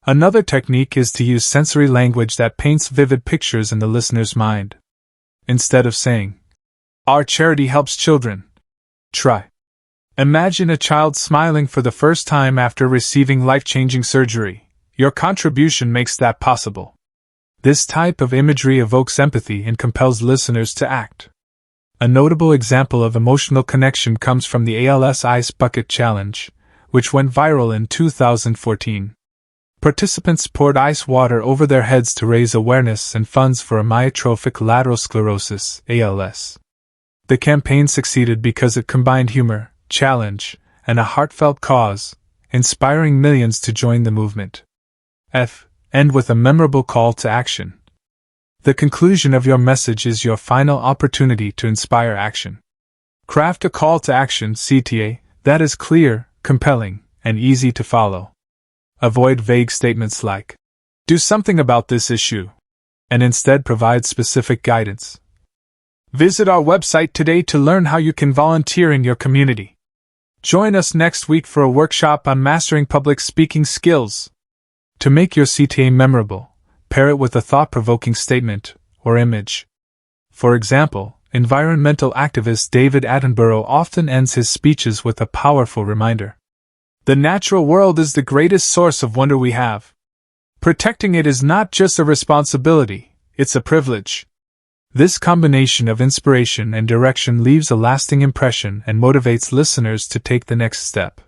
Another technique is to use sensory language that paints vivid pictures in the listener's mind. Instead of saying, "Our charity helps children," try, "Imagine a child smiling for the first time after receiving life-changing surgery. Your contribution makes that possible." This type of imagery evokes empathy and compels listeners to act. A notable example of emotional connection comes from the ALS Ice Bucket Challenge, which went viral in 2014. Participants poured ice water over their heads to raise awareness and funds for amyotrophic lateral sclerosis, ALS. The campaign succeeded because it combined humor, challenge, and a heartfelt cause, inspiring millions to join the movement. F. End with a memorable call to action. The conclusion of your message is your final opportunity to inspire action. Craft a call to action (CTA) that is clear, compelling, and easy to follow. Avoid vague statements like, "Do something about this issue," and instead provide specific guidance. Visit our website today to learn how you can volunteer in your community. Join us next week for a workshop on mastering public speaking skills. To make your CTA memorable, pair it with a thought-provoking statement or image. For example, environmental activist David Attenborough often ends his speeches with a powerful reminder. "The natural world is the greatest source of wonder we have. Protecting it is not just a responsibility, it's a privilege." This combination of inspiration and direction leaves a lasting impression and motivates listeners to take the next step.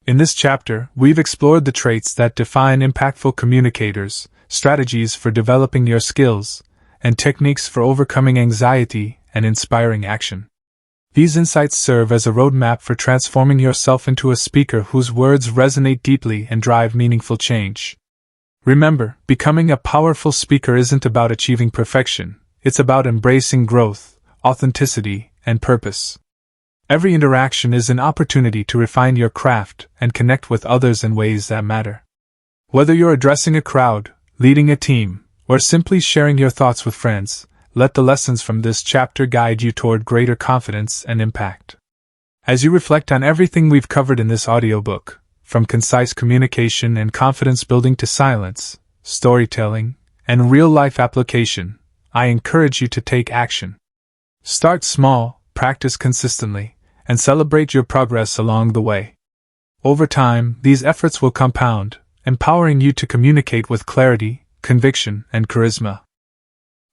In this chapter, we've explored the traits that define impactful communicators, strategies for developing your skills, and techniques for overcoming anxiety and inspiring action. These insights serve as a roadmap for transforming yourself into a speaker whose words resonate deeply and drive meaningful change. Remember, becoming a powerful speaker isn't about achieving perfection, it's about embracing growth, authenticity, and purpose. Every interaction is an opportunity to refine your craft and connect with others in ways that matter. Whether you're addressing a crowd, leading a team, or simply sharing your thoughts with friends, let the lessons from this chapter guide you toward greater confidence and impact. As you reflect on everything we've covered in this audiobook, from concise communication and confidence building to silence, storytelling, and real-life application, I encourage you to take action. Start small, practice consistently, and celebrate your progress along the way. Over time, these efforts will compound, empowering you to communicate with clarity, conviction, and charisma.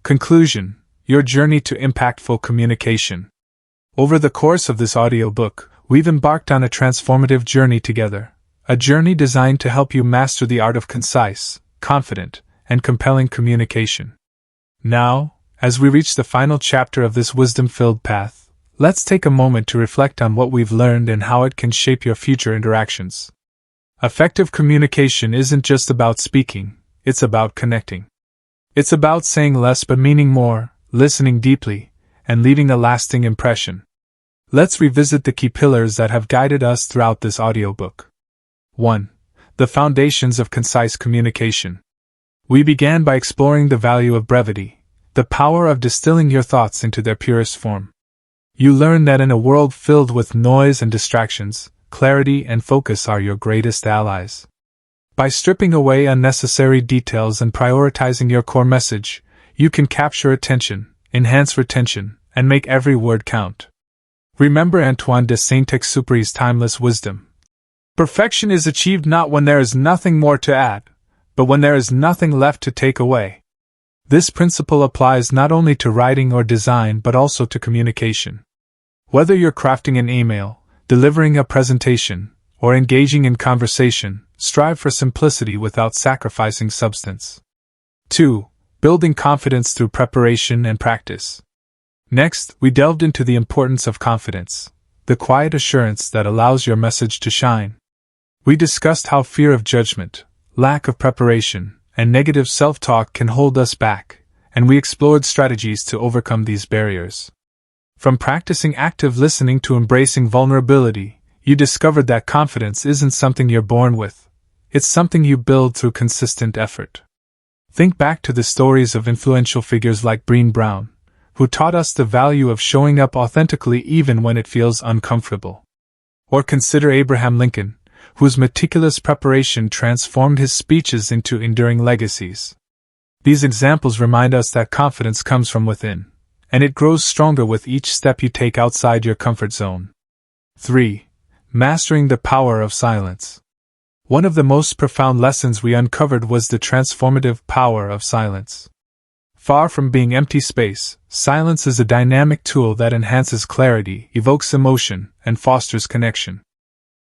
Conclusion: Your journey to impactful communication. Over the course of this audiobook, we've embarked on a transformative journey together, a journey designed to help you master the art of concise, confident, and compelling communication. Now, as we reach the final chapter of this wisdom-filled path, let's take a moment to reflect on what we've learned and how it can shape your future interactions. Effective communication isn't just about speaking, it's about connecting. It's about saying less but meaning more, listening deeply, and leaving a lasting impression. Let's revisit the key pillars that have guided us throughout this audiobook. 1. The foundations of concise communication. We began by exploring the value of brevity, the power of distilling your thoughts into their purest form. You learn that in a world filled with noise and distractions, clarity and focus are your greatest allies. By stripping away unnecessary details and prioritizing your core message, you can capture attention, enhance retention, and make every word count. Remember Antoine de Saint-Exupéry's timeless wisdom. Perfection is achieved not when there is nothing more to add, but when there is nothing left to take away. This principle applies not only to writing or design but also to communication. Whether you're crafting an email, delivering a presentation, or engaging in conversation, strive for simplicity without sacrificing substance. 2. Building confidence through preparation and practice. Next, we delved into the importance of confidence, the quiet assurance that allows your message to shine. We discussed how fear of judgment, lack of preparation, and negative self-talk can hold us back, and we explored strategies to overcome these barriers. From practicing active listening to embracing vulnerability, you discovered that confidence isn't something you're born with. It's something you build through consistent effort. Think back to the stories of influential figures like Brené Brown, who taught us the value of showing up authentically even when it feels uncomfortable. Or consider Abraham Lincoln, whose meticulous preparation transformed his speeches into enduring legacies. These examples remind us that confidence comes from within, and it grows stronger with each step you take outside your comfort zone. 3. Mastering the power of silence. One of the most profound lessons we uncovered was the transformative power of silence. Far from being empty space, silence is a dynamic tool that enhances clarity, evokes emotion, and fosters connection.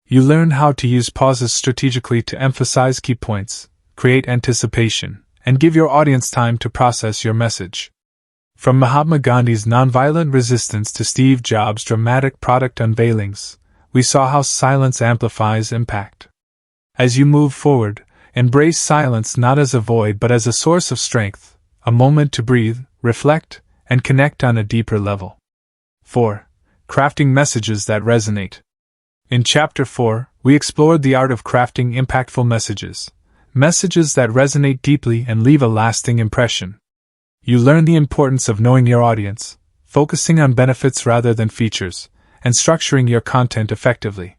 You learn how to use pauses strategically to emphasize key points, create anticipation, and give your audience time to process your message. From Mahatma Gandhi's nonviolent resistance to Steve Jobs' dramatic product unveilings, we saw how silence amplifies impact. As you move forward, embrace silence not as a void but as a source of strength, a moment to breathe, reflect, and connect on a deeper level. 4. Crafting messages that resonate. In Chapter 4, we explored the art of crafting impactful messages that resonate deeply and leave a lasting impression. You learn the importance of knowing your audience, focusing on benefits rather than features, and structuring your content effectively.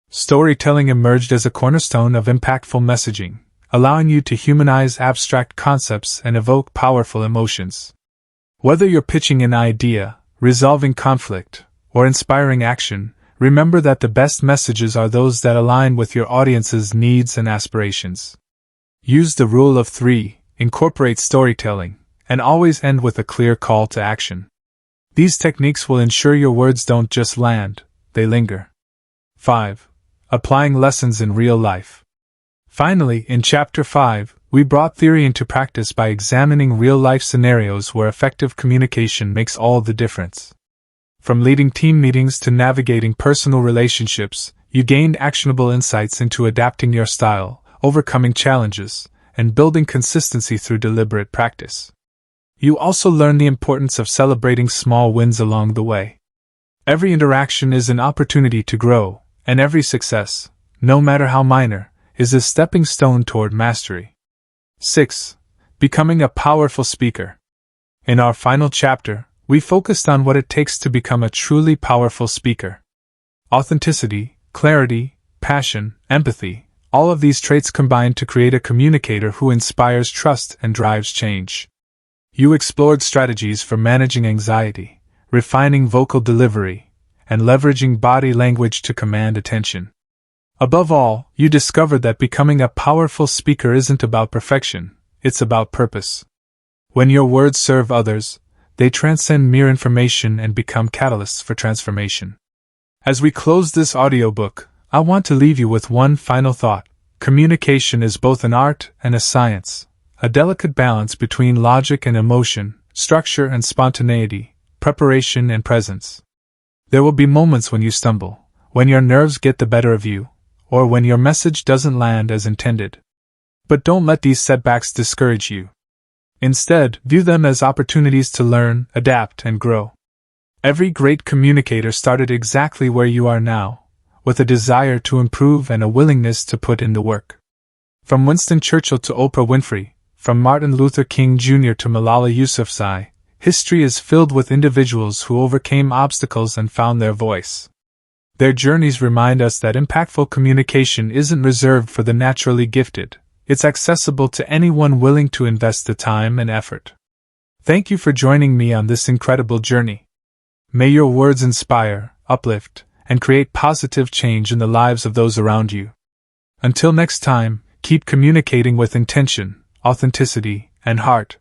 Storytelling emerged as a cornerstone of impactful messaging, allowing you to humanize abstract concepts and evoke powerful emotions. Whether you're pitching an idea, resolving conflict, or inspiring action, remember that the best messages are those that align with your audience's needs and aspirations. Use the rule of 3, incorporate storytelling, and always end with a clear call to action. These techniques will ensure your words don't just land, they linger. 5. Applying lessons in real life. Finally, in Chapter 5, we brought theory into practice by examining real-life scenarios where effective communication makes all the difference. From leading team meetings to navigating personal relationships, you gained actionable insights into adapting your style, overcoming challenges, and building consistency through deliberate practice. You also learned the importance of celebrating small wins along the way. Every interaction is an opportunity to grow, and every success, no matter how minor, is a stepping stone toward mastery. 6. Becoming a powerful speaker. In our final chapter, we focused on what it takes to become a truly powerful speaker. Authenticity, clarity, passion, empathy, all of these traits combine to create a communicator who inspires trust and drives change. You explored strategies for managing anxiety, refining vocal delivery, and leveraging body language to command attention. Above all, you discovered that becoming a powerful speaker isn't about perfection, it's about purpose. When your words serve others, they transcend mere information and become catalysts for transformation. As we close this audiobook, I want to leave you with one final thought. Communication is both an art and a science, a delicate balance between logic and emotion, structure and spontaneity, preparation and presence. There will be moments when you stumble, when your nerves get the better of you, or when your message doesn't land as intended. But don't let these setbacks discourage you. Instead, view them as opportunities to learn, adapt, and grow. Every great communicator started exactly where you are now, with a desire to improve and a willingness to put in the work. From Winston Churchill to Oprah Winfrey, from Martin Luther King Jr. to Malala Yousafzai, history is filled with individuals who overcame obstacles and found their voice. Their journeys remind us that impactful communication isn't reserved for the naturally gifted. It's accessible to anyone willing to invest the time and effort. Thank you for joining me on this incredible journey. May your words inspire, uplift, and create positive change in the lives of those around you. Until next time, keep communicating with intention, authenticity, and heart.